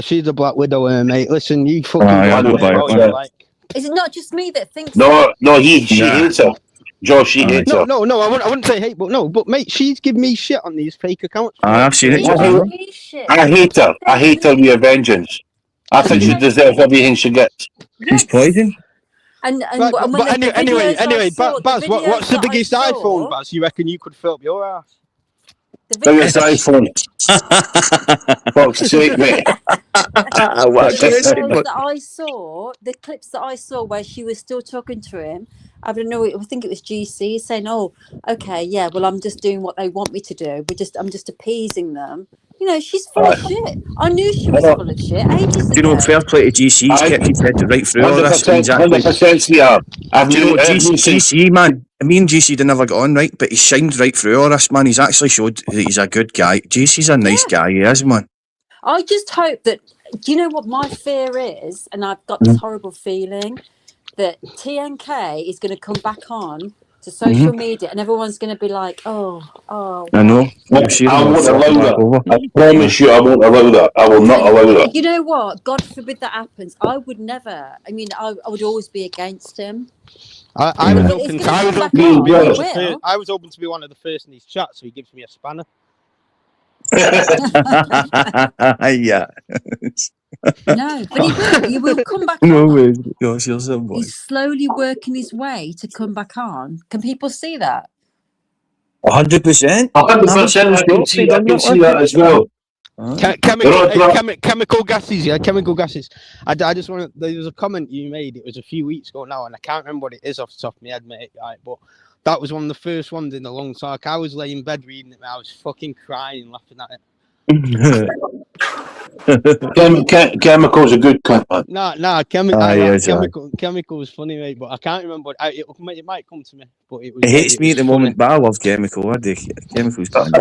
She's a Black Widow, mate. Listen, you fucking like. Is it not just me that thinks No, she hates her. Josh, she hates her. No, I wouldn't say hate, but mate, she's giving me shit on these fake accounts. I've seen it. I hate her. I hate her with a vengeance. I think she deserves everything she gets. She's poison. And anyway, Baz, what's the biggest iPhone, Baz? You reckon you could fill up your ass? The biggest iPhone. Fuck's sake, mate. The clips that I saw where she was still talking to him, I don't know, I think it was GC saying, "Oh, okay, yeah, well, I'm just doing what they want me to do. I'm just appeasing them." You know, she's full of shit. I knew she was full of shit ages ago. You know, fair play to GC. He's kept his head right through all this. 100% we are. Do you know, GC, man, me and GC didn't ever get on, right? But he shined right through all this, man. He's actually showed that he's a good guy. GC's a nice guy, he is, man. I just hope that, do you know what my fear is? And I've got this horrible feeling that TNK is going to come back on to social media and everyone's going to be like, oh. I know. I won't allow that. I promise you I won't allow that. I will not allow that. You know what? God forbid that happens. I would never. I mean, I would always be against him. I was hoping to be one of the first in these chats, so he gives me a spanner. Yeah. No, but he will come back no on. way. Gosh, you're so boy. He's slowly working his way to come back on. Can people see that? 100%. 100%. I can see that as well. Chemical gases, yeah, chemical gases. I just want to. There was a comment you made. It was a few weeks ago now, and I can't remember what it is off the top of my head, mate. Right, but that was one of the first ones in a long time. I was laying in bed reading it, and I was fucking crying, laughing at it. Chemical's a good clip, man. Chemical was funny, mate, but I can't remember. It might come to me, but it was. It hates me at the moment, but I love Chemical. Chemical's done.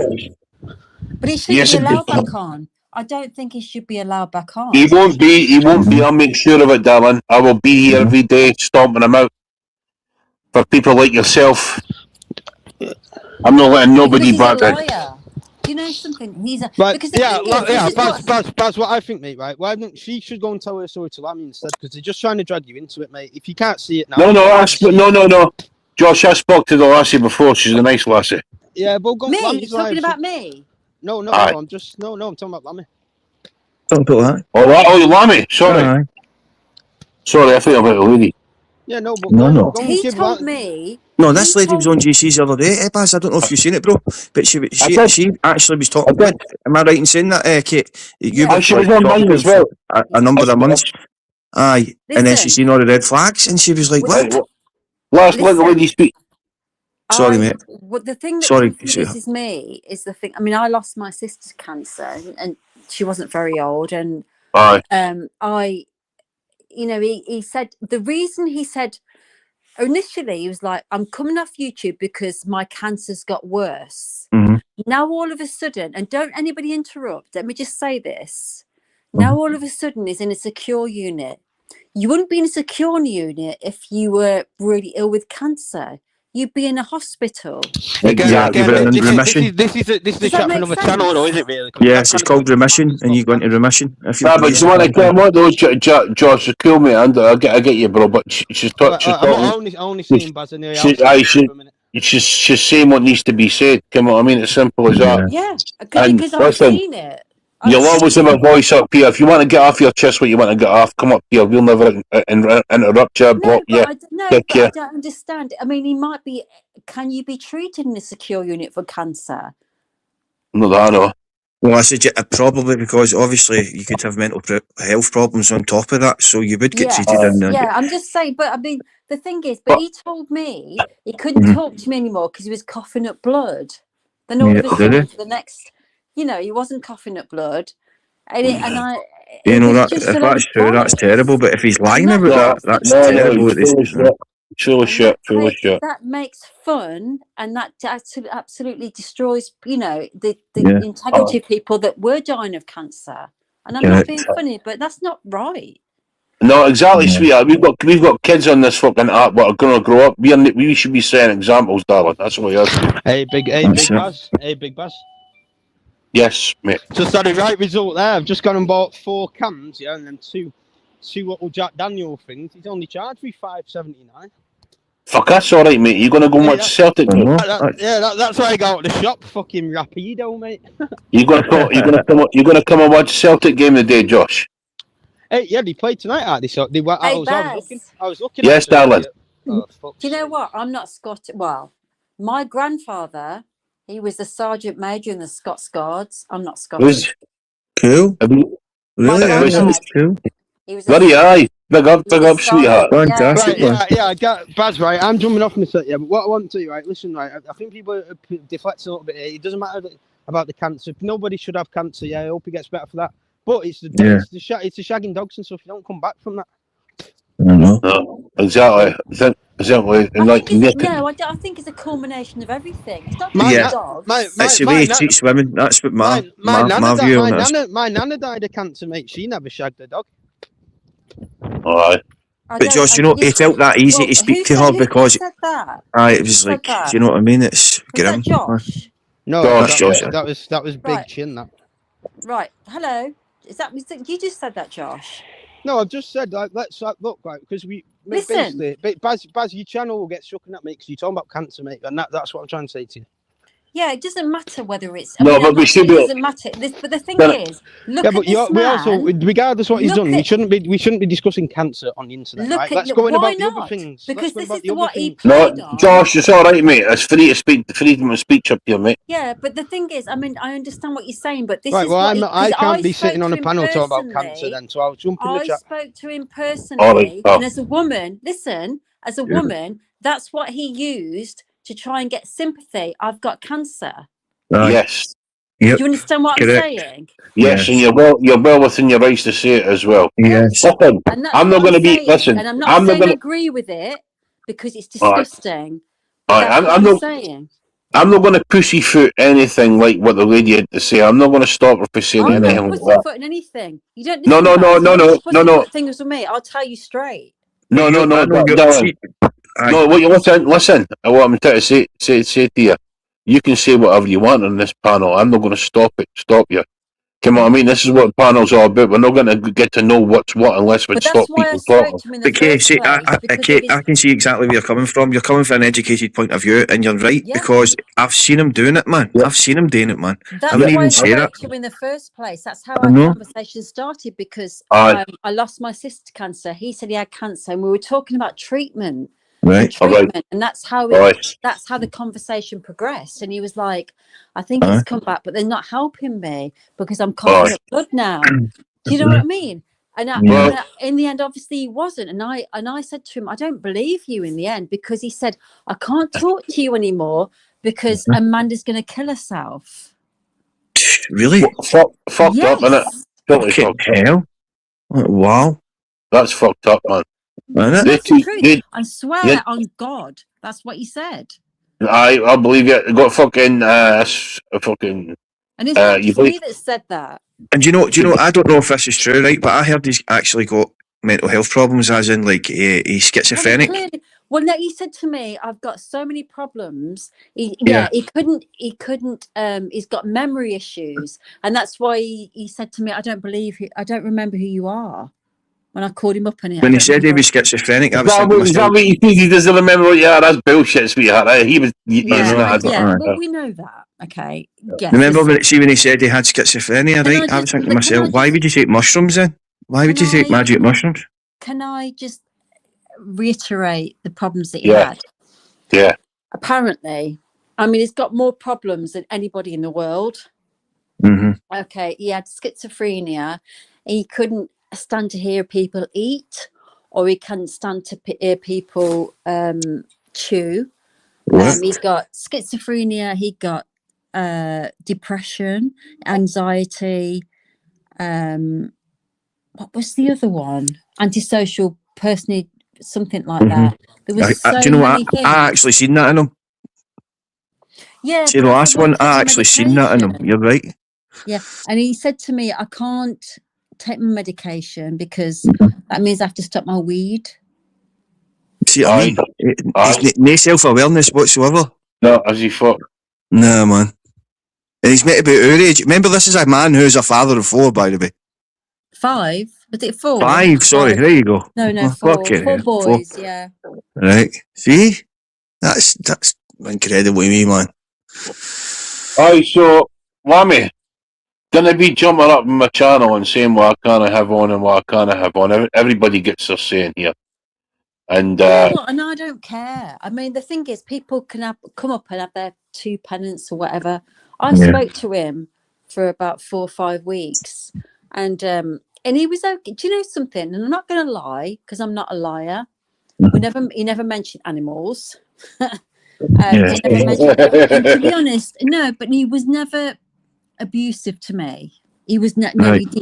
But he should be allowed back on. I don't think he should be allowed back on. He won't be. I'll make sure of it, darling. I will be here every day, stomping him out. For people like yourself, I'm not letting nobody back in. Do you know something? He's a right. Baz, what I think, mate. Right? Why don't she should go and tell her story to Lammy instead? Because they're just trying to drag you into it, mate. If you can't see it now. No. Josh, I spoke to the lassie before. She's a nice lassie. Yeah, but go. Me? You're talking about me? No. I'm talking about Lammy. Talking about that. Oh, Lammy. Sorry. Sorry, I think about a lady. Yeah, no. He told me. No, this lady was on GC's the other day. Baz, I don't know if you've seen it, bro, but she actually was talking about. Am I right in saying that, Kate? She was on mine as well. A number of months. Aye. Listen. And then she seen all the red flags, and she was like, "What?" Let the lady speak. Sorry, mate. Well, the thing that confuses me is the thing. I mean, I lost my sister to cancer, and she wasn't very old, and he said the reason he said. Initially, he was like, I'm coming off YouTube because my cancer's got worse. Mm-hmm. Now, all of a sudden, and don't anybody interrupt, let me just say this. Now, all of a sudden, he's in a secure unit. You wouldn't be in a secure unit if you were really ill with cancer. You'd be in a hospital. Exactly, this is the chat from another channel, or is it really? Yes, it's called remission, and you go into remission. But you want to get one of those, Josh, cool me, and I get you, bro. But she's talking. I'm only saying, Baz, she's saying what needs to be said. Come on, I mean, it's simple as that. Yeah, because I've seen it. You'll always have a voice up here. If you want to get off your chest what you want to get off, come up here. We'll never interrupt you, block you. I don't understand. I mean, he might be. Can you be treated in a secure unit for cancer? No, I know. Well, I said probably because obviously you could have mental health problems on top of that, so you would get treated in there. Yeah, I'm just saying. But I mean, the thing is, he told me he couldn't talk to me anymore because he was coughing up blood. Then all of a sudden, the next. You know, he wasn't coughing up blood, and if that's true, that's terrible. But if he's lying about that, that's terrible. Full of shit. Full of shit. That makes fun, and that absolutely destroys, you know, the integrity of people that were dying of cancer. And I'm not being funny, but that's not right. No, exactly, sweetheart. We've got kids on this fucking app that are gonna grow up. We should be setting examples, darling. That's what we are. Hey, big Buzz. Hey, big Buzz. Yes, mate. Just had a right result there. I've just gone and bought 4 cans, yeah, and then two little Jack Daniel things. He's only charged me $5.79. Fuck, that's all right, mate. You're gonna go watch Celtic? That's why I go out the shop. Fucking rapido, mate. You're gonna come and watch Celtic game today, Josh. Hey, yeah, they played tonight, aren't they? So I was looking. Yes, darling. Do you know what? I'm not Scottish. Well, my grandfather, he was the sergeant major in the Scots Guards. I'm not Scottish. Cool. Really? Cool. Bloody aye. Big up, sweetheart. Fantastic. Yeah, I got Baz, right. I'm jumping off in a second. Yeah, but what I want to do, right? Listen, right. I think people are deflecting a little bit here. It doesn't matter about the cancer. Nobody should have cancer. Yeah, I hope he gets better for that. But it's the shagging dogs and stuff. You don't come back from that. No, exactly. Exactly. I think it's a culmination of everything. It's not just dogs. It's the way he treats women. That's what my view on it. My nana died of cancer, mate. She never shagged a dog. All right. But Josh, you know, it felt that easy to speak to her because it was like, do you know what I mean? It's grim. Josh? No, Josh. That was Big Chin. That. Right. Hello. You just said that, Josh? No, I've just said let's look right because we listen. Baz, your channel will get shooken at me because you're talking about cancer, mate, and that's what I'm trying to say to you. Yeah, it doesn't matter whether it's. It doesn't matter. But the thing is, look at this man. We also, regardless of what he's done, we shouldn't be discussing cancer on the internet. Right? Let's go in about the other things. Because this is what he played on. Josh, it's all right, mate. It's free to speak. Freedom of speech up here, mate. Yeah, but the thing is, I mean, I understand what you're saying, but this right, is well, what I can't be sitting on a panel talking about cancer then, so I'll jump in the chat. I spoke to him personally, and as a woman, as a woman, that's what he used to try and get sympathy. I've got cancer. Yes. Yep. Do you understand what I'm saying? Yes, and you're well within your rights to say it as well. Yes. Listen, I'm not going to be. Listen, and I'm not saying I agree with it because it's disgusting. I'm not saying. I'm not going to pussyfoot anything like what the lady had to say. I'm not going to stop her from saying anything. I'm not pussyfooting anything. You don't. No. Things with me. I'll tell you straight. No. What you listen. What I'm trying to say to you. You can say whatever you want on this panel. I'm not going to stop you. Come on, I mean, this is what the panel's all about. We're not going to get to know what's what unless we stop people talking. But Kate, I can see exactly where you're coming from. You're coming from an educated point of view, and you're right, because I've seen him doing it, man. I've seen him doing it, man. That's I wouldn't even say that. You in the first place. That's how our conversation started, because I lost my sister to cancer. He said he had cancer, and we were talking about treatment. Right. And that's how the conversation progressed. And he was like, I think it's come back, but they're not helping me because I'm coughing up blood now. Do you know what I mean? And in the end, obviously he wasn't. And I said to him, I don't believe you in the end, because he said, I can't talk to you anymore because Amanda's going to kill herself. Really? Fucked up, innit? Hell. Wow. That's fucked up, man. That's the truth. I swear on God, that's what he said. I believe it. Got fucking fucking. And it's not just me that said that. And do you know? I don't know if this is true, right? But I heard he's actually got mental health problems, as in like he's schizophrenic. Well, no, he said to me, "I've got so many problems." He couldn't. He's got memory issues, and that's why he said to me, "I don't remember who you are." When I called him up when he said he was schizophrenic, I was thinking, is that what you think he doesn't remember? Yeah, that's bullshit, sweetheart. He was. Well, we know that. Okay. Yes, remember when he said he had schizophrenia, right? I was thinking to myself, why would you take mushrooms then? Why would you take magic mushrooms? Can I just reiterate the problems that he had? Yeah. Apparently, I mean, he's got more problems than anybody in the world. Mm-hmm. Okay, he had schizophrenia. He couldn't stand to hear people eat, or he can't stand to hear people chew. He's got schizophrenia, he got depression, anxiety, what was the other one? Antisocial something like that. There was so do you know many what? things. I actually seen that in him. Yeah, See, the last one, I actually seen that in him. You're right. Yeah, and he said to me, I can't take my medication because that means I have to stop my weed. See what I mean? There's no self-awareness whatsoever. No, as he fuck. Nah, man. And he's meant to be our age. Remember, this is a man who's a father of 4, by the way. 5? Was it 4? 5, sorry. 5. There you go. No, 4. 4 boys, 4. Yeah. Right. See? That's incredible to me, man. Aye, so, Lammy, gonna be jumping up in my channel and saying what I can't have on and what I can't have on. Everybody gets their saying here. And and I don't care. I mean, the thing is, people can come up and have their 2 pennants or whatever. I spoke to him for about 4 or 5 weeks, and he was okay. Do you know something? And I'm not going to lie, because I'm not a liar. He never mentioned animals. He never mentioned, and to be honest, no, but he was never abusive to me. He was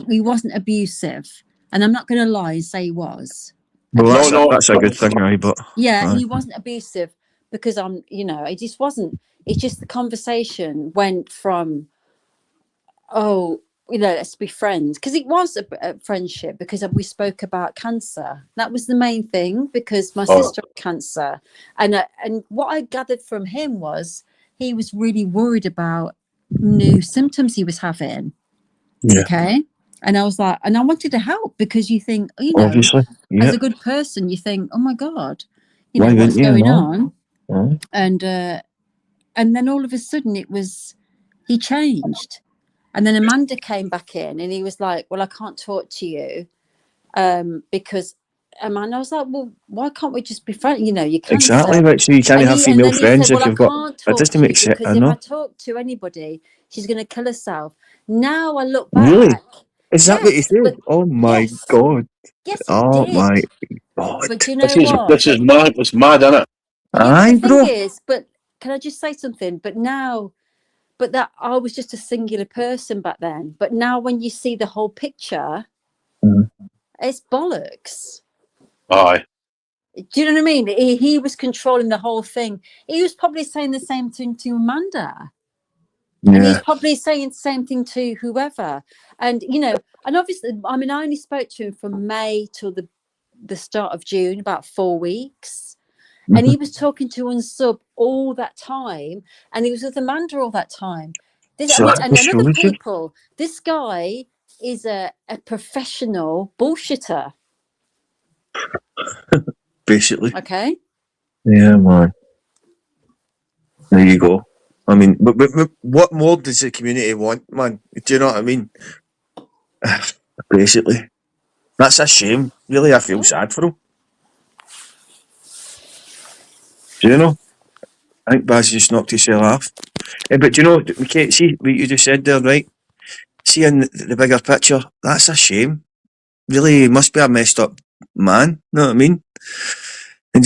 he wasn't abusive, and I'm not going to lie and say he was. Well, that's a good thing, right? But yeah, he wasn't abusive because it just wasn't. It's just the conversation went from, let's be friends, because it was a friendship, because we spoke about cancer. That was the main thing, because my sister had cancer, and what I gathered from him was he was really worried about new symptoms he was having. Yeah. Okay. And I was like, and I wanted to help, because you think, obviously, as a good person, you think, oh my God, what's going on? And then all of a sudden he changed. And then Amanda came back in and he was like, well, I can't talk to you because Amanda, I was like, well, why can't we just be friends? You can't. Exactly, right. So you can't have female friends if you've got. That doesn't make sense. Because if I talk to anybody, she's going to kill herself. Now I look back. Really? Is that what you said? Oh my God. Yes, oh my God. But you know what? This is mad. It's mad, isn't it? Aye, bro. The thing is, but can I just say something? But that I was just a singular person back then. But now when you see the whole picture, it's bollocks. Aye. Do you know what I mean? He was controlling the whole thing. He was probably saying the same thing to Amanda. Yeah. And he's probably saying the same thing to whoever. And, and obviously, I mean, I only spoke to him from May till the start of June, about 4 weeks. And he was talking to Unsub all that time. And he was with Amanda all that time. And other people, this guy is a professional bullshitter. Basically. Okay. Yeah, man. There you go. I mean, but what more does the community want, man? Do you know what I mean? Basically. That's a shame. Really, I feel sad for him. Do you know? I think Baz just knocked himself off. But do you know, Kate, see what you just said there, right? See in the bigger picture, that's a shame. Really, he must be a messed up man, know what I mean? And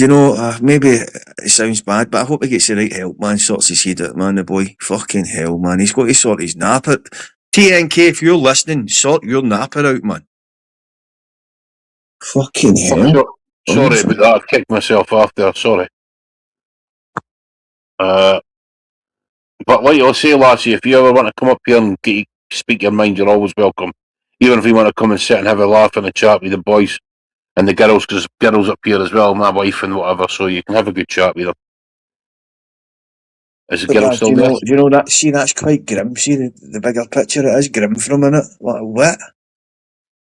maybe it sounds bad, but I hope he gets the right help, man. Sorts his head out, man, the boy. Fucking hell, man. He's got to sort his nap out. TNK, if you're listening, sort your napper out, man. Fucking hell. Sorry about that. I've kicked myself off there. Sorry. But like I'll say, Lassie, if you ever want to come up here and speak your mind, you're always welcome. Even if you want to come and sit and have a laugh and a chat with the boys and the girls, because girls up here as well, my wife and whatever, so you can have a good chat with them. Is the girl still there? Do you know that? See, that's quite grim. See the bigger picture. It is grim for a minute. What?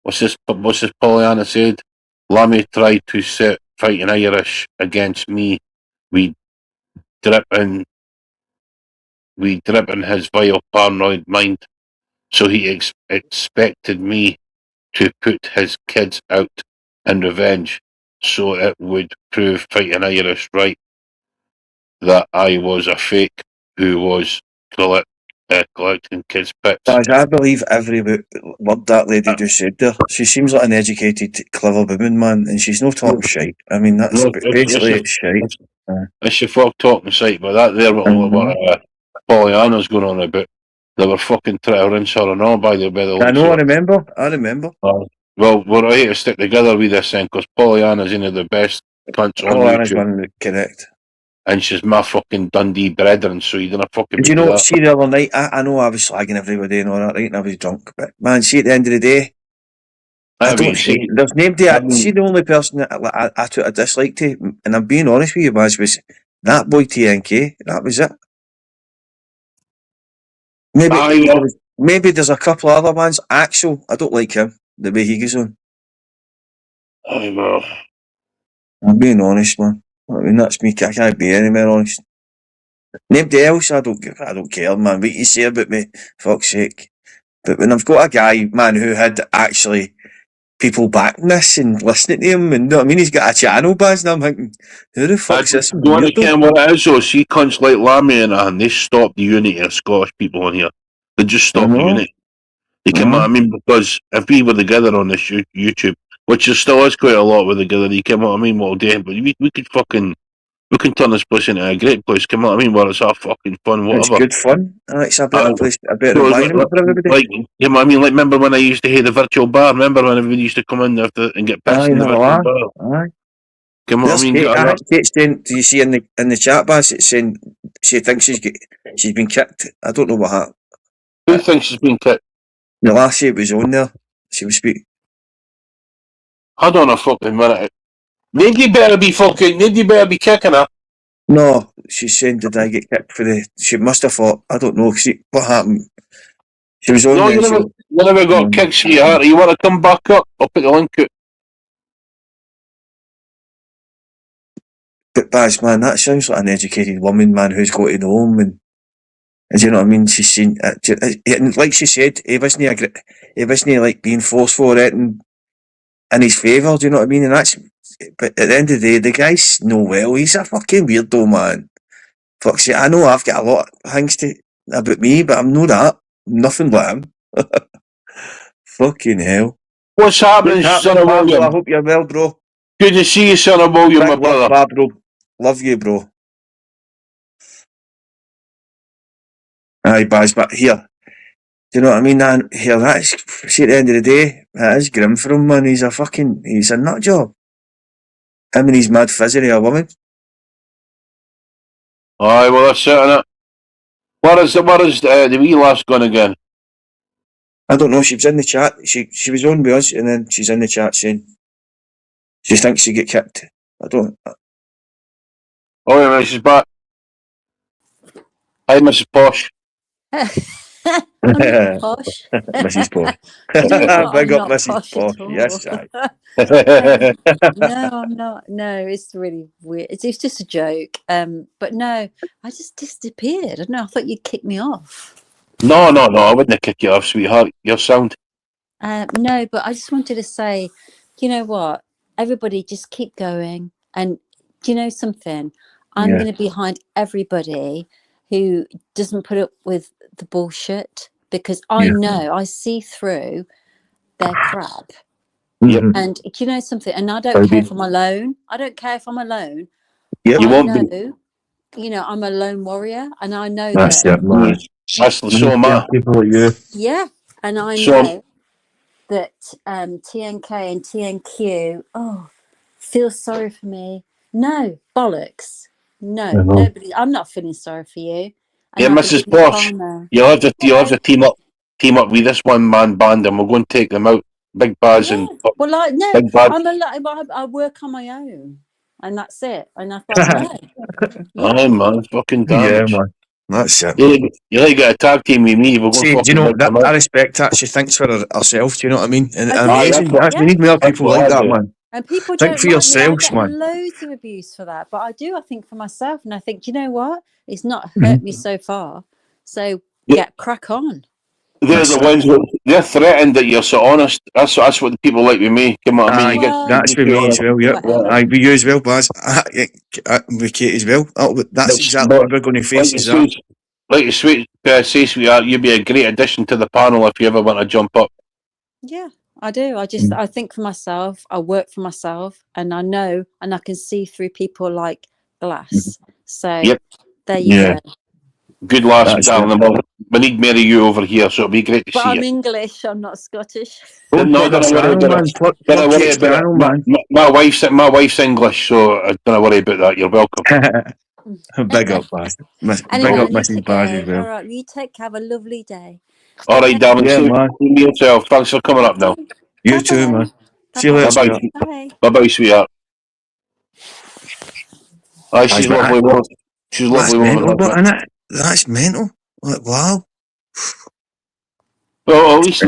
What's this Pollyanna said? Lammy tried to set Fighting Irish against me. We drip in his vile paranoid mind, so he expected me to put his kids out in revenge, so it would prove Fighting Irish right that I was a fake who was collecting kids' pits. I believe every word that lady just said there. She seems like an educated, clever woman, man, and she's no talking shite. I mean, that's basically shite. It's your fuck talking shite, but that there what Pollyanna's going on about. They were fucking trying to rinse her and all by the way. I remember. Well, we're right to stick together with this then, because Pollyanna's one of the best cunts on Pollyanna's YouTube. one correct. And she's my fucking Dundee brethren, so you don't fucking Do you do know, that. see the other night, I know I was slagging everybody and all that, right, and I was drunk, but man, see at the end of the day, I don't hate, there's nobody, see the only person that I took a dislike to, and I'm being honest with you, Baz, was that boy TNK, that was it. Maybe there's a couple of other ones. Axel, I don't like him, the way he goes on. I know. I'm being honest, man. I mean, that's me. I can't be any more honest. Nobody else, I don't care, man. What you say about me, fuck's sake. But when I've got a guy, man, who had actually people backing this and listening to him, and you know what I mean, he's got a channel, Baz, and I'm thinking, who the fuck's this? You want to know what it is, though? See cunts like Lammy and they stopped the unity of Scottish people on here. They just stopped the unity. You can, what I mean? Because if we were together on this YouTube, which there still is quite a lot with together, you can, what I mean, what day, but we could fucking, we can turn this place into a great place, come what I mean, where it's all fucking fun, whatever. It's good fun. It's a better place, a better environment for everybody. Like, you know what I mean? Like, remember when I used to hate the virtual bar? Remember when everybody used to come in and get pissed in the virtual bar? Aye. Come what I mean? Kate's saying, do you see in the chat, Baz, it's saying she thinks she's been kicked. I don't know what happened. Who thinks she's been kicked? The last year it was on there. She was speaking. Hold on a fucking minute. Nobody better be kicking her. No, she's saying, did I get kicked for the... She must have thought, I don't know, what happened? She was on no, there. You never got kicked, sweetheart. You want to come back up? I'll put the link out. But Baz, man, that sounds like an educated woman, man, who's got to the home and do you know what I mean? She's seen, and like she said, he wasn't like being forced for it and in his favour, do you know what I mean? And that's, but at the end of the day, the guy's no well, he's a fucking weirdo, man. Fuck shit, I know I've got a lot of things about me, but I'm not that. I'm nothing like him. Fucking hell. What's happening, son of William? I hope you're well, bro. Good to see you, son of William, my brother. Bro. Love you, bro. Aye, Baz, but here, do you know what I mean? Here, that's, see, at the end of the day, that is grim for him, man. He's a nut job. Him and his mad fizzery, a woman. Aye, well, that's it, innit? Where is the wee lass gone again? I don't know, she was in the chat. She was on with us, and then she's in the chat saying she thinks she get kicked. I don't. Oh, yeah, she's back. Hi, Mrs. Posh. Posh. Mrs. Posh. Big up Mrs. Posh. Yes, no, I'm not. No, it's really weird. It's just a joke. But no, I just disappeared. I don't know. I thought you'd kick me off. No, I wouldn't kick you off, sweetheart. You're sound. No, but I just wanted to say, you know what? Everybody just keep going. And do you know something? I'm going to be behind everybody who doesn't put up with the bullshit, because I know, I see through their crap. And do you know something? And I don't care if I'm alone. I don't care if I'm alone. You won't know, you know, I'm a lone warrior, and I know that's that. That's so am people like you. Yeah, and I know that TNK and TNQ, feel sorry for me. No, bollocks. No, nobody. I'm not feeling sorry for you. Yeah, Mrs. Posh, you'll have to team up with this one-man band, and we're going to take them out. Big Baz and well, like no, Big Baz. I work on my own, and that's it. And I thought, no. Oh man, fucking damage. Yeah, man. That's it. You like get a tag team with me. We're going see, do you know that? I respect that. She thinks for herself. Do you know what I mean? And amazing. We need more people like that, man. And people think for yourselves, man. Loads of abuse for that, but I do. I think for myself, and I think, you know what? It's not hurt me so far. So crack on. They're the ones they're threatened that you're so honest. That's what the people like with me. Come on, I mean, that's with me as well. Yeah, I with you as well, Baz. With Kate as well. That's exactly what we're going to face. Is that? Like you say, sweetheart, you'd be a great addition to the panel if you ever want to jump up. Yeah, I do. I think for myself. I work for myself, and I know, and I can see through people like glass. So there you go. Good lass, darling. Mary you over here, so it'll be great to But see I'm you. English. I'm not Scottish. Don't plug our channel, man. Plug Kate's channel, man. My wife's English, so don't worry about that. You're welcome. Big up, Baz. Anyway, Big I up, need to Mrs. Baz as go. well. All right, you take care. Have a lovely day. All right, darling. Yeah, See man. you yourself. Thanks for coming up now. You too, man. See you later, Bye-bye. sweetheart. Bye-bye, sweetheart. Aye, she's That's lovely woman. She's a lovely woman. mental, but innit? That's mental. Like, wow. Well, at least the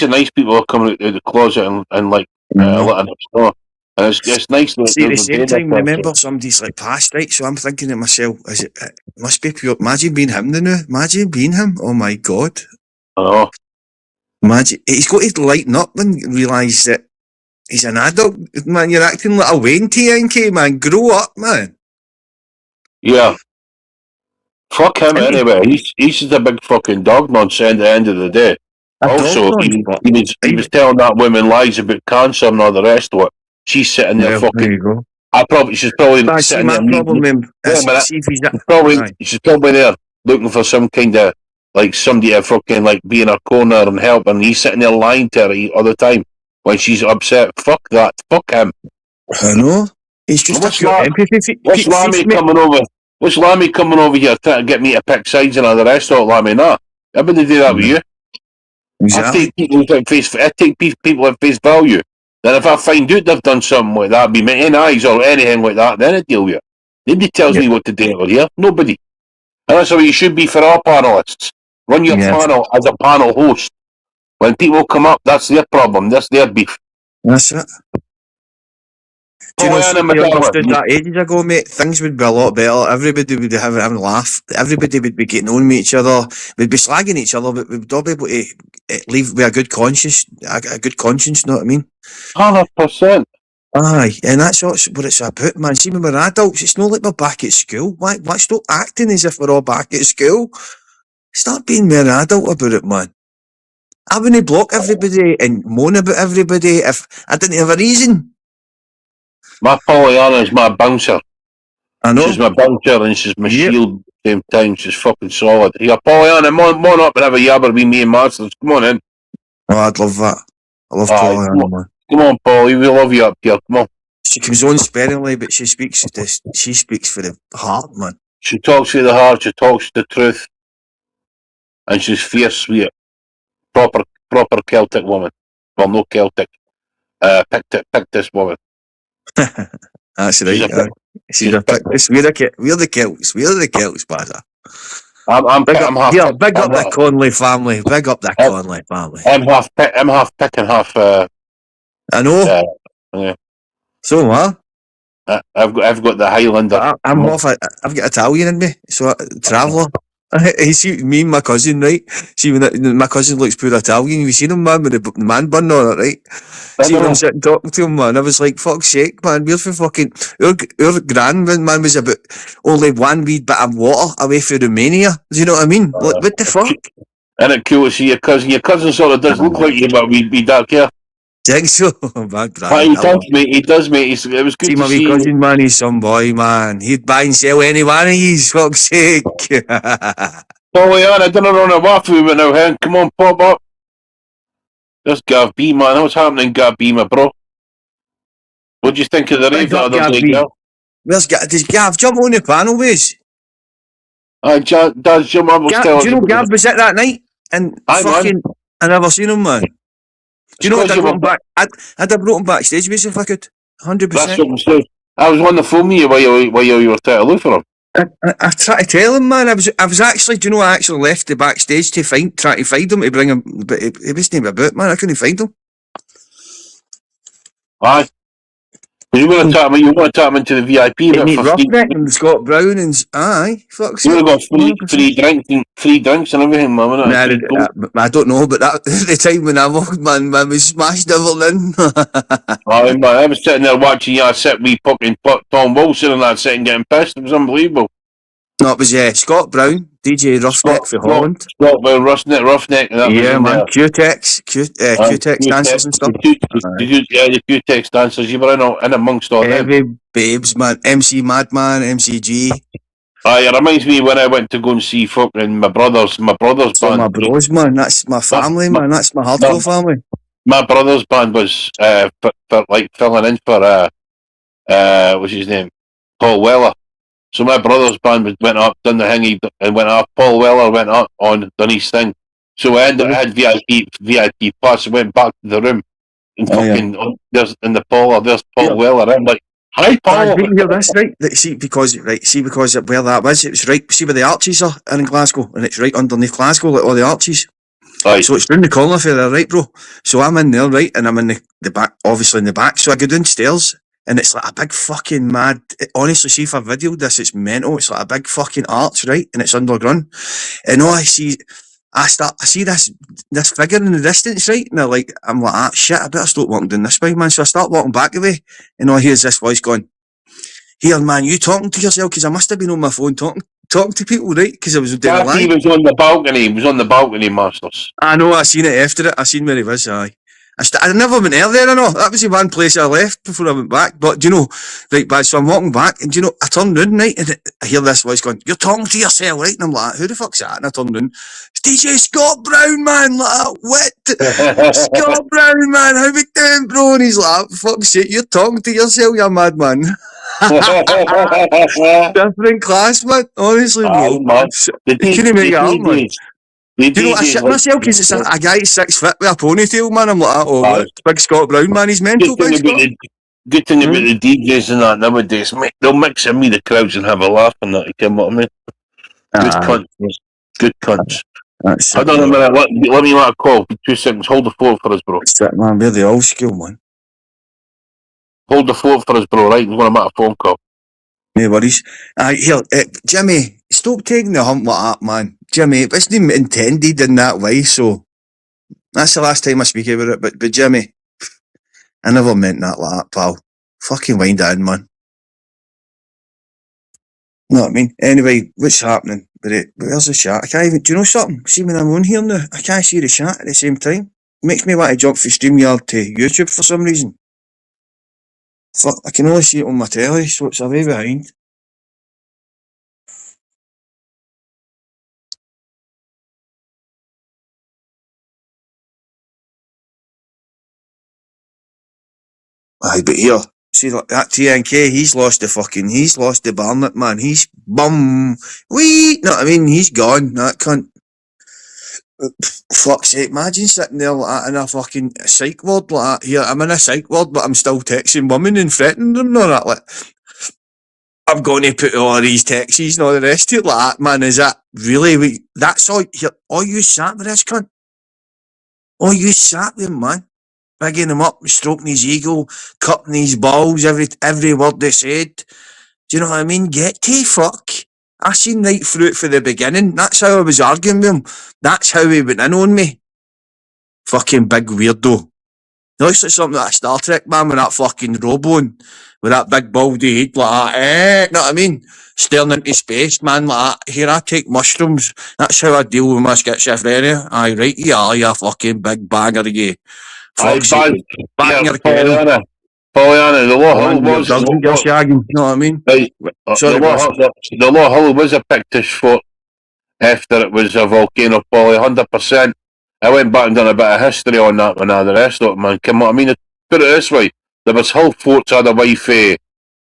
nice people are coming out of the closet and like letting us know. And it's nice that See, at the same they're time, doing remember, somebody's like passed, right? So I'm thinking to myself, it must be pure. Imagine being him now. Imagine being him. Oh my God. Oh. Imagine. He's got to lighten up and realise that he's an adult. Man, you're acting like a Wayne TNK, man. Grow up, man. Yeah. Fuck him anyway. He's just a big fucking dog nonsense at the end of the day. Also, he was telling that woman lies about cancer and all the rest of it. She's sitting there fucking. There you go. She's probably sitting there. She's probably there looking for some kind of like somebody to fucking like be in her corner and help, and he's sitting there lying to her all the time when she's upset. Fuck that. Fuck him. I know. He's just What's Lammy coming over? What's Lammy coming over here trying to get me to pick sides and all the rest of it, Lammy? Nah, I wouldn't do that with you. Exactly. I take people at face value. Then if I find out they've done something like that, be my own eyes or anything like that, then I deal with it. Nobody tells me what to do over here. Nobody. And that's how you should be for all panelists. Run your panel as a panel host. When people come up, that's their problem. That's their beef. That's it. Do you know, if we understood that ages ago, mate, things would be a lot better. Everybody would be having a laugh. Everybody would be getting on with each other. We'd be slagging each other, but we'd all be able to leave with a good conscience. A good conscience, you know what I mean? 100%. Aye, and that's what it's about, man. See, when we're adults, it's not like we're back at school. Why stop acting as if we're all back at school? Start being more adult about it, man. I wouldn't block everybody and moan about everybody if I didn't have a reason. My Pollyanna is my bouncer. I know. She's my bouncer and she's my shield at the same time. She's fucking solid. Yeah, Pollyanna, come on up and have a yabber with me and Masters. Come on in. Oh, I'd love that. I love Pollyanna, man. Come on, Polly. We love you up here. Come on. She comes on sparingly, but she speaks for the heart, man. She talks for the heart. She talks the truth. And she's fierce, sweet. Proper Celtic woman. Well, no Celtic. Pictish woman. That's right. She's a Pictish. We're the Celts. We're the Celts, Bazza. Big up the Conley family. Big up the Conley family. I'm half Pick and half. I know. Yeah. So what? I've got the Highlander. I've got Italian in me. So traveller. You see me and my cousin, right? See when my cousin looks pure Italian. You seen him, man, with the man bun on it, right? See when I'm sitting talking to him, man, I was like, fuck's sake, man, we're for fucking our grandman was about only one wee bit of water away from Romania. Do you know what I mean? Like, what the fuck? Isn't it cool to see your cousin? Your cousin sort of does look like you, but we dark hair. Think so? He does, mate. It was good see to my wee cousin, man. He's some boy, man. He'd buy and sell any one of these, fuck's sake. Pollyanna, I don't know on a waffle with now, hen. Come on, pop up. There's Gav B, man. What's happening, Gav B, my bro? What do you think of the rave the other day, Gav? Does Gav jump on the panel, Wiz? Does jump up. Do you know Gav was at that night? And fucking, I never seen him, man. Do you know what I brought him back? I'd have brought him backstage, Wiz, if I could. 100%. That's what I'm saying. I was wanting to phone you while you were trying to look for him. I tried to tell him, man. I was actually, do you know, I actually left the backstage to try to find him, to bring him, but he wasn't even about, man. I couldn't find him. Aye. You want to tap him into the VIP? You meet Roughneck and Scott Brown and aye, fuck's sake. You would have got free drinks and everything, man. I don't know, but that the time when I walked, man, we smashed everything. Aye, man, I was sitting there watching you sit with fucking Tom Wilson and that sitting getting pissed. It was unbelievable. No, it was Scott Brown, DJ Roughneck for Holland. Scott Brown, Roughneck. And that yeah, man. Q-Tex dancers and stuff. The Q-Tex dancers. You were in amongst all them. Heavy babes, man. MC Madman, MCG. It reminds me when I went to go and see fucking my brother's So band. my bros, man, that's my family, man. That's my hardcore family. My brother's band was for like filling in for what's his name, Paul Weller. So my brother's band went up, done the thingy, and went up. Paul Weller went up on, done his thing. So I had VIP pass. I went back to the room and fucking there's in the parlour. There's Paul Weller. I'm like, hi, Paul. Did you hear this, right? Because where that was, it was right. See where the arches are in Glasgow, and it's right underneath Glasgow, like all the arches. Aye. So it's round the corner for there, right, bro? So I'm in there, right, and I'm in the back, obviously in the back. So I go downstairs, and it's like a big fucking mad. Honestly, see if I videoed this, it's mental. It's like a big fucking arch, right, and it's underground. And all I see this figure in the distance, right, and I'm like, ah, shit, I better stop walking down this way, man. So I start walking back away, and all I hear is this voice going, "Here, man, you talking to yourself?" Because I must have been on my phone talking to people, right? Because I was doing a live. He was on the balcony. He was on the balcony, Masters. I know. I seen it after it. I seen where he was. Aye. I never went there. I know that was the one place I left before I went back. But do you know, right? But so I'm walking back, and do you know, I turn round, right, and I hear this voice going, "You're talking to yourself, right?" And I'm like, "Who the fuck's that?" And I turn round, it's DJ Scott Brown, man. Like, what? Scott Brown, man. How we doing, bro? And he's like, "Fuck's sake, you're talking to yourself, you madman." Different class, man. Honestly, bro. Man. Couldn't make it up, man. Do you know what I shit myself? Because it's a guy 6 foot with a ponytail, man. I'm like, oh, it's Big Scott Brown, man. He's mental, Big Scott. Good thing about the DJs and that nowadays, mate, they'll mix in with the crowds and have a laugh and that, you know what I mean? Good cunts. Good cunts. Hold on a minute, let me make a call. 2 seconds. Hold the phone for us, bro. That's it, man. We're the old school, man. Hold the phone for us, bro, right? I'm going to make a phone call. No worries. Here, Jimmy, stop taking the hump like that, man. Jimmy, it wasn't intended in that way, so that's the last time I speak about it. But Jimmy, I never meant that like that, pal. Fucking wind it in, man. Know what I mean? Anyway, what's happening? Where's the chat? I can't even. Do you know something? See, when I'm on here now, I can't see the chat at the same time. It makes me want to jump from StreamYard to YouTube for some reason. Fuck, I can only see it on my telly, so it's a way behind. Aye, but here, see that TNK, he's lost the Barnett, man. He's know what I mean? He's gone, that cunt. Fuck's sake, imagine sitting there like that in a fucking psych ward like that. Here, I'm in a psych ward, but I'm still texting women and threatening them and all that, like, I'm going to put all these taxis and all the rest of it like that, man. Is that really, that's all you sat with this cunt? All you sat with him, man. Bigging him up, stroking his ego, cutting his balls, every word they said. Do you know what I mean? Get to fuck. I seen right through it for the beginning. That's how I was arguing with him. That's how he went in on me. Fucking big weirdo. He looks like something like a Star Trek man with that fucking robe on. With that big baldy head like that. Know what I mean? Staring into space, man, like that. Here, I take mushrooms. That's how I deal with my schizophrenia. Aye, right, you fucking big bagger, you. Fuck's sake. Back in your kennel. Pollyanna, the Law Hill was... You know what I mean? Right. The Law Hill was a Pictish fort after it was a volcano, Polly, 100%. I went back and done a bit of history on that and all the rest of it, man. Come on, I mean, put it this way. There was Hill forts all the way from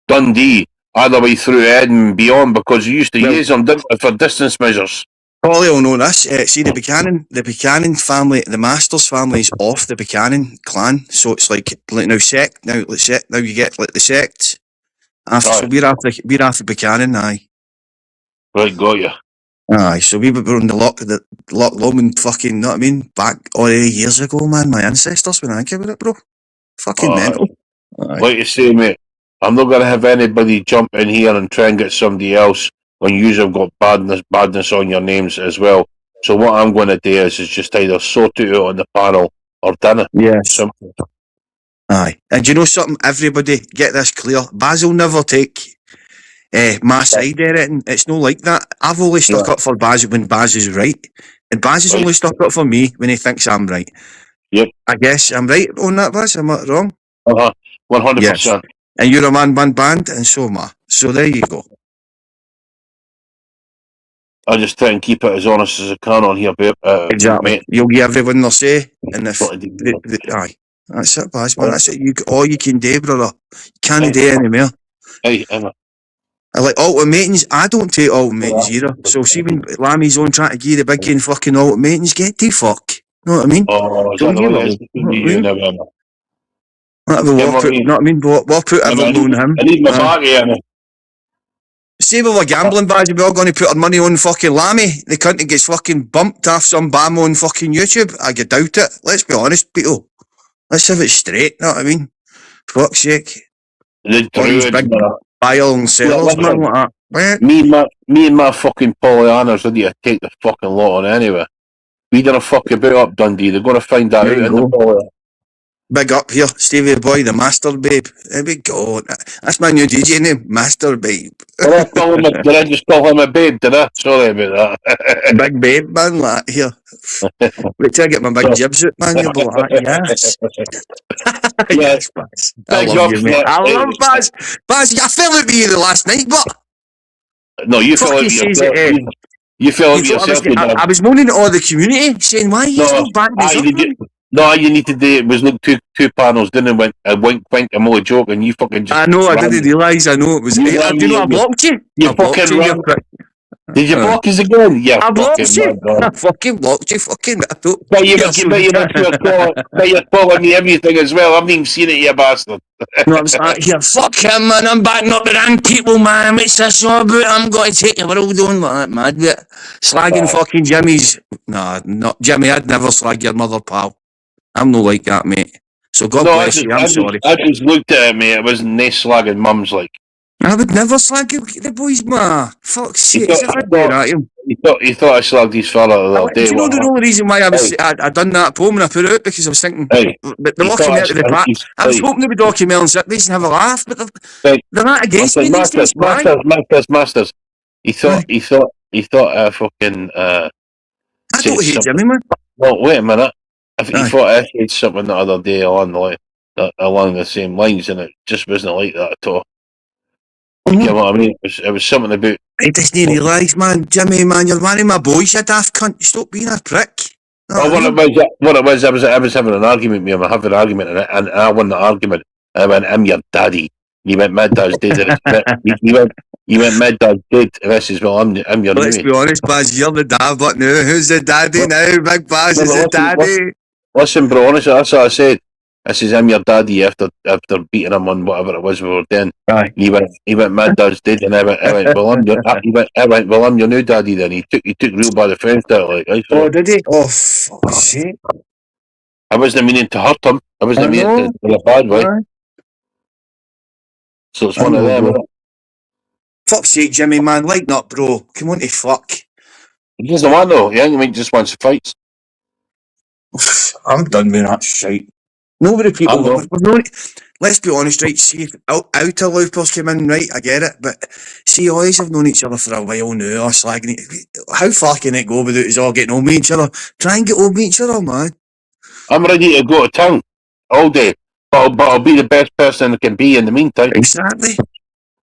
Dundee, all the way through Edinburgh and beyond, because you used to use them for distance measures. Polly will know this. See, the Buchanan family, the Masters family is off the Buchanan clan, so it's like now you get like the sects. After, so we're after Buchanan, aye. Right, got you. Aye, so we were on the Loch Lomond fucking, know what I mean? Back all the years ago, man. My ancestors, when I think about it, bro. Fucking mental. Aye. Like you say, mate, I'm not going to have anybody jump in here and try and get somebody else when you have got badness on your names as well. So what I'm going to do is just either sort it out on the panel or dinner. Yes. Simple. Aye. And do you know something? Everybody, get this clear. Baz will never take my side of it. It's not like that. I've only stuck up for Baz when Baz is right. And Baz is only stuck up for me when he thinks I'm right. Yep. I guess I'm right on that, Baz. Am I wrong? 100%. Yes. And you're a man band, and so am I. So there you go. I just try and keep it as honest as I can on here, babe. Exactly. Mate. You'll give everyone their say, and if What I do. aye, that's it, Baz, man. That's it. All you can do, brother. You can't Aye. do any more. Hey, Emma. I like ultimatums. I don't take ultimatums either. So see when Lammy's on trying to give the big and fucking ultimatums, get to fuck. Know what I mean? Oh, is Don't that the you way know? it is between you now, Emma? Whatever, Yeah, we'll put, know what I mean? We'll put everyone on him. I need my bag, Emma. See, we were gambling, Baz, we're all going to put our money on fucking Lammy. The cunt gets fucking bumped off some bam on fucking YouTube. I doubt it. Let's be honest, people. Let's have it straight, know what I mean? Fuck's sake. The All these druids, big man. bile sellers, Yeah, man, like that. Me and my fucking Pollyannas ready to take the fucking lot on anyway. We don't fuck about up Dundee. They're going to find that There out you in the go. Pollyanna. Big up here, Stevie Boy, the Master Babe. There we go. That's my new DJ name, Master Babe. Did I just call him a babe, did I? Sorry about that. Big Babe, man, like here. Wait till I get my big jibs out, man. You'll be like, yes. Yes, Baz. I Big love up, you, mate. I love Baz. Baz, I fell out with you the last night, but... No, you fell out Fuck, he with says yourself. it, You fell out you with thought yourself, I was moaning to all the community, saying, why are you not backing us up, man? No, all you need to do it was look two panels, didn't went a wink, I'm only joking. You fucking just. I know, I didn't realise. I know it was. Do you know I blocked you? You fucking ran. Did you block us again? Yeah, I blocked you. I fucking blocked you. Fucking. But you're calling me everything as well. I haven't even seen it, you bastard. No, I was like, here, fuck him, man. I'm backing up the wrong people, man. What's this all about? I'm going to take the world on like that, mad bit. Slagging fucking Jimmy's. Nah, not Jimmy. I'd never slag your mother, pal. I'm not like that, mate. So God bless you. I'm sorry. I just looked at it, mate. It wasn't nice slagging mums like. I would never slag the boys, ma. Fuck's sake. He thought I slagged his fella the other day. Do you know the only reason why I done that poem and I put it out? Because I was thinking, but they're looking out of the back. I was hoping they would document and sit these and have a laugh, but they're not against me these days. Masters. He thought fucking. I don't hate Jimmy, man. Well, wait a minute. He thought I said something the other day along the same lines, and it just wasn't like that at all. You know what I mean? It was something about. I just didn't realise, man. Jimmy, man, you're one of my boys, you daft cunt. Stop being a prick. What it was, I was having an argument with him. I had an argument, and I won the argument. I went, I'm your daddy. He went, my dad's dead. He went, my dad's dead. And I says, well, I'm your Let's be honest, Baz, you're the dad, but now who's the daddy now? Big Baz is the daddy. Listen, bro, honestly, that's what I said. I says, I'm your daddy after beating him on whatever it was we were doing. Aye. He went, my dad's dead, and I went, well, I'm your new daddy then. He took real bad offence to it, like. Oh, did he? Oh, fuck's sake. I wasn't meaning to hurt him. I wasn't meaning to in a bad way. So it's one of them. Fuck's sake, Jimmy, man, lighten up, bro. Come on to fuck. He doesn't want though. He just wants to fight. I'm done with that shite. Nobody people. Let's be honest, right? See, if outer loopers came in, right? I get it, but see, all these have known each other for a while now. Or slagging it. How far can it go without us all getting on with each other? Try and get on with each other, man. I'm ready to go to town all day, but I'll be the best person I can be in the meantime. Exactly.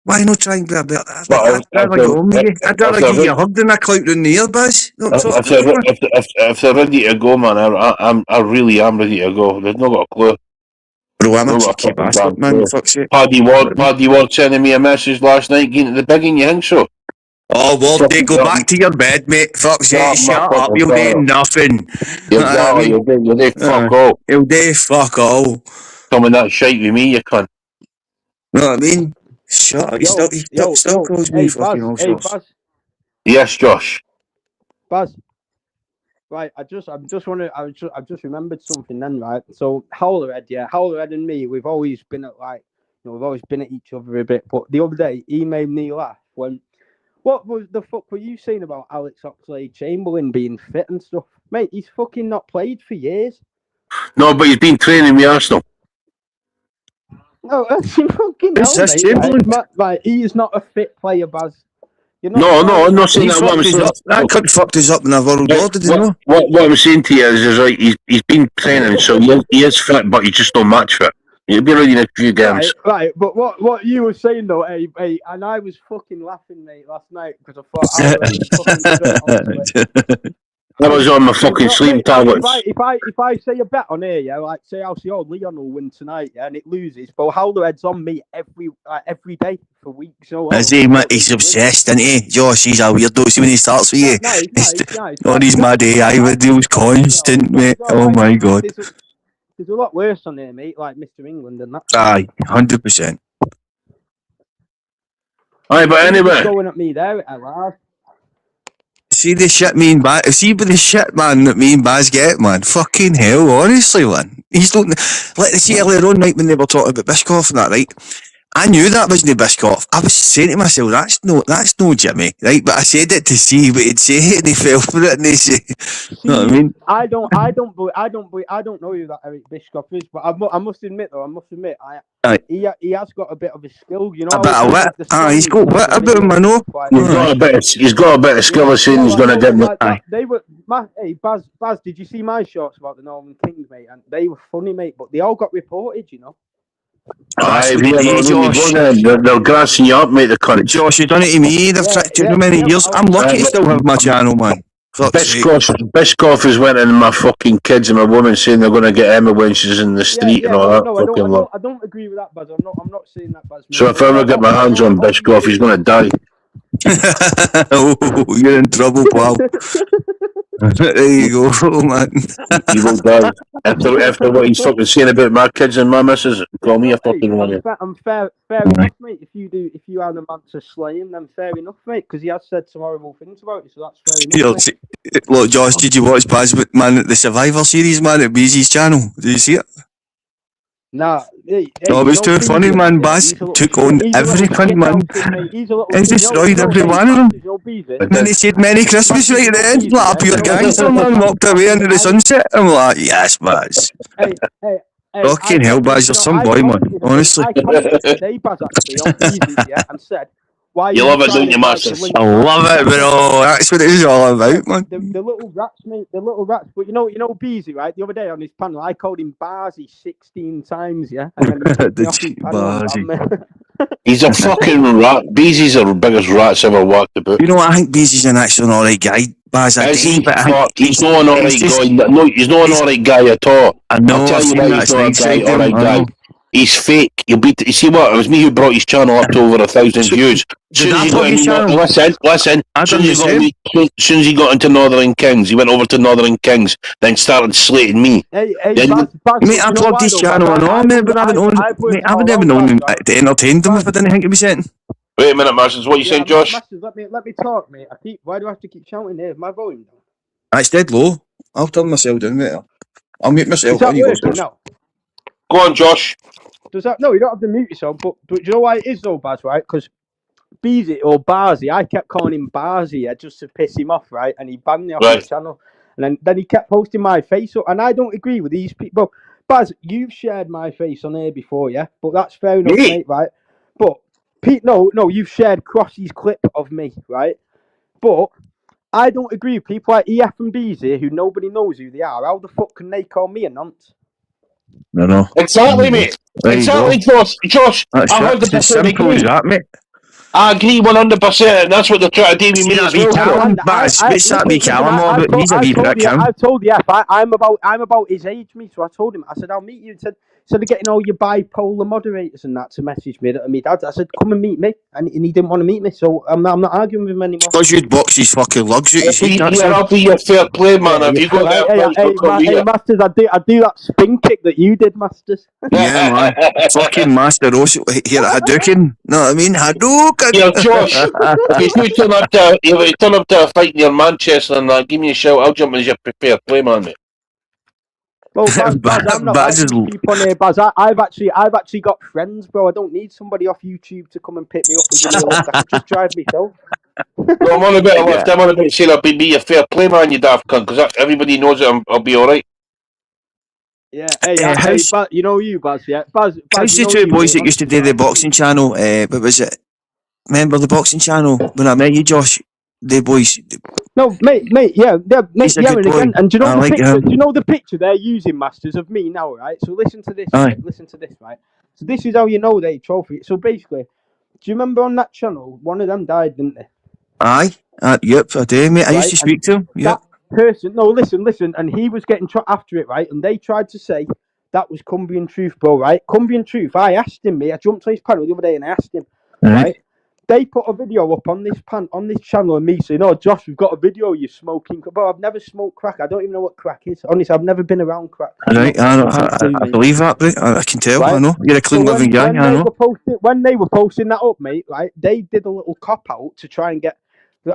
Why not try and be a bit? I'd rather get on with you. I'd rather give you a hug than a clout round the ear, Baz. If they're ready to go, man, I really am ready to go. There's not got a clue. Bro, I'm a cheeky bastard, man. Fuck's sake. Paddy Ward sending me a message last night, getting to the biggin', you think so? Oh, Wardy, go back to your bed, mate. Fuck's sake, shut up. You'll do nothing. You'll do fuck all. You'll do fuck all. Coming that shite with me, you cunt. Know what I mean? Shut up. He still calls me fucking all sorts. Baz. Yes, Josh. Baz. Right, I've just remembered something then, right? So Howlerhead and me, we've always been at we've always been at each other a bit. But the other day, he made me laugh when, what was the fuck were you saying about Alex Oxlade-Chamberlain being fit and stuff, mate? He's fucking not played for years. No, but he's been training with Arsenal. No, that's fucking hell, mate. Chamberlain. Right, he is not a fit player, Baz. No, I'm not saying that. That cunt fucked us up in a world war, did he know? What I'm saying to you is right, he's been training, so he is fit, but he's just not match fit. You'll be ready in a few games. Right. But what you were saying though, hey, and I was fucking laughing, mate, last night because I thought I was fucking straight onto it. I was on my fucking sleep tablets. If I say a bet on here, yeah, like say I'll see Leon will win tonight, yeah, and it loses, but Howlerhead's on me every day for weeks. So he's obsessed, isn't he? Josh, he's a weirdo. See when he starts with you, on his mad AI videos, constant, mate. Oh my god. There's a lot worse on there, mate, like Mr. England and that. Aye, 100%. Aye, but anyway. Going at me there, lad. See the shit me and Baz, see with the shit, man, that me and Baz get, man. Fucking hell, honestly, man. He's don't, like, see earlier on, right, when they were talking about Biscoff and that, right? I knew that wasn't Biscoff. I was saying to myself, that's no Jimmy, right? But I said it to see what he'd say, and he fell for it, and he said, you know what I mean? I don't know who that Eric Biscoff is, but I must admit, he has got a bit of a skill, you know. A bit of wit. He's got wit about him, I know. He's got a bit of skill as soon as he's going to get me. They were, hey, Baz, did you see my shorts about the Northern Kings, mate? And they were funny, mate, but they all got reported, you know. They're grassing you up, mate, the cunt. Josh, you done it to me. They've tricked you too many years. I'm lucky to still have my channel, man. Biscoff has went in my fucking kids and my woman saying they're going to get Emma when she's in the street and all that. I don't agree with that, Baz. I'm not saying that, Baz. So if I ever get my hands on Biscoff, he's going to die. Oh, you're in trouble, pal. There you go, man. He will die. After what he's fucking saying about my kids and my missus, call me a fucking liar. I'm fair enough, mate. If you are the man to slay him, then fair enough, mate. Because he has said some horrible things about you, so that's fair enough. Look, Josh, did you watch Baz, man, the Survivor series, man, at BZ's channel? Did you see it? Nah. It was too funny, man. Baz took on everything, man. He destroyed every one of them. And then he said Merry Christmas right at the end, like a pure gangster, man, walked away into the sunset. I'm like, yes, Baz. Fucking hell, Baz, you're some boy, man. Honestly. Today, Baz, actually, on TV, yeah, and said, you love it, don't you, Masters? I love it, bro. That's what it is all about, man. The little rats, mate. The little rats. But you know, Beezy, right? The other day on his panel, I called him Barzy 16 times, yeah. And then he's a fucking rat. Beezy's the biggest rats ever walked about. You know what? I think Beezy's an actual alright guy. Baz, he's not an alright guy. No, he's not an alright guy at all. I know. I'll tell you why he's not an alright guy. He's fake. You see what? It was me who brought his channel up to over 1,000 views. Listen. As soon as he got into Northern Kings, he went over to Northern Kings, then started slating me. Hey, Baz, mate, I've loved his channel and all, mate, but I haven't ever known him to entertain them if I didn't think he'd be saying. Wait a minute, Masters. What are you saying, Josh? Masters, let me talk, mate. Why do I have to keep shouting here? My volume down. It's dead low. I'll turn myself down, mate. I'll mute myself. Go on, Josh. No, you don't have to mute yourself, but do you know why it is though, Baz, right? Because Beezy or Barzy, I kept calling him Barzy, yeah, just to piss him off, right? And he banned me off the channel. And then he kept posting my face up, and I don't agree with these people. Baz, you've shared my face on here before, yeah? But that's fair enough, mate, right? But Pete, no, you've shared Crossy's clip of me, right? But I don't agree with people like EF and Beezy who nobody knows who they are. How the fuck can they call me a nonce? No. Exactly, mate. Exactly, Josh. That's 100% agree. That, mate. I agree 100%, and that's what they're trying to do with me as well. I told you, I'm about his age, mate. So I told him, I said, I'll meet you. He said, instead of getting all your bipolar moderators and that to message me at my dad, I said, come and meet me, and he didn't want to meet me, so I'm not arguing with him anymore. Because you'd box his fucking lugs out. I'll be your fair play, man. Have you got hey, Masters, I do that spin kick that you did, Masters. Yeah, man. Fucking Master Ross here at Hadouken. Know what I mean? Hadouken. Yeah, Josh, if you turn up to a fight near Manchester and give me a shout, I'll jump in as your prepared play, man, mate. Well, Baz, I'm not keep on here, Baz. I've actually got friends, bro. I don't need somebody off YouTube to come and pick me up and give me a lift. I can just drive myself. No, I'm on a bit of lift. I'm on a bit saying I'll be a fair play, man, you daft cunt, because everybody knows that I'll be alright. Yeah, hey, Baz, you know you, Baz, yeah? Baz, how's the two boys that used to do the boxing channel? What was it? Remember the boxing channel when I met you, Josh? The boys, No, mate, yeah, He's a yeah, good and boy. again, and do you know I the like picture? him. Do you know the picture they're using, Masters, of me now, right? So listen to this, Aye. right? Listen to this, right? So this is how you know they trophy. So basically, do you remember on that channel, one of them died, didn't they? Aye. Yep, I do, mate. I used Right, to speak to him. Yep. that person, no, listen, and he was getting after it, right? And they tried to say that was Cumbrian Truth, bro, right? Cumbrian Truth. I asked him, mate. I jumped on his panel the other day and I asked him, right? They put a video up on this channel of me saying, "Oh, Josh, we've got a video of you smoking." But I've never smoked crack. I don't even know what crack is. Honestly, I've never been around crack. Right, I believe that, mate. I can tell. Right? I know you're a clean living guy. I know. When they were posting that up, mate, right? They did a little cop out to try and get.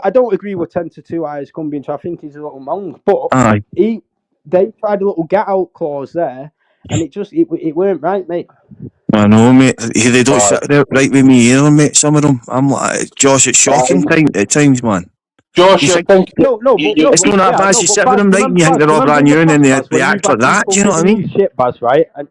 I don't agree with 10 to 2 eyes Cumbrian. I think he's a little monk, but Aye. they tried a little get out clause there, and it weren't right, mate. I know, mate. They don't sit there right with me either, mate. Some of them, I'm like, Josh, it's shocking at times, man. Josh, You I think, think it's not that bad. You sit with them, right, and you think they're all brand new, and then they act like that. Do you know what I mean? Shit, Baz, right? And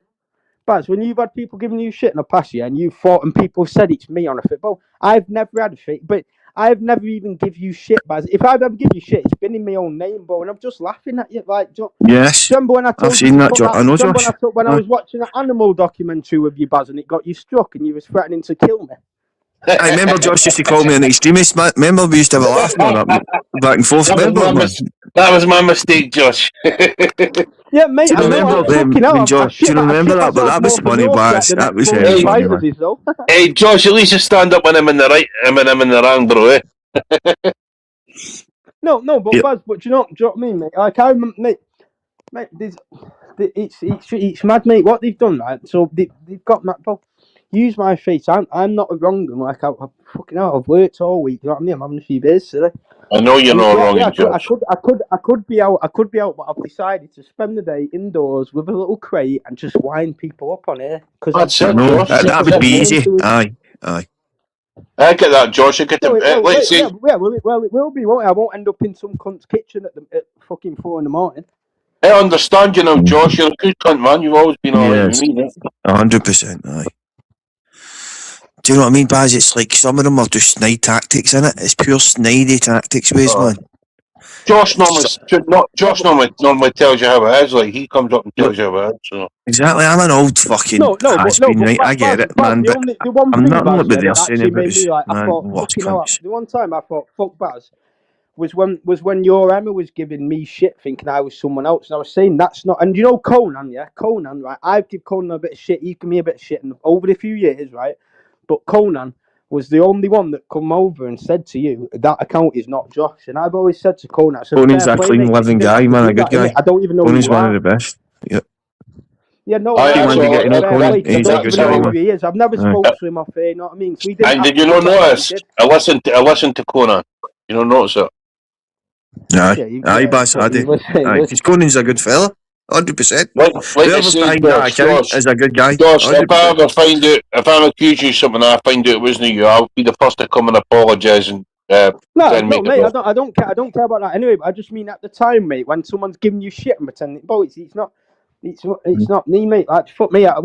Baz, when you've had people giving you shit in the past year, and you've fought, and people said it's me on a fit, well, I've never had a fit, but I've never even give you shit, Baz. If I've ever give you shit, it's been in my own name, bro, and I'm just laughing at you, like. Yes. Remember when I told I've seen that, Josh. I know, Josh. When I was watching an animal documentary with you, Baz, and it got you struck, and you was threatening to kill me. I remember Josh used to call me an extremist, man. Remember we used to have a laugh on that back and forth. That was my mistake, Josh. Yeah, mate. Do you remember when Josh? Do you remember that? But that was funny, Baz. That was very funny, man. Hey, Josh, at least you stand up when I'm in the right, and when I'm in the wrong, bro. No, but yep. Baz, but do you know what I mean, mate? Like I remember, mate, it's mad, mate. What they've done, right? So they've got use my face. I'm not wrong. Like I fucking hell, I've worked all week. You know what I mean? I'm having a few beers today. I know you're not wrong, Josh. I could be out, but I've decided to spend the day indoors with a little crate and just wind people up on here. Because that would be easy. Aye. I get that, Josh. I get well, it will be, won't it? I won't end up in some cunt's kitchen at fucking 4 a.m. I understand you now, Josh. You're a good cunt, man. You've always been alright with me, mate. 100%, aye. Do you know what I mean, Baz? It's like some of them are just snide tactics, innit? It's pure snidey tactics, man. Josh normally tells you how it is. Like he comes up and tells you how it is. So. Exactly, I'm an old fucking has-been, right? I get it, man. But I'm not what they're saying about us, man. What cunts. The one time I thought, fuck Baz, was when your Emma was giving me shit, thinking I was someone else, and I was saying that's not. And you know Conan, right? I've given Conan a bit of shit. He gave me a bit of shit, and over the few years, right? But Conan was the only one that come over and said to you that account is not Josh. And I've always said to Conan, Conan's a clean living guy, man, a good guy. I don't even know. Conan's one of the best. Yep. Yeah, no, He's a good guy, man. He is. I've never spoken to him off here. You know what I mean? So and did you not notice? I listened to Conan. You don't notice it? Aye, Baz, I do. Because Conan's a good fella. 100%. Whoever's behind that account is a good guy. Josh, if I ever find out, if I accuse you of something, I find out it wasn't you, I'll be the first to come and apologise and. No, mate. I don't care. I don't care about that anyway. But I just mean at the time, mate, when someone's giving you shit and pretending, boy, it's not me, mate. Like fuck me. I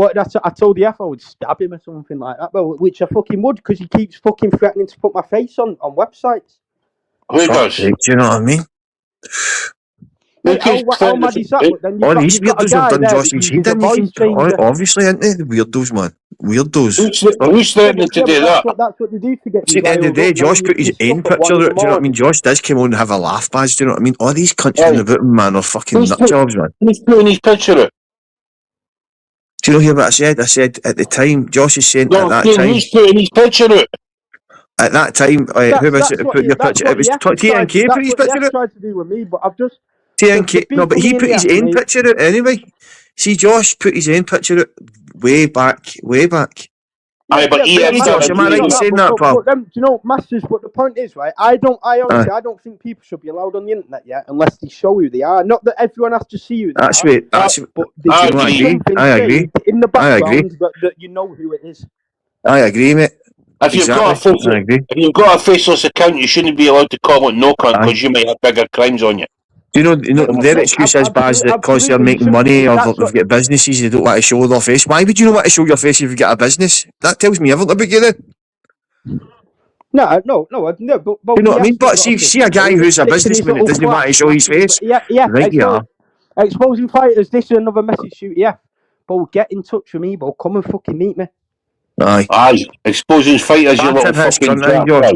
told the F I would stab him or something like that, but which I fucking would because he keeps fucking threatening to put my face on websites. Who does? Do you know what I mean? Mate, how mad is that? All these weirdos have done Josh's head in. Obviously, aren't they? The weirdos, man. Weirdos. Who's threatening to do that? That's what they do to get. See, at the end of the day, Josh put his own picture out. Do you know what I mean? Josh does come on and have a laugh, Baz. Do you know what I mean? All these cunts in the booting, man, are fucking nut jobs, man. Who's putting his picture out? Do you know hear what I said? I said at the time, Josh is saying at that time. Who's putting his picture out? At that time, who was it put your picture? It was TNK put his picture out. Tried to do with me, but I've just. TNK, no, but he put his own picture out anyway. See, Josh put his own picture out way back. Aye, but Josh, am I right in saying that, pal? Do you know, Masters? But the point is, right? I don't think people should be allowed on the internet yet unless they show who they are. Not that everyone has to see who they are. But I agree. In the background, that you know who it is. I agree, mate. If you've got a faceless account, you shouldn't be allowed to call it no cunt because you might have bigger crimes on you. Do you know their excuse is, Baz, that because they're making money or they've got businesses, they don't want to show their face. Why would you not want to show your face if you've got a business? That tells me everything about you then. No, but you know what I mean? But see a guy who's a businessman that doesn't want to show his face. Yeah. Right, yeah. Exposing fighters. This is another message shoot. Yeah, but get in touch with me, but come and fucking meet me. Aye, exposing fighters, you little fucking Josh.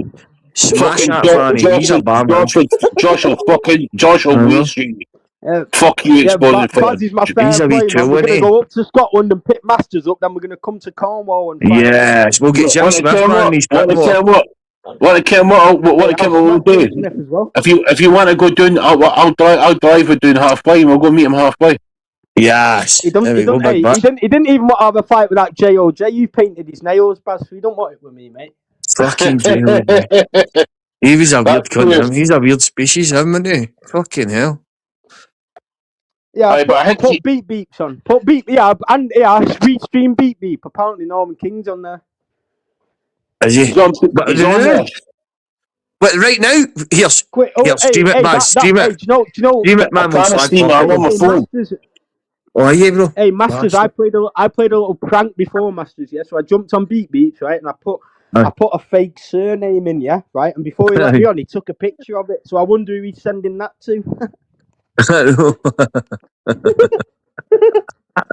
Smash that Fanny. He's a barman. Josh will waste you. Fuck you, exposing fighters. Baz is my fair play, man. We're going to go up to Scotland and pit Masters up, then we're going to come to Cornwall and fight. Yes, we'll get Jim Smith, man. What we'll do? If you want to go down, I'll drive it down halfway, and we'll go meet him halfway. Yes. He didn't even want to have a fight with that JOJ. You painted his nails, Baz, so you don't want it with me, mate. Fucking JOJ. He was a weird cunt. He's a weird species, isn't he? Fucking hell. Yeah, put beep beeps on. Put beep, and stream beep beep. Apparently Norman King's on there. Is he? He's on there. But right now, here, stream it, man. Stream it. Do you know? Stream it, man. I'm on my phone. Oh, yeah, bro. Hey, Masters, I played a little prank before Masters, yeah. So I jumped on beep beeps, right, and I put a fake surname in, yeah, right. And before he let me on, he took a picture of it. So I wonder who he's sending that to.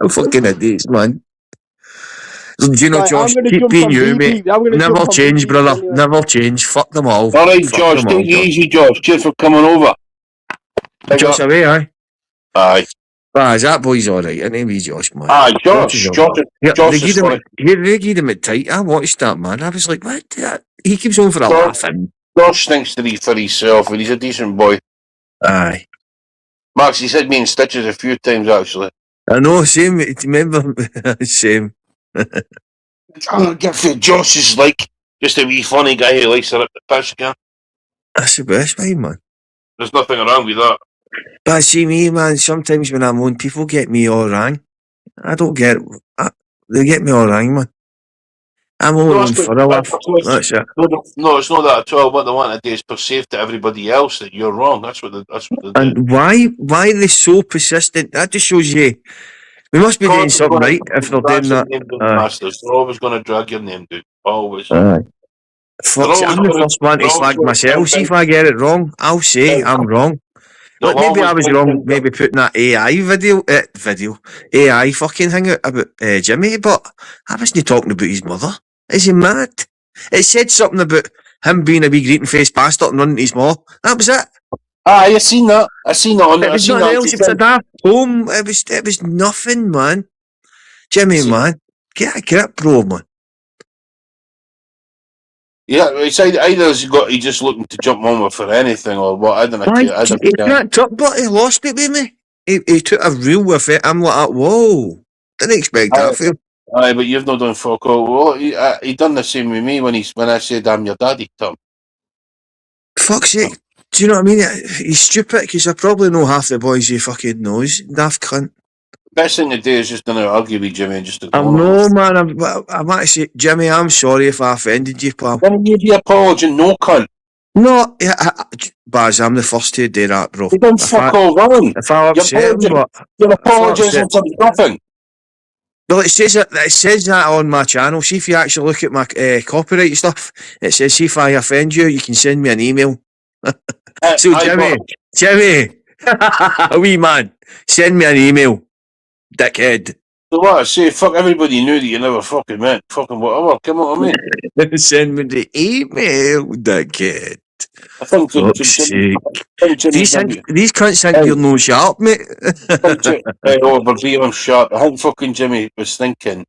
Fucking idiots, man. Do you know, Josh, keep being you, mate. Never change, brother. Anyway. Never change. Fuck them all. All right, Josh, take it easy, Josh. Cheers for coming over. Josh away, aye? Aye. Is that boy's all right? Isn't he, Josh, man? Aye, Josh they gave him it tight. I watched that, man. I was like, what? He keeps on for a laugh. Josh thinks for himself, and he's a decent boy. Aye. Max, he said me in stitches a few times, actually. I know, same. Remember? Same. Josh is like just a wee funny guy who likes to rip the piss again. That's the best way, man. There's nothing wrong with that. But see me, man, sometimes when I'm on, people get me all wrong. I don't get it. They get me all wrong, man. I'm only on for a laugh. That's it. No, it's not that at all. What they want to do is perceive to everybody else that you're wrong. That's what they do. And why are they so persistent? That just shows you we must be doing something right if they're doing that. Masters, they're always going to drag your name down. Always. I'm the first one to slag myself. See if I get it wrong, I'll say I'm wrong. But maybe I was wrong, maybe putting that AI AI fucking thing out about Jimmy, but I wasn't talking about his mother. Is he mad? It said something about him being a wee greeting face bastard and running his mouth. That was it. I seen that. I seen that on it. It was nothing else. It was a daft home. It was nothing, man. Jimmy, man. Get a grip, bro, man. Yeah, it's either he's just looking to jump on with for anything or what. I don't know. He cracked up, but he lost it with me. He took a real with it. I'm like, whoa. Didn't expect that for him. Aye, but you've not done fuck all. Well, he done the same with me when I said I'm your daddy, Tom. Fuck's sake. Do you know what I mean? He's stupid because I probably know half the boys he fucking knows. Daft cunt. Best thing to do is just to argue with Jimmy and just to go on. No, man. I'm actually, Jimmy, I'm sorry if I offended you, pal. Then you be apologizing, no cunt. No, Baz, I'm the first to do that, bro. You don't fuck all wrong. If I upset him, but you're apologising for nothing. Well, it says that on my channel. See if you actually look at my copyright stuff. It says, see if I offend you, you can send me an email. So Jimmy, wee man, send me an email, dickhead. So what I say, fuck everybody knew that you never fucking meant fucking whatever. Come on, mate. Send me the email, dickhead. I think these cunts think you're no sharp, mate. I'm sharp. I think fucking Jimmy was thinking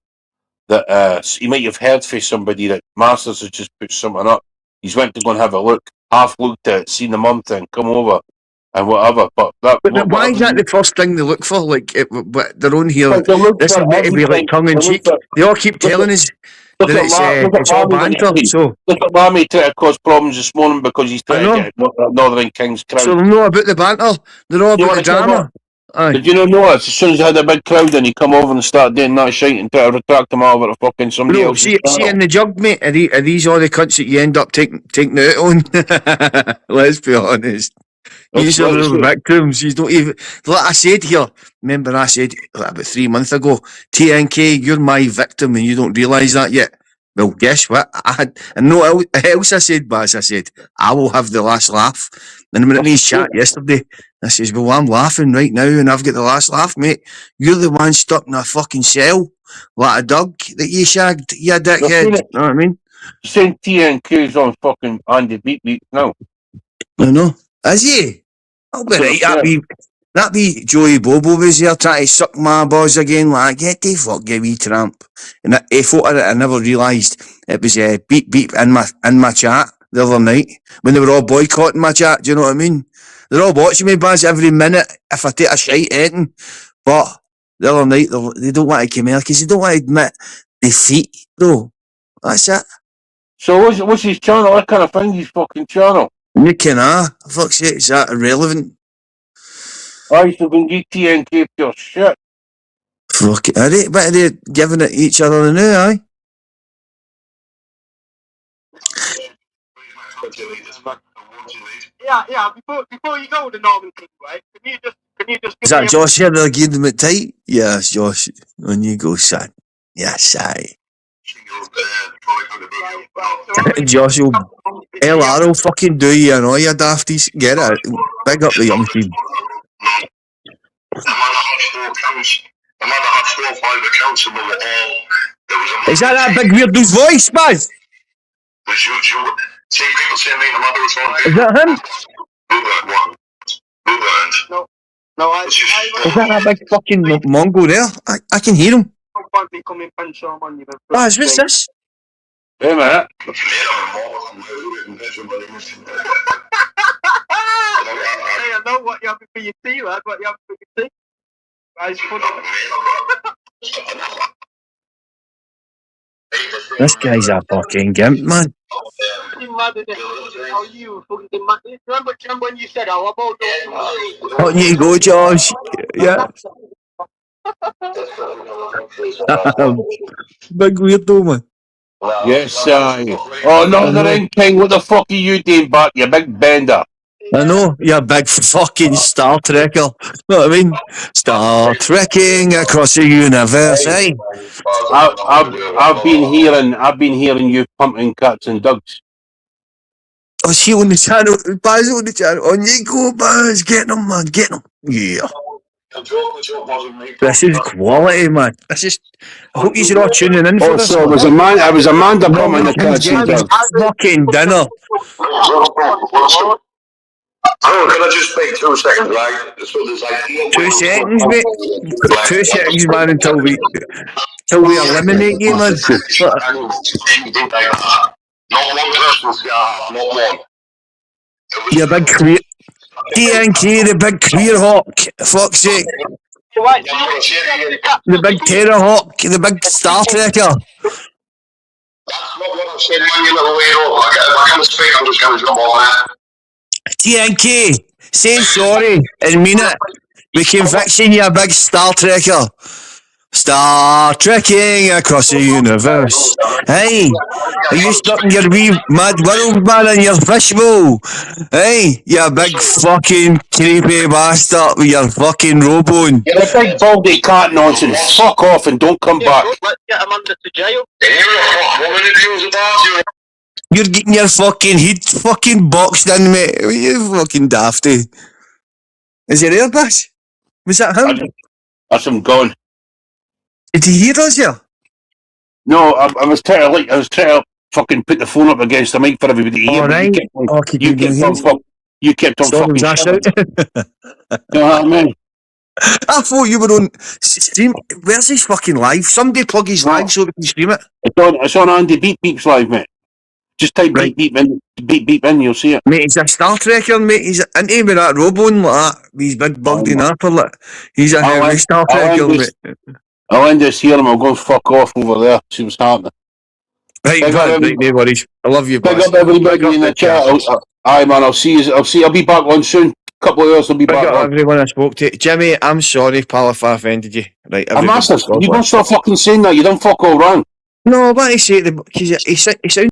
that he might have heard from somebody that Masters has just put something up. He's went to go and have a look, half looked at it, seen the mum thing, come over and whatever. But why is that the first thing they look for? Like they're on here. This is meant to be like tongue in cheek. They all keep telling us that it's all banter. So look at Lammy trying to cause problems this morning because he's trying to get Northern King's crowd. So they're not about the banter. They're all about the drama. Did you know as soon as he had a big crowd and he come over and started doing that shit and try to retract them over to fucking somebody else. See in the jug, mate, are these all the cunts that you end up taking it out on? Let's be honest. These are the victims. You don't even, like I said here, remember I said about 3 months ago, TNK, you're my victim and you don't realise that yet. Well, guess what? And no else I said, but as I said, I will have the last laugh. And when we chat yesterday, I says, well, I'm laughing right now and I've got the last laugh, mate. You're the one stuck in a fucking cell like a dog that you shagged, you dickhead. You know what I mean? Saying TNK's on fucking Andy Beep Beep now. I know. Is he? I'll be right. That be Joey Bobo was there trying to suck my balls again. Like, get the fuck, you wee tramp. And he thought of it, I never realised it was Beep Beep in my chat the other night when they were all boycotting my chat. Do you know what I mean? They're all watching me, Baz, every minute if I take a shite eating. But the other night, they don't want to come here because they don't want to admit defeat, though. That's it. So what's his channel? I can't find his fucking channel. You can, fuck's sake, is that irrelevant? I still can get TNK pure shit. Fuck it, are they giving it each other now, aye? Yeah, before you go to Northern King, right? Can you just Is that Josh here to give them it tight? Yes, Josh. On you go, son. Yes, aye. Josh will LR will fucking do you and all your dafties. Get it. Big up the young team. Is that big weird dude's voice, Baz? Is that him? No, is that big fucking Mongo there? I can hear him. Baz, what's this? Wait a minute. I know what you have for your tea, lad. What you have for your tea. That's funny. This guy's a fucking gimp, man. Remember when you said, "Oh, about On you go, Josh. Yeah. Big weirdo, man. Yes, oh, Northern King, what the fuck are you doing back, you big bender? I know, you're a big fucking Star Trekker. You know what I mean? Star Trekking across the universe, eh? I've been hearing you pumping cats and dogs. Oh, is he on the channel? Baz on the channel. On you go, Baz. Get him, man. Get him. Yeah. This is quality, man. This is. I hope you're not tuning in for this. So it was Amanda pumping the cats and dogs. Fucking dinner. Oh, can I just speak 2 seconds, right? So there's like 2 seconds, mate. 2 seconds, man, until we eliminate you, man. Not one person's got, not one. You big queer. TNK, the big queer hawk. Fuck's sake. The big terror hawk, the big Star Trekker. That's not what I'm saying, man. You're not aware of. If I can't speak, I'm just going to jump on there. TNK, say sorry and mean it. We can vaccine you a big Star Trekker. Star trekking across the universe. Hey, are you stuck in your wee mad world, man, in your fishbowl? Hey, you big fucking creepy bastard with your fucking robone. You're a big baldy cat nonsense. Fuck off and don't come back. Let's get him under to jail. You're getting your fucking head fucking boxed in, mate. You fucking dafty. Is he there, Bash? Was that him? That's him gone. Did he hear us here? No, I was trying to fucking put the phone up against the mic for everybody to hear. Right. You kept on fucking shouting. You know what I mean? I thought you were on stream. Where's his fucking live? Somebody plug his live so we can stream it. It's on Andy Beep Beep's live, mate. Just type Beep Beep in, you'll see it. Mate, he's a Star Trekker, mate. He's into with that robone like that. He's big buggy napper, like. He's a heavy Star Trekker, mate. I'll end this here and I'll go and fuck off over there, see what's happening. Right, no worries. I love you, Big up everybody in the chat. Aye, man, I'll be back on soon. Couple of hours, I'll be back on. Everyone I spoke to. Jimmy, I'm sorry, pal, if I offended you. Right, you don't stop fucking saying that. You don't fuck all wrong. No, but I say it because he sounds